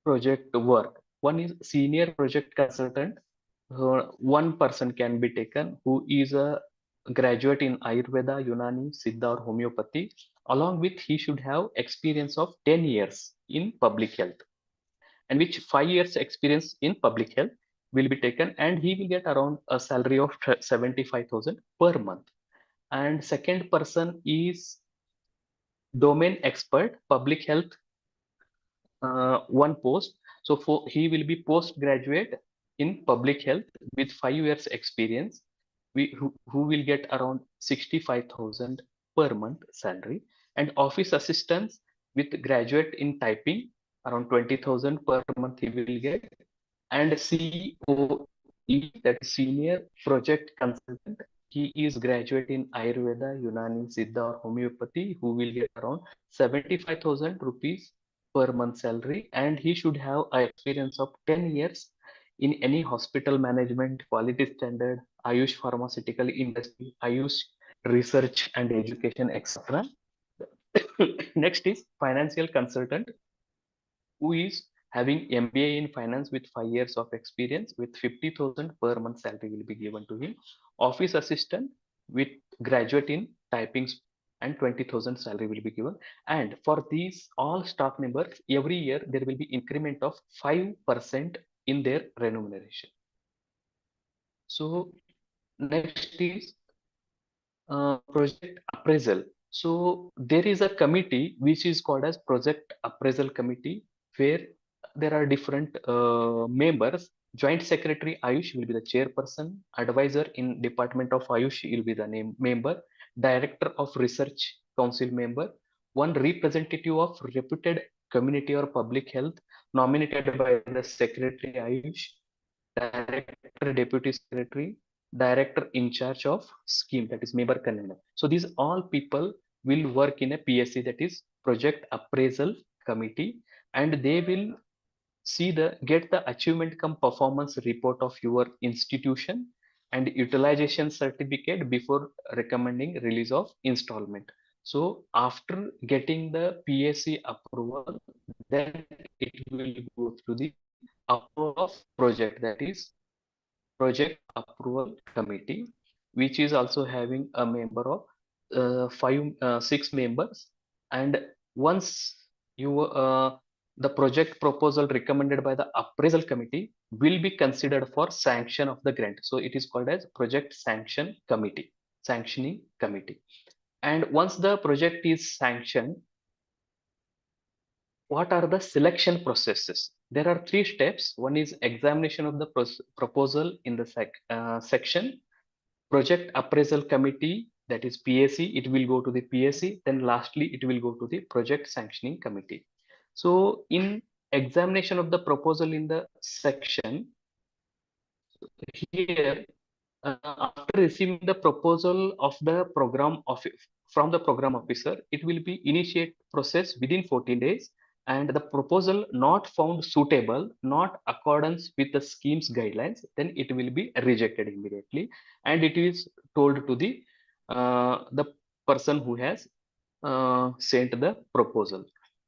project work? One is senior project consultant. One person can be taken who is a graduate in Ayurveda, Unani, Siddha, or homeopathy. Along with, he should have experience of 10 years in public health, and which 5 years experience in public health will be taken, and he will get around a salary of 75,000 per month. And second person is domain expert public health, one post. So he will be postgraduate in public health with 5 years experience, who will get around 65,000 per month salary. And office assistants with graduate in typing, around 20,000 per month he will get. And COE, that is senior project consultant, he is graduate in Ayurveda, Unani, Siddha, or homeopathy, who will get around 75,000 rupees per month salary, and he should have a experience of 10 years in any hospital management, quality standard, Ayush pharmaceutical industry, Ayush research and education, etc. Next is financial consultant, who is having MBA in finance with 5 years of experience with 50,000 per month salary will be given to him. Office assistant with graduate in typing and 20,000 salary will be given. And for these all staff members, every year there will be increment of 5% in their remuneration. So next is project appraisal. So there is a committee which is called as project appraisal committee, where there are different members. Joint secretary Ayush will be the chairperson. Advisor in department of Ayush will be the name member. Director of research council member. One representative of reputed community or public health nominated by the secretary Ayush. Director, deputy secretary, director in charge of scheme, that is member convener. So these all people will work in a PSC, that is project appraisal committee, and they will get the achievement cum performance report of your institution and utilization certificate before recommending release of installment. So after getting the PSC approval, then it will go through the approval of project, that is project approval committee, which is also having a member of 6 members. And once the project proposal recommended by the appraisal committee will be considered for sanction of the grant. So it is called as project sanctioning committee. And once the project is sanctioned, what are the selection processes? There are 3 steps. One is examination of the proposal in the section, project appraisal committee, that is PAC, it will go to the PAC, then lastly it will go to the project sanctioning committee. So in examination of the proposal in the section, here after receiving the proposal of the from the program officer, it will be initiate process within 14 days, and the proposal not found suitable, not accordance with the scheme's guidelines, then it will be rejected immediately, and it is told to the person who has sent the proposal.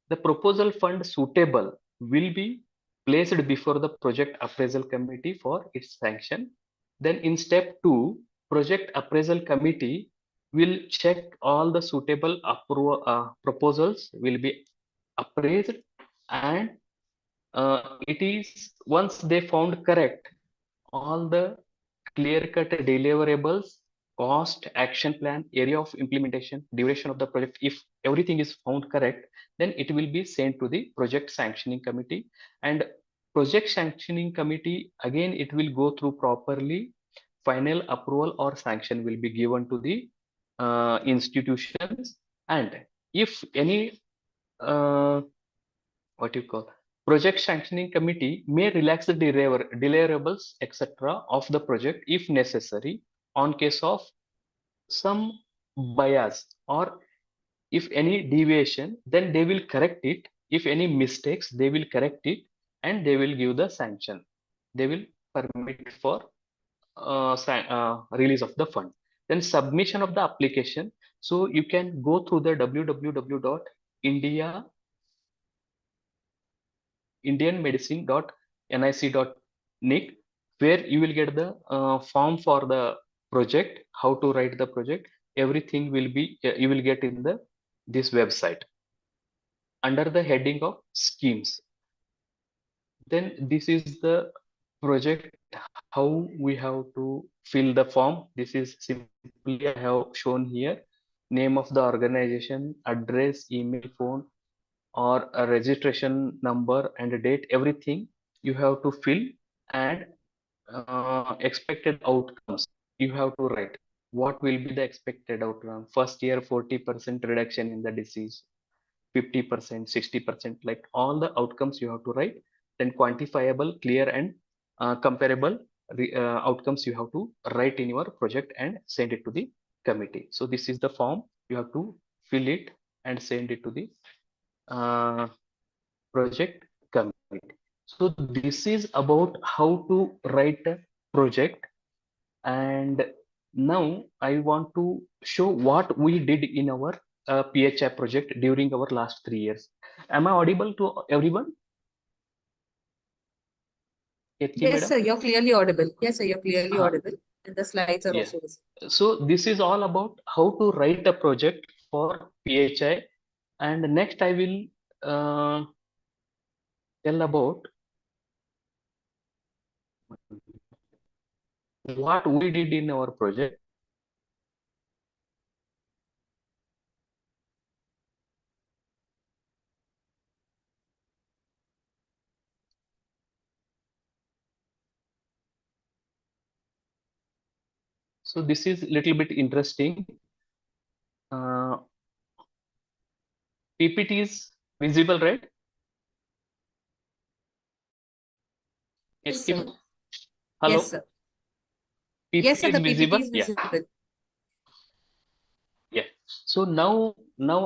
The proposal fund suitable will be placed before the project appraisal committee for its sanction. Then in step 2, project appraisal committee will check all the suitable proposals will be appraised, and it is once they found correct all the clear-cut deliverables, cost, action plan, area of implementation, duration of the project. If everything is found correct, then it will be sent to the project sanctioning committee. And project sanctioning committee, again, it will go through properly. Final approval or sanction will be given to the institutions. And if any what you call project sanctioning committee may relax the deliverables etc of the project if necessary on case of some bias, or if any deviation, then they will correct it. If any mistakes, they will correct it, and they will give the sanction. They will permit for release of the fund. Then submission of the application. So you can go through the indianmedicine.nic, where you will get the form for the project, how to write the project. Everything will be you will get in this website under the heading of schemes. Then this is the project, how we have to fill the form. This is simply I have shown here: name of the organization, address, email, phone, or a registration number and a date. Everything you have to fill, and expected outcomes you have to write. What will be the expected outcome? First year 40% reduction in the disease, 50%, 60%, like all the outcomes you have to write. Then quantifiable, clear, and comparable outcomes you have to write in your project and send it to the committee. So this is the form. You have to fill it and send it to the project committee. So this is about how to write a project. And now I want to show what we did in our PHI project during our last 3 years. Am I audible to everyone? Ketki Yes, madam? sir, you're clearly audible. Yes, sir, you're clearly Uh-huh. audible. And the slides are Yeah. also visible. So this is all about how to write a project for PHI. And next I will tell about what we did in our project. So this is a little bit interesting. PPT is visible, right? Yes, Ketki sir. Hello. Yes, sir. PPT Yes, sir, is the PPT visible. is visible. Yeah. So now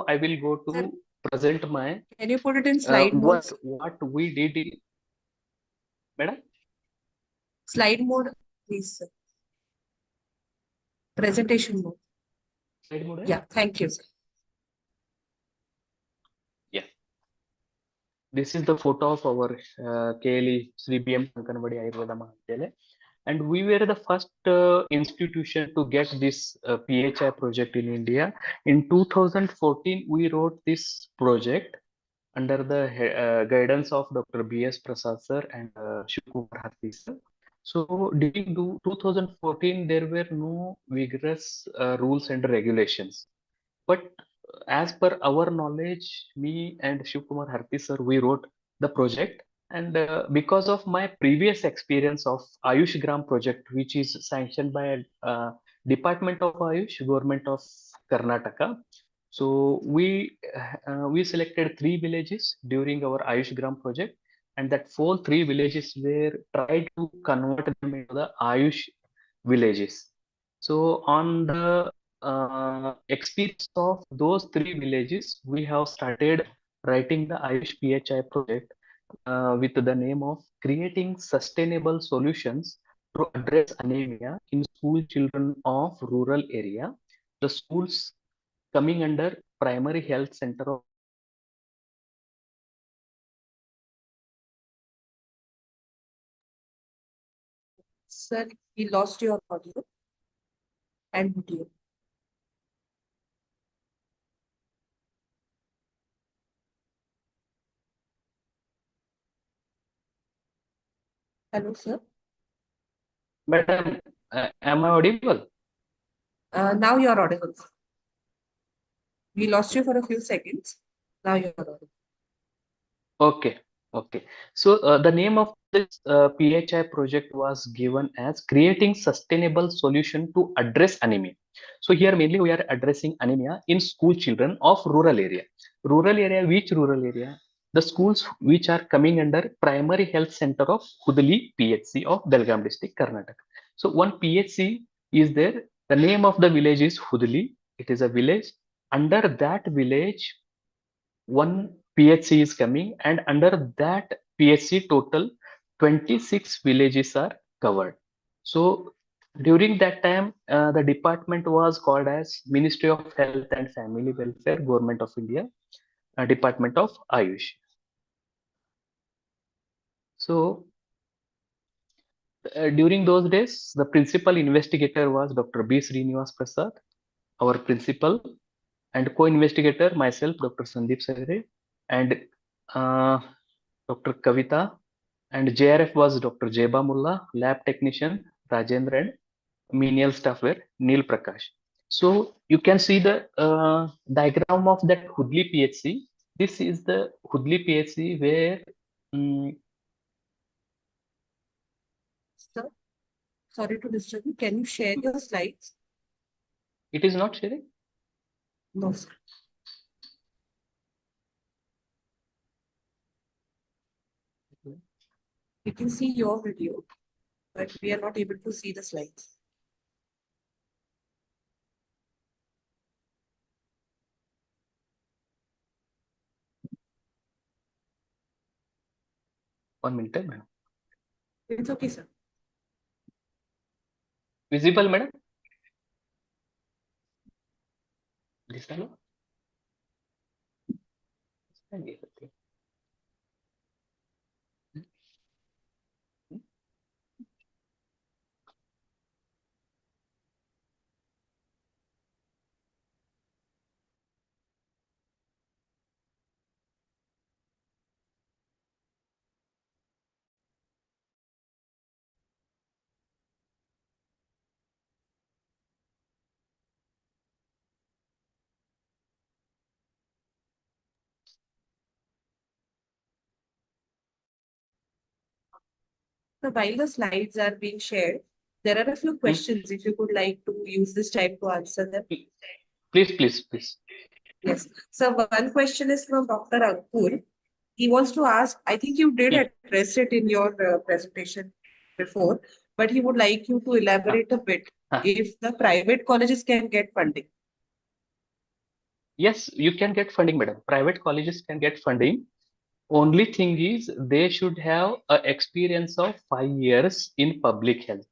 I will go to Sir, present my can you put it in slide mode? what we did in, madam. Slide mode, please, sir. Presentation mode. Slide mode. Yeah, thank you, sir. Yeah. This is the photo of our KLE Sri BM Kankanwadi Ayurveda Mahavidyalaya. And we were the first institution to get this PHI project in India. In 2014, we wrote this project under the guidance of Dr. B.S. Prasad sir and Shivkumar Harti sir. So during 2014, there were no vigorous rules and regulations. but as per our knowledge, me and Shivkumar Harti sir, we wrote the project. And because of my previous experience of Ayush Gram project, which is sanctioned by Department of Ayush, Government of Karnataka, so we selected 3 villages during our Ayush Gram project, and that 3 villages were tried to convert them into the Ayush villages. So on the experience of those 3 villages, we have started writing the Ayush PHI project with the name of creating sustainable solutions to address anemia in school children of rural area. The schools coming under primary health center of Sir, we lost your audio and video. Hello, sir. Madam, am I audible? Now you're audible. We lost you for a few seconds. Now you're audible. Okay, okay. So the name of this PHI project was given as creating sustainable solution to address anemia. So here mainly we are addressing anemia in school children of rural area. Rural area, which rural area? The schools which are coming under primary health center of Hudli PHC of Belgaum district, Karnataka. So one PHC is there. The name of the village is Hudli. It is a village. Under that village, one PHC is coming, and under that PHC total 26 villages are covered. So during that time, the department was called as Ministry of Health and Family Welfare, Government of India, Department of Ayush. So during those days, the principal investigator was Dr. B. Srinivas Prasad, our principal, and co-investigator myself, Dr. Sandeep Vidyapeeth, and Dr. Kavita, and JRF was Dr. Jeba Mullah, lab technician Rajendra, and menial staff were Neil Prakash. So you can see the diagram of that Hudli PHC. This is the Hudli PHC where Sir, sorry to disturb you. Can you share your slides? it is not sharing. No, sir. We can see your video, but we are not able to see the slides. One minute, madam. It's okay, sir. Visible, madam? This one? So while the slides are being shared, there are a few questions. If you could like to use this time to answer them. Please, please, please. Yes. So one question is from Dr. Ankur. He wants to ask, I think you did address it in your presentation before, but he would like you to elaborate a bit if the private colleges can get funding. Yes, you can get funding, madam. Private colleges can get funding. Only thing is they should have a experience of 5 years in public health.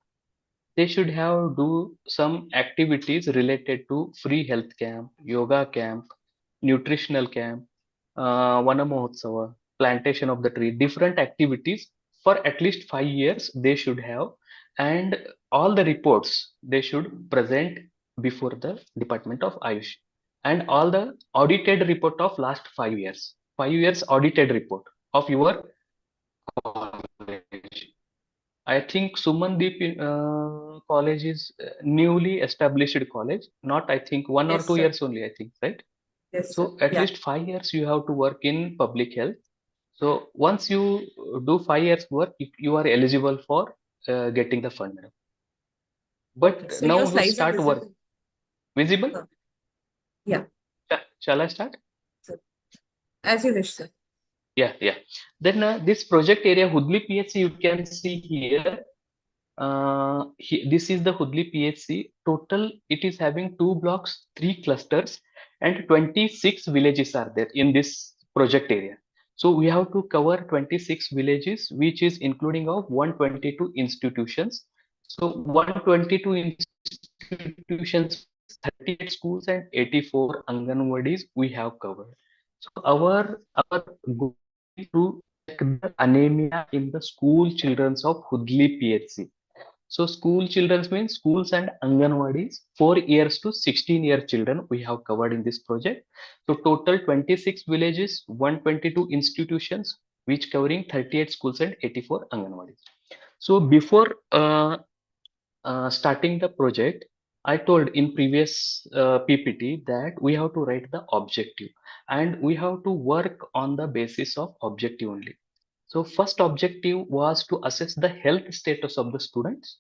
They should have do some activities related to free health camp, yoga camp, nutritional camp, Vana Mahotsava, plantation of the tree, different activities for at least 5 years they should have, and all the reports they should present before the Department of Ayush, and all the audited report of last 5 years, 5 years audited report of your college. I think Sumandeep college is newly established college, not I think 1 or Yes, 2 sir. years only, I think, right? Yes, sir. So at Yeah. least 5 years you have to work in public health. So once you do 5 years work, you are eligible for getting the fund. Okay. But So now your you slides are start work. visible. Visible? Yeah. Shall I start? As you wish, sir. Yeah. Then this project area Hudli PHC you can see here. This is the Hudli PHC. Total, it is having 2 blocks, 3 clusters, and 26 villages are there in this project area. So we have to cover 26 villages, which is including of 122 institutions. So 122 institutions, 38 schools, and 84 Anganwadis we have covered. So our goal is to check the anemia in the school childrens of Hudli PHC. So school children means schools and Anganwadis, 4 years to 16-year children we have covered in this project. So total 26 villages, 122 institutions, which covering 38 schools and 84 Anganwadis. So before starting the project, I told in previous PPT that we have to write the objective and we have to work on the basis of objective only. So first objective was to assess the health status of the students.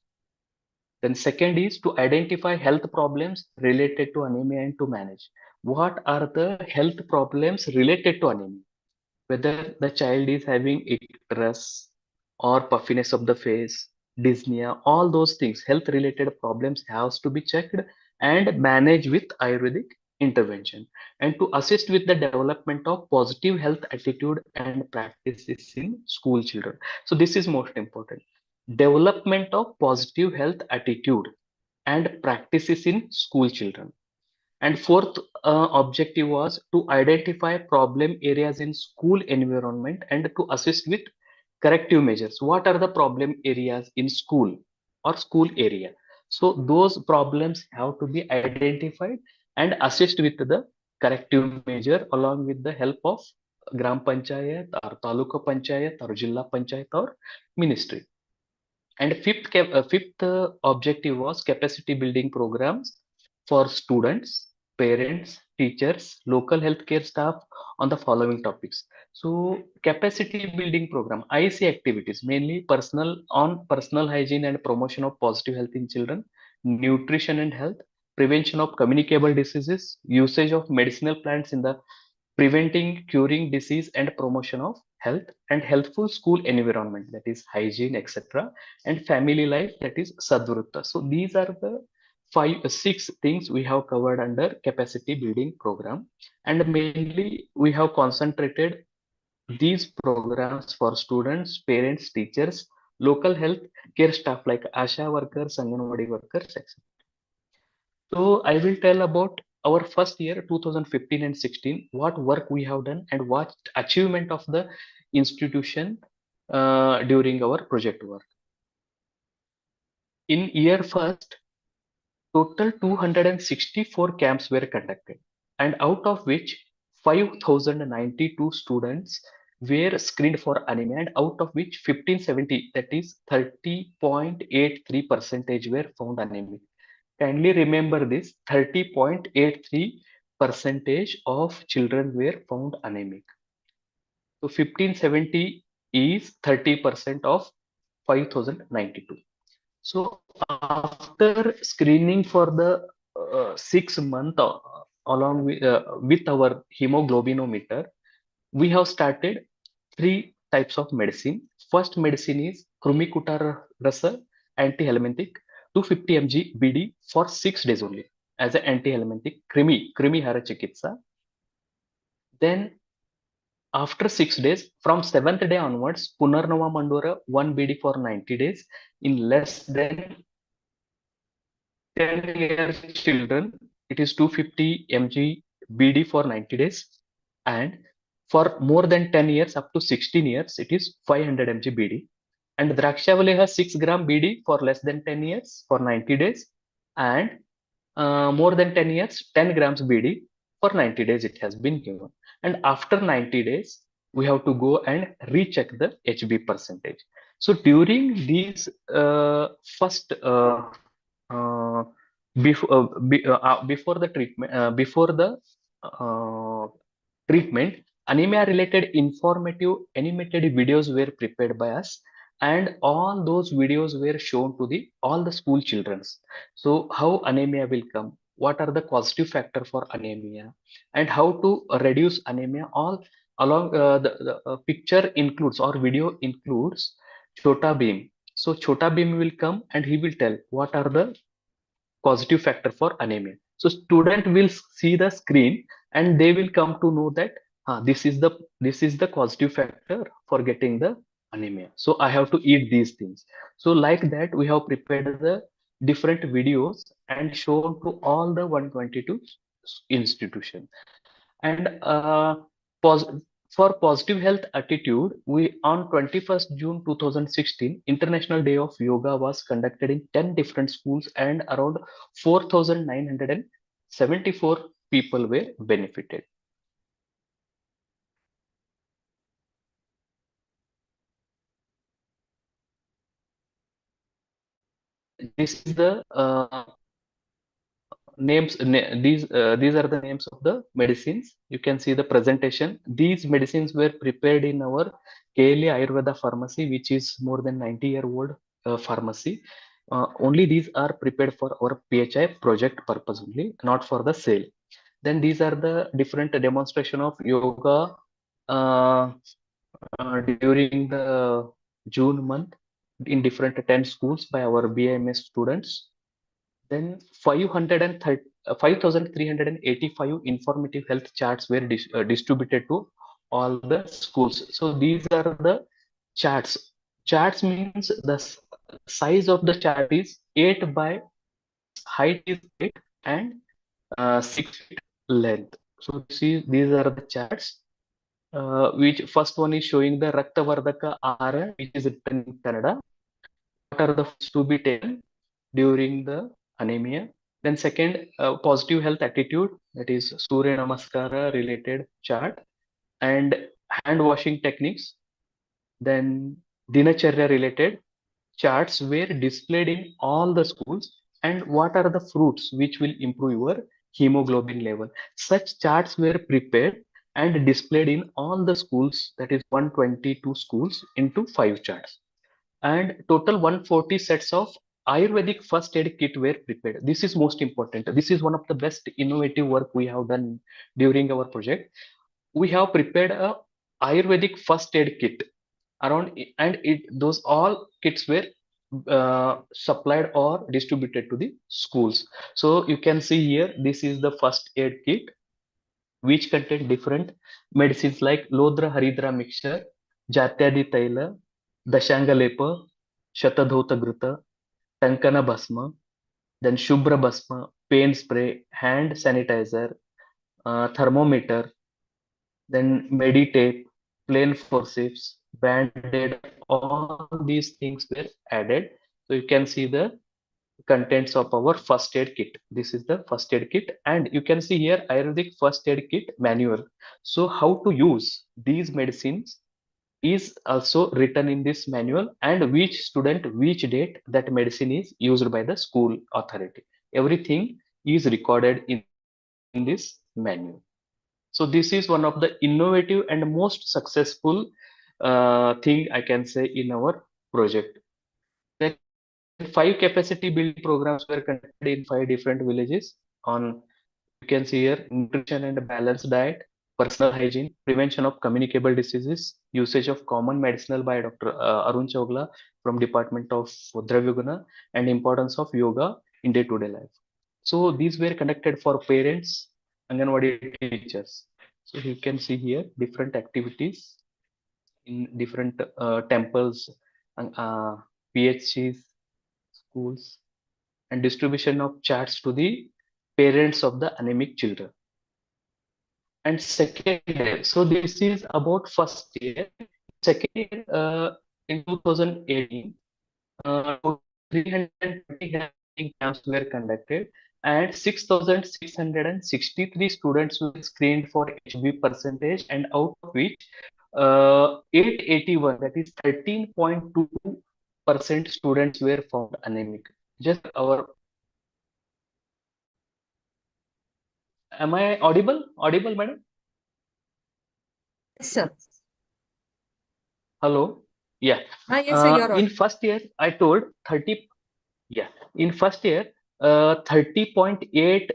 Then second is to identify health problems related to anemia and to manage. What are the health problems related to anemia? Whether the child is having icterus or puffiness of the face, dyspnea, all those things, health related problems has to be checked and managed with Ayurvedic intervention and to assist with the development of positive health attitude and practices in school children. So this is most important. Development of positive health attitude and practices in school children. And fourth objective was to identify problem areas in school environment and to assist with corrective measures. What are the problem areas in school or school area? So those problems have to be identified and assist with the corrective measure along with the help of Gram Panchayat or Taluka Panchayat or Jilla Panchayat or ministry. And fifth objective was capacity building programs for students, parents, teachers, local healthcare staff on the following topics. So capacity building program, IC activities, mainly personal hygiene and promotion of positive health in children, nutrition and health, prevention of communicable diseases, usage of medicinal plants in the preventing, curing disease and promotion of health and healthful school environment, that is hygiene, etc. and family life, that is sadvrutta. So these are the 6 things we have covered under capacity building program, and mainly we have concentrated these programs for students, parents, teachers, local health care staff like ASHA workers, Anganwadi workers, etc. So I will tell about our first year 2015 and 16, what work we have done and what achievement of the institution during our project work. In year first, total 264 camps were conducted, and out of which 5,092 students were screened for anemia, and out of which 1570, that is 30.83 percentage, were found anemic. Kindly remember this, 30.83 percentage of children were found anemic. So 1570 is 30% of 5092. So after screening for the 6 month along with our hemoglobinometer, we have started 3 types of medicine. First medicine is Krumikutarasa antihelminthic 250 mg BD for 6 days only as an antihelminthic Krimi Hara Chikitsa. Then after 6 days, from 7th day onwards, Punarnava Mandora 1 BD for 90 days in less than 10 years children. It is 250 mg BD for 90 days, and for more than 10 years up to 16 years, it is 500 mg BD. And Drakshavali has 6 gram BD for less than 10 years for 90 days, and more than 10 years, 10 grams BD for 90 days it has been given. And after 90 days, we have to go and recheck the HB percentage. So during these first uh, before the treatment, treatment, anemia related informative animated videos were prepared by us, and all those videos were shown to the all the school childrens. So how anemia will come, what are the causative factor for anemia, and how to reduce anemia, all along the picture includes or video includes Chota Beam. So Chota Beam will come and he will tell what are the causative factor for anemia. So student will see the screen and they will come to know that this is the causative factor for getting the anemia. So I have to eat these things. So like that we have prepared the different videos and shown to all the 122 institution. And pos for positive health attitude, we on 21st June 2016, International Day of Yoga was conducted in 10 different schools and around 4,974 people were benefited. This is the these are the names of the medicines. You can see the presentation. These medicines were prepared in our KLA Ayurveda pharmacy, which is more than 90-year-old pharmacy. Only these are prepared for our PHI project purpose only, not for the sale. Then these are the different demonstration of yoga uh, during the June month in different 10 schools by our BMS students. Then 5,385 informative health charts were distributed to all the schools. So these are the charts. Charts means the size of the chart is 8 by height is 8 and 6 feet length. So these are the charts. Which first one is showing the Rakta Vardaka Ahara, which is written in Kannada. What are the foods to be taken during the anemia? Then second, positive health attitude, that is Surya Namaskara related chart, and hand washing techniques. Then Dinacharya related charts were displayed in all the schools, and what are the fruits which will improve your hemoglobin level. Such charts were prepared and displayed in all the schools, that is 122 schools into 5 charts. And total 140 sets of Ayurvedic first aid kit were prepared. This is most important. This is one of the best innovative work we have done during our project. We have prepared a Ayurvedic first aid kit around, and those all kits were supplied or distributed to the schools. So you can see here, this is the first aid kit which contain different medicines like Lodra Haridra mixture, Jatyadi Taila, Dashanga Lepa, Shatadhota Gruta, Tankana Bhasma, then Shubhra Bhasma, pain spray, hand sanitizer, thermometer, then Meditape, plain forceps, band-aid, all these things were added. So you can see the contents of our first aid kit. This is the first aid kit, and you can see here Ayurvedic first aid kit manual. So how to use these medicines is also written in this manual, and which student, which date that medicine is used by the school authority. Everything is recorded in this manual. So this is one of the innovative and most successful thing I can say in our project. Then 5 capacity building programs were conducted in 5 different villages on, you can see here, nutrition and balanced diet, personal hygiene, prevention of communicable diseases, usage of common medicinal by Dr. Arun Chogla from Department of Dravyaguna, and importance of yoga in day-to-day life. So these were conducted for parents, Anganwadi teachers. So you can see here different activities in different temples, PHCs, schools, and distribution of charts to the parents of the anemic children. And second year, so this is about first year. Second year, in 2018, 320 camps were conducted, and 6,663 students were screened for HB percentage, and out of which 881, that is 13.22% students were found anemic. Just our, am I audible? Audible, madam? Yes, sir. Hello? Yeah. Yes, sir, you're In on. first year, I told 30, yeah. In first year, 30.82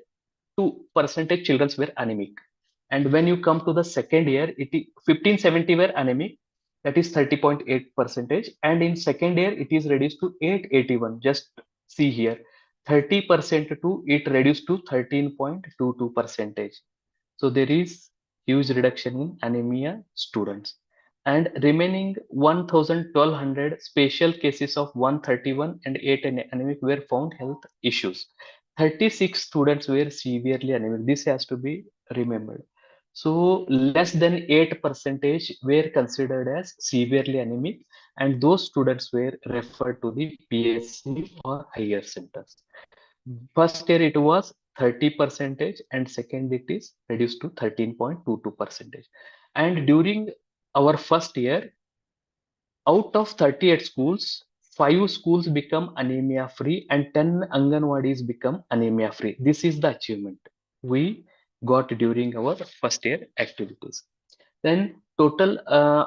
percentage children were anemic. And when you come to the second year, it is 1570 were anemic, that is 30.8 percentage. And in second year, it is reduced to 881. Just see here, 30% to it reduced to 13.22 percentage. So there is huge reduction in anemia students. And remaining 1,200 special cases of 131 and 8 anemic were found health issues. 36 students were severely anemic. This has to be remembered. So less than 8 percentage were considered as severely anemic, and those students were referred to the PSC or higher centers. First year it was 30 percentage, and second it is reduced to 13.22 percentage. And during our first year, out of 38 schools, 5 schools become anemia free and 10 Anganwadis become anemia free. This is the achievement we got during our first year activities. Then total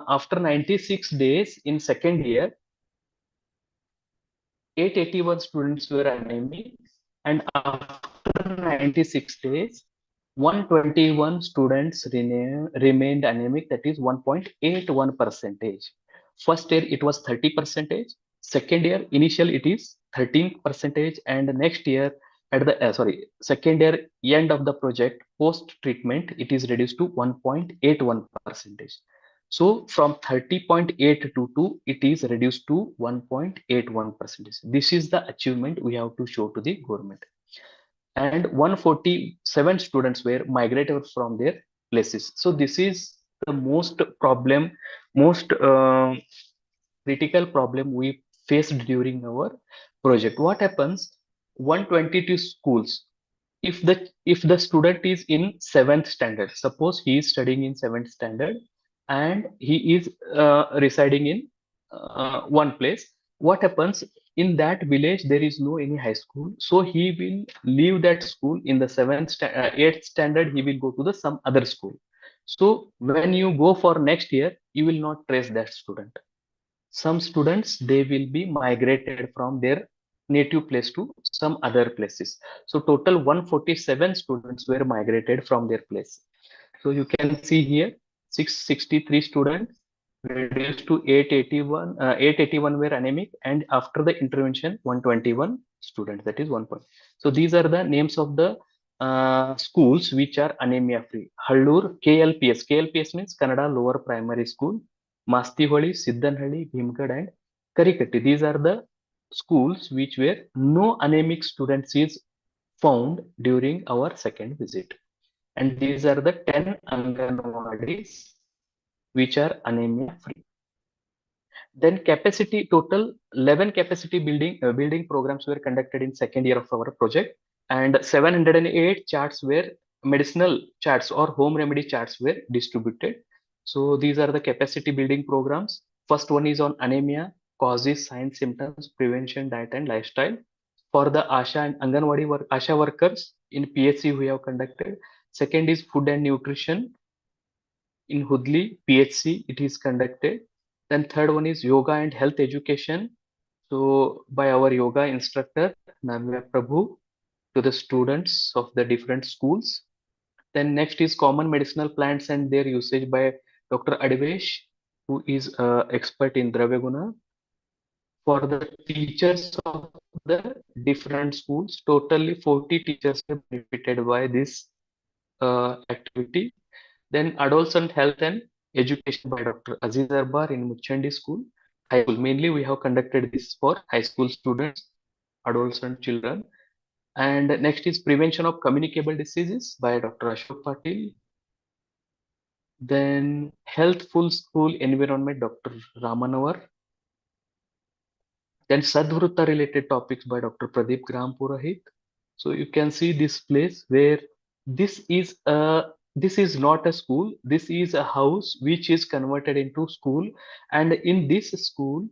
after 96 days in second year, 881 students were anemic, and after 96 days, 121 students remained anemic, that is 1.81 percentage. First year it was 30 percentage, second year initial it is 13 percentage, and next year at the second year end of the project post treatment it is reduced to 1.81 percentage. So from 30.822, it is reduced to 1.81%. This is the achievement we have to show to the government. And 147 students were migrated from their places. So this is the most critical problem we faced during our project. What happens? 122 schools. If the student is in 7th standard, suppose he is studying in 7th standard and he is residing in one place, what happens? In that village there is no any high school, so he will leave that school in the 8th standard, he will go to the some other school. So when you go for next year, you will not trace that student. Some students, they will be migrated from their native place to some other places. So total 147 students were migrated from their place. So you can see here 663 students reduced to 881. 881 were anemic, and after the intervention 121 students, that is 1 point. So these are the names of the schools which are anemia free. Hallur KLPS. KLPS means Kannada Lower Primary School. Mastiholi, Siddanhalli, Bhimgad, and Karikatti. These are the schools which were no anemic students is found during our second visit. And these are the 10 Anganwadis which are anemia free. Then capacity, total 11 capacity building programs were conducted in second year of our project, and 708 charts were medicinal charts or home remedy charts were distributed. So these are the capacity building programs. First one is on anemia, causes, signs, symptoms, prevention, diet and lifestyle. For the Asha and Anganwadi Asha workers in PHC we have conducted. Second is food and nutrition. In Hudli PHC it is conducted. Then third one is yoga and health education. So by our yoga instructor Navya Prabhu to the students of the different schools. Then next is common medicinal plants and their usage by Dr. Advesh, who is expert in Dravyaguna. For the teachers of the different schools, totally 40 teachers have benefited by this activity. Then adolescent health and education by Dr. Aziz Arbar in Muchandi School, high school. Mainly we have conducted this for high school students, adolescent children. And next is prevention of communicable diseases by Dr. Ashok Patil. Then healthful school environment, Dr. Ramanavar. Then Sadhvrutta related topics by Dr. Pradeep Gram Purahit. So you can see this place where this is a this is not a school. This is a house which is converted into school. And in this school,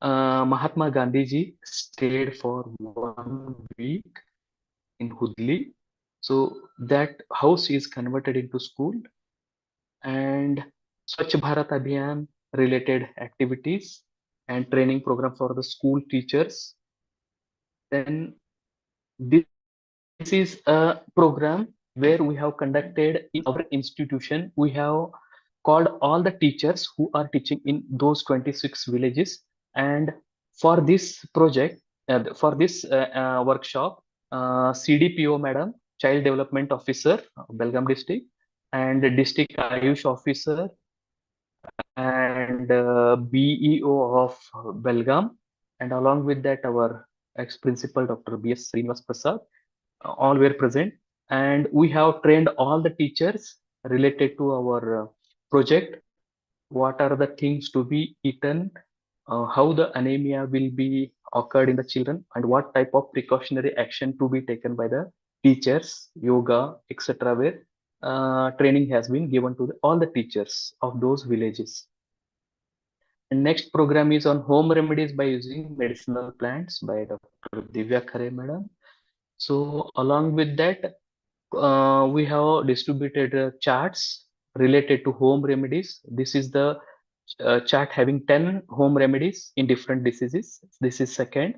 Mahatma Gandhi ji stayed for 1 week in Hudli. So that house is converted into school, and Swachh Bharat Abhiyan related activities and training program for the school teachers. Then this is a program where we have conducted in our institution. We have called all the teachers who are teaching in those 26 villages. And for this project, for this workshop, CDPO Madam, Child Development Officer, Belgaum District, and District Ayush Officer, and BEO of Belgaum, and along with that, our ex-principal Dr. B.S. Srinivas Prasad, all were present, and we have trained all the teachers related to our project. What are the things to be eaten, how the anemia will be occurred in the children, and what type of precautionary action to be taken by the teachers, yoga, etc. Where training has been given to all the teachers of those villages. And next program is on home remedies by using medicinal plants by Dr. Divya Khare Madam. So along with that, we have distributed charts related to home remedies. This is the chart having 10 home remedies in different diseases. This is second,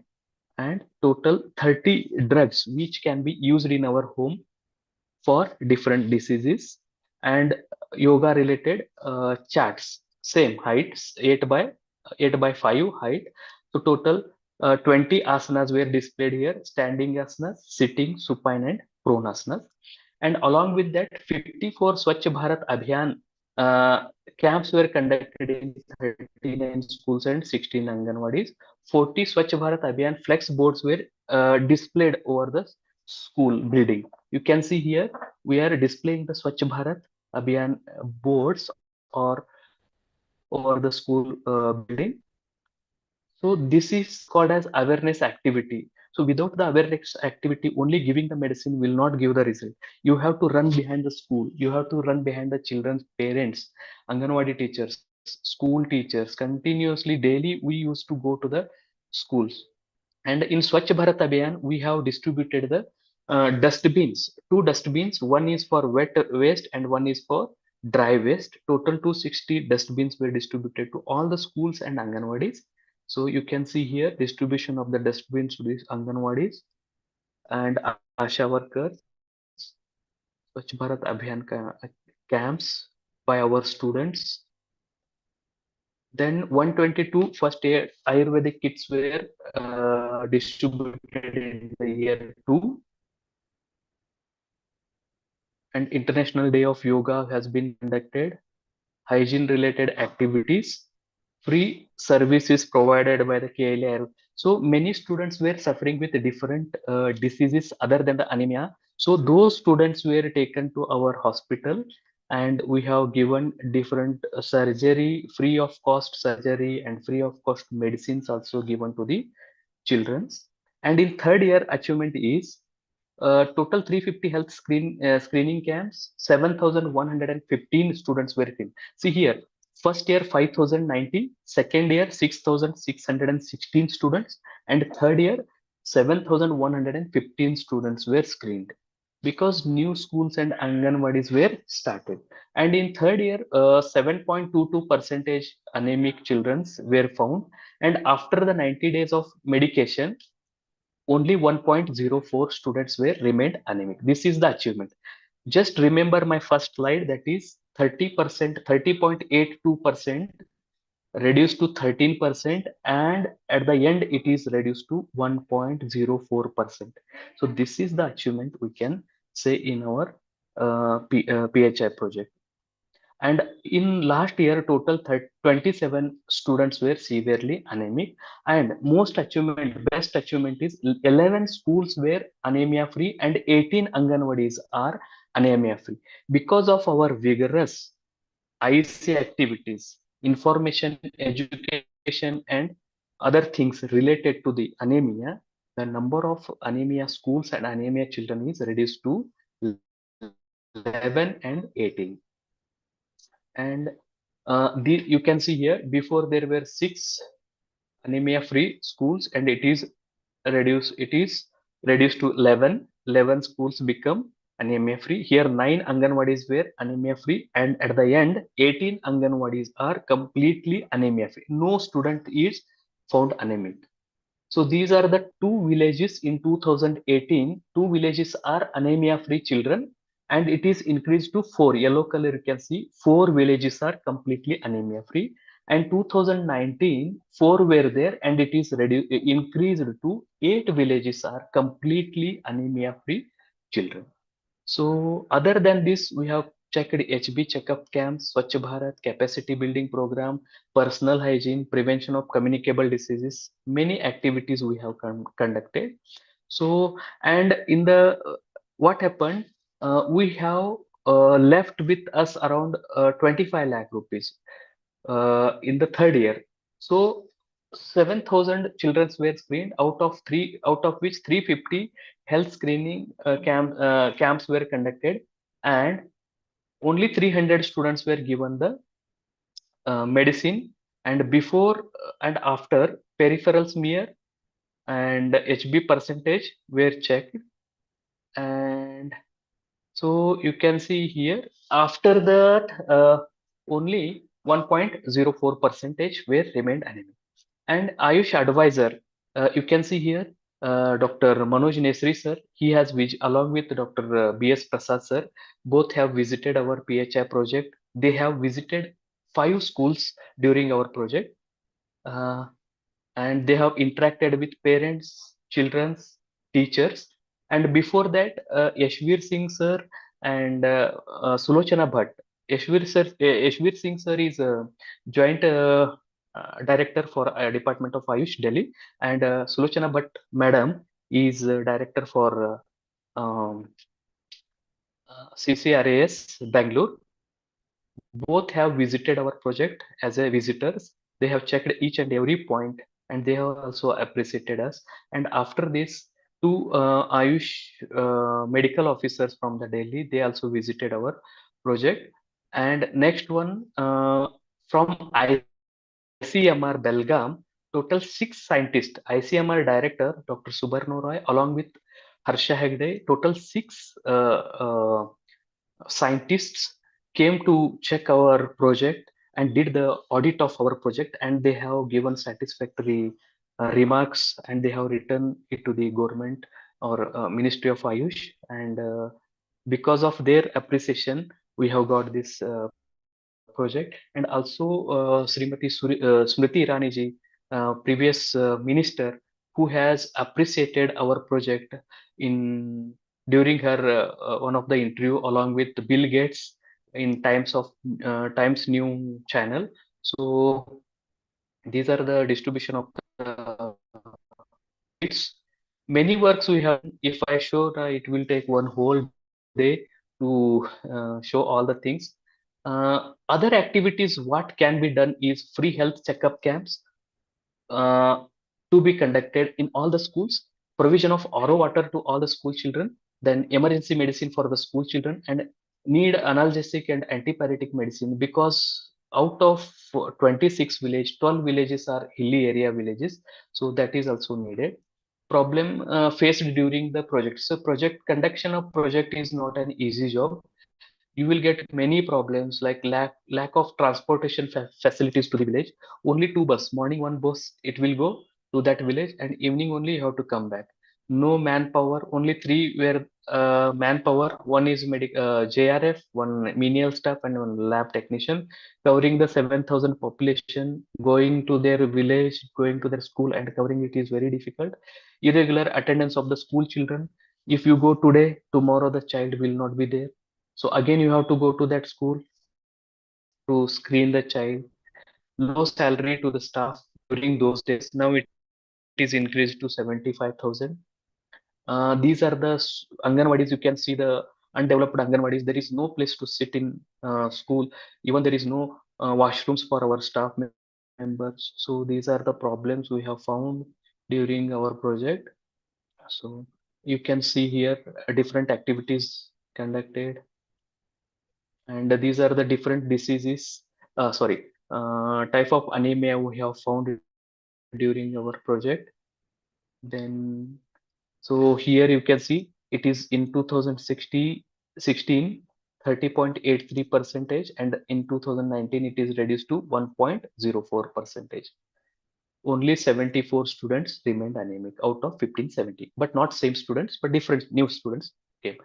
and total 30 drugs which can be used in our home for different diseases. And yoga related charts, same heights, 8 by 5 height. So total 20 asanas were displayed here: standing asanas, sitting, supine, and prone asanas. And along with that, 54 Swachh Bharat Abhiyan camps were conducted in 39 schools and 16 Anganwadis. 40 Swachh Bharat Abhiyan flex boards were displayed over the school building. You can see here we are displaying the Swachh Bharat Abhiyan boards or over the school building. So this is called as awareness activity. So without the awareness activity, only giving the medicine will not give the result. You have to run behind the school. You have to run behind the children's parents, Anganwadi teachers, school teachers. Continuously, daily, we used to go to the schools. And in Swachh Bharat Abhiyan, we have distributed the dustbins, two dustbins. One is for wet waste and one is for dry waste. Total 260 dustbins were distributed to all the schools and Anganwadis. So you can see here distribution of the dustbins to these Anganwadis and Asha workers, Swachh Bharat Abhiyan camps by our students. Then 122 first year Ayurvedic kits were distributed in the year 2. And International Day of Yoga has been conducted. Hygiene related activities, free services provided by the KLA. So many students were suffering with different diseases other than the anemia. So those students were taken to our hospital, and we have given different surgery, free of cost surgery and free of cost medicines also given to the children. And in third year achievement is total 350 health screening camps, 7,115 students were in. See here, first year 5,090, second year 6,616 students, and third year 7,115 students were screened because new schools and Anganwadis were started. And in third year, 7.22 percentage anemic children were found. And after the 90 days of medication, only 1.04 students were remained anemic. This is the achievement. Just remember my first slide, that is 30%, 30.82% reduced to 13%, and at the end it is reduced to 1.04%. So this is the achievement we can say in our PHI project. And in last year, total 27 students were severely anemic. And most achievement, best achievement is 11 schools were anemia free and 18 Anganwadis are anemia free. Because of our vigorous IC activities, information, education, and other things related to the anemia, the number of anemia schools and anemia children is reduced to 11 and 18. And you can see here, before there were 6 anemia free schools, and it is reduced to 11. 11 schools become anemia free. Here 9 Anganwadis were anemia free, and at the end 18 Anganwadis are completely anemia free. No student is found anemic. So these are the 2 villages in 2018. 2 villages are anemia free children, and it is increased to 4. Yellow color you can see 4 villages are completely anemia free. And 2019 4 were there, and it is increased to 8 villages are completely anemia free children. So other than this, we have checked HB checkup camps, Swachh Bharat, capacity building program, personal hygiene, prevention of communicable diseases, many activities we have conducted. So, and in the, what happened, we have left with us around 25 lakh rupees in the third year. So 7,000 children were screened, out of which 350 health screening camps were conducted, and only 300 students were given the medicine. And before and after, peripheral smear and HB percentage were checked. And so you can see here, after that, only 1.04 percentage were remained anemic. And Ayush advisor, you can see here, Dr. Manoj Nesri sir, he has along with Dr. B.S. Prasad sir, both have visited our PHI project. They have visited 5 schools during our project, and they have interacted with parents, children's, teachers. And before that, Yashvir Singh sir and Sulochana Bhatt. Yashvir Singh sir is a joint director for Department of Ayush Delhi, and Sulochana Bhatt madam is director for CCRAS Bangalore. Both have visited our project as a visitors. They have checked each and every point, and they have also appreciated us. And after this, 2 Ayush medical officers from the Delhi, they also visited our project. And next one, from ICMR Belgaum, total 6 scientists, ICMR director Dr. Subarno Roy, along with Harsha Hegde, total 6 scientists came to check our project and did the audit of our project, and they have given satisfactory remarks, and they have written it to the government or Ministry of Ayush. And because of their appreciation, we have got this project. And also Smriti Irani ji, previous minister, who has appreciated our project in during her one of the interview along with Bill Gates in Times New channel. So these are the distribution of the it's many works we have. If I show, it will take one whole day to show all the things. Other activities, what can be done is free health checkup camps uh, to be conducted in all the schools, provision of RO water to all the school children, then emergency medicine for the school children, and need analgesic and antipyretic medicine, because out of 26 villages, 12 villages are hilly area villages, so that is also needed. Problem faced during the project. So project conduction of project is not an easy job. You will get many problems like lack of transportation facilities to the village. Only 2 bus, morning 1 bus, it will go to that village, and evening only you have to come back. No manpower, only 3 were manpower. One is JRF, one menial staff, and one lab technician, covering the 7,000 population, going to their village, going to their school, and covering it is very difficult. Irregular attendance of the school children. If you go today, tomorrow the child will not be there, so again, you have to go to that school to screen the child. Low salary to the staff during those days. Now it is increased to 75,000. These are the Anganwadis. You can see the undeveloped Anganwadis. There is no place to sit in school. Even there is no washrooms for our staff members. So these are the problems we have found during our project. So you can see here different activities conducted. And these are the different diseases, type of anemia we have found during our project. Then, so here you can see it is in 2016 30.83 percentage, and in 2019 it is reduced to 1.04 percentage. Only 74 students remained anemic out of 1570, but not same students, but different new students came.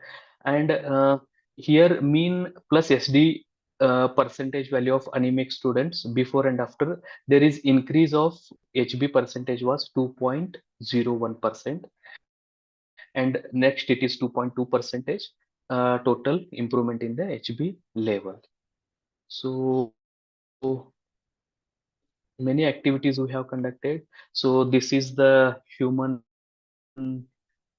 And here mean plus SD percentage value of anemic students before and after, there is increase of HB percentage was 2.01%, and next it is 2.2 percentage total improvement in the HB level. So many activities we have conducted. So this is the human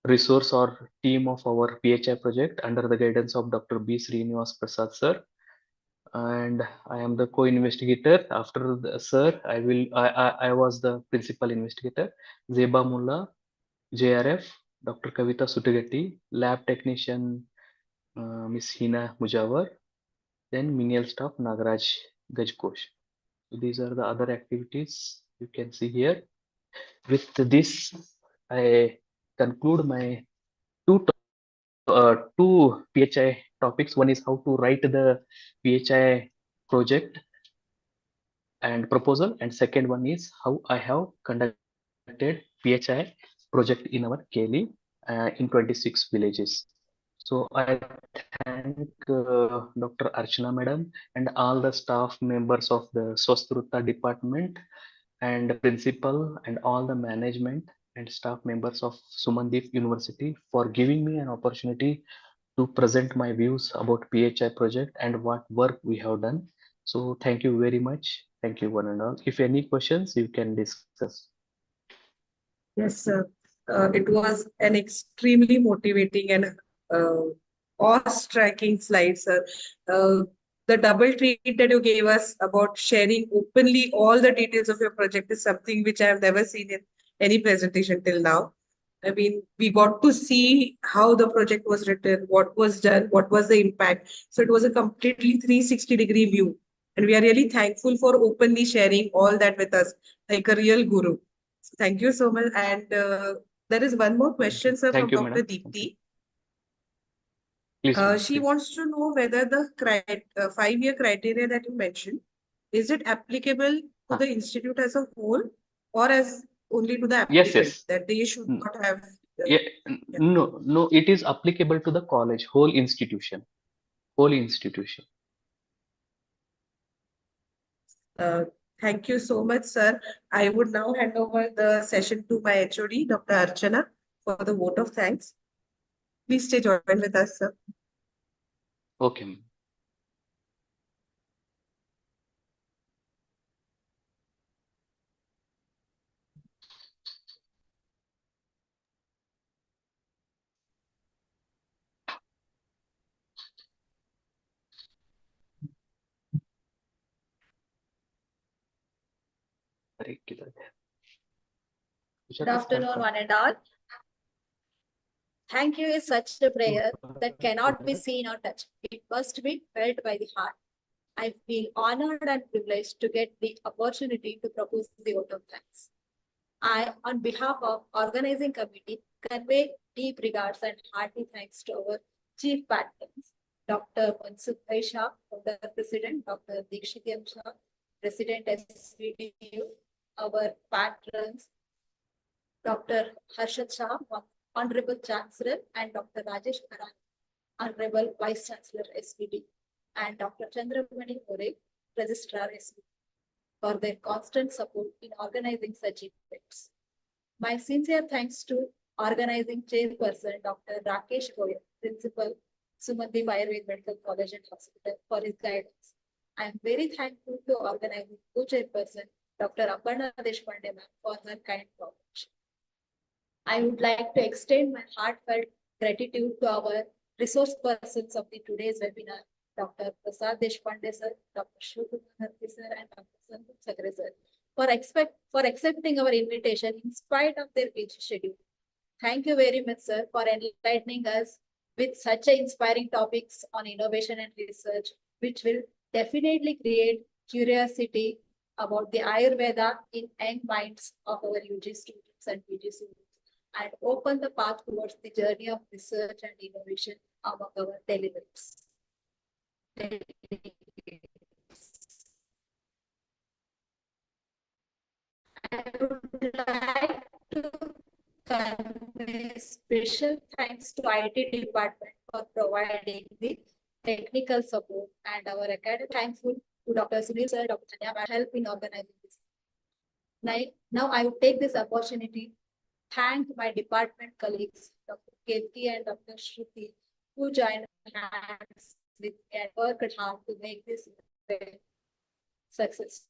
resource or team of our PHI project under the guidance of Dr. B. Srinivas Prasad sir, and I am the co-investigator. After the sir, I was the principal investigator. Zeba Mullah, JRF, Dr. Kavita Sutagati, lab technician Miss Hina Mujawar, then menial staff Nagaraj Gajkosh. So these are the other activities you can see here. With this, I conclude my two PHI topics. One is how to write the PHI project and proposal, and second one is how I have conducted PHI project in our Keli in 26 villages. So I thank Dr. Archana madam and all the staff members of the Swasthruta department and principal and all the management and staff members of Sumandeep University for giving me an opportunity to present my views about PHI project and what work we have done. So thank you very much. Thank you one and all. If any questions, you can discuss. Yes, sir. It was an extremely motivating and uh, awe-striking slide, sir. The double treat that you gave us about sharing openly all the details of your project is something which I have never seen in any presentation till now. I mean, we got to see how the project was written, what was done, what was the impact. So it was a completely 360-degree view. And we are really thankful for openly sharing all that with us, like a real guru. Thank you so much. And there is one more question, sir, Thank from you, Dr. madam. Deepti. Please, madam, She please. wants to know whether the 5-year criteria that you mentioned, is it applicable to the institute as a whole or as only to the applicant? Yes. That they should not have. Yeah, no, it is applicable to the college, whole institution. Thank you so much, sir. I would now hand over the session to my HOD, Dr. Archana, for the vote of thanks. Please stay joined with us, sir. Okay, ma'am. Good afternoon, one and all. Thank you is such a prayer that cannot be seen or touched. It must be felt by the heart. I feel honored and privileged to get the opportunity to propose the vote of thanks. I, on behalf of organizing committee, convey deep regards and hearty thanks to our chief patrons, Dr. Mansukh Shah, the President, Dr. Dikshit Shah, President SVDU, our patrons, Dr. Harshad Shah, Honorable Chancellor, and Dr. Rajesh Karan, Honorable Vice Chancellor SVD, and Dr. Chandramani More, Registrar SVD, for their constant support in organizing such events. My sincere thanks to organizing chairperson Dr. Rakesh Goyal, Principal, Sumandeep Vidyapeeth Medical College and Hospital, for his guidance. I am very thankful to organizing co-chairperson Dr. Aparna Deshpande for her kind cooperation. I would like to extend my heartfelt gratitude to our resource persons of the today's webinar, Dr. Prasad Deshpande sir, Dr. Shivkumar sir, and Dr. Sandeep Sakre sir, for accepting our invitation in spite of their busy schedule. Thank you very much, sir, for enlightening us with such inspiring topics on innovation and research which will definitely create curiosity about the Ayurveda in young minds of our UG students and PG students, and open the path towards the journey of research and innovation among our delegates. I would like to convey special thanks to IT department for providing the technical support, and our academic thankful to Dr. Sunil sir, Dr. Tanya for help in organizing this. Now I would take this opportunity to thank my department colleagues, Dr. Kirti and Dr. Shruti, who joined hands with me and worked hard to make this event success.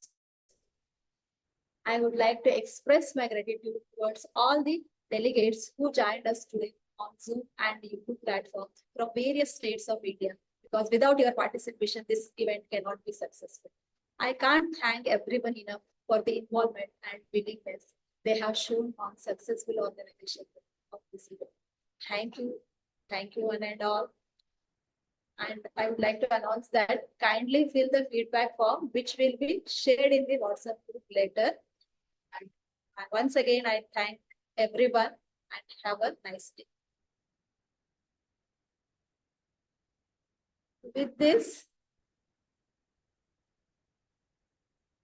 I would like to express my gratitude towards all the delegates who joined us today on Zoom and YouTube platforms from various states of India, because without your participation, this event cannot be successful. I can't thank everyone enough for the involvement and willingness they have shown on successful organization of this event. Thank you one and all. And I would like to announce that kindly fill the feedback form, which will be shared in the WhatsApp group later. And once again, I thank everyone and have a nice day. With this,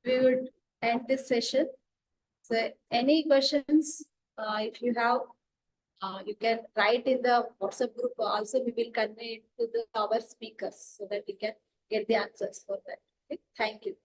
we would end this session. So any questions, if you have, you can write in the WhatsApp group. Also, we will convey it to our speakers so that we can get the answers for that. Okay? Thank you.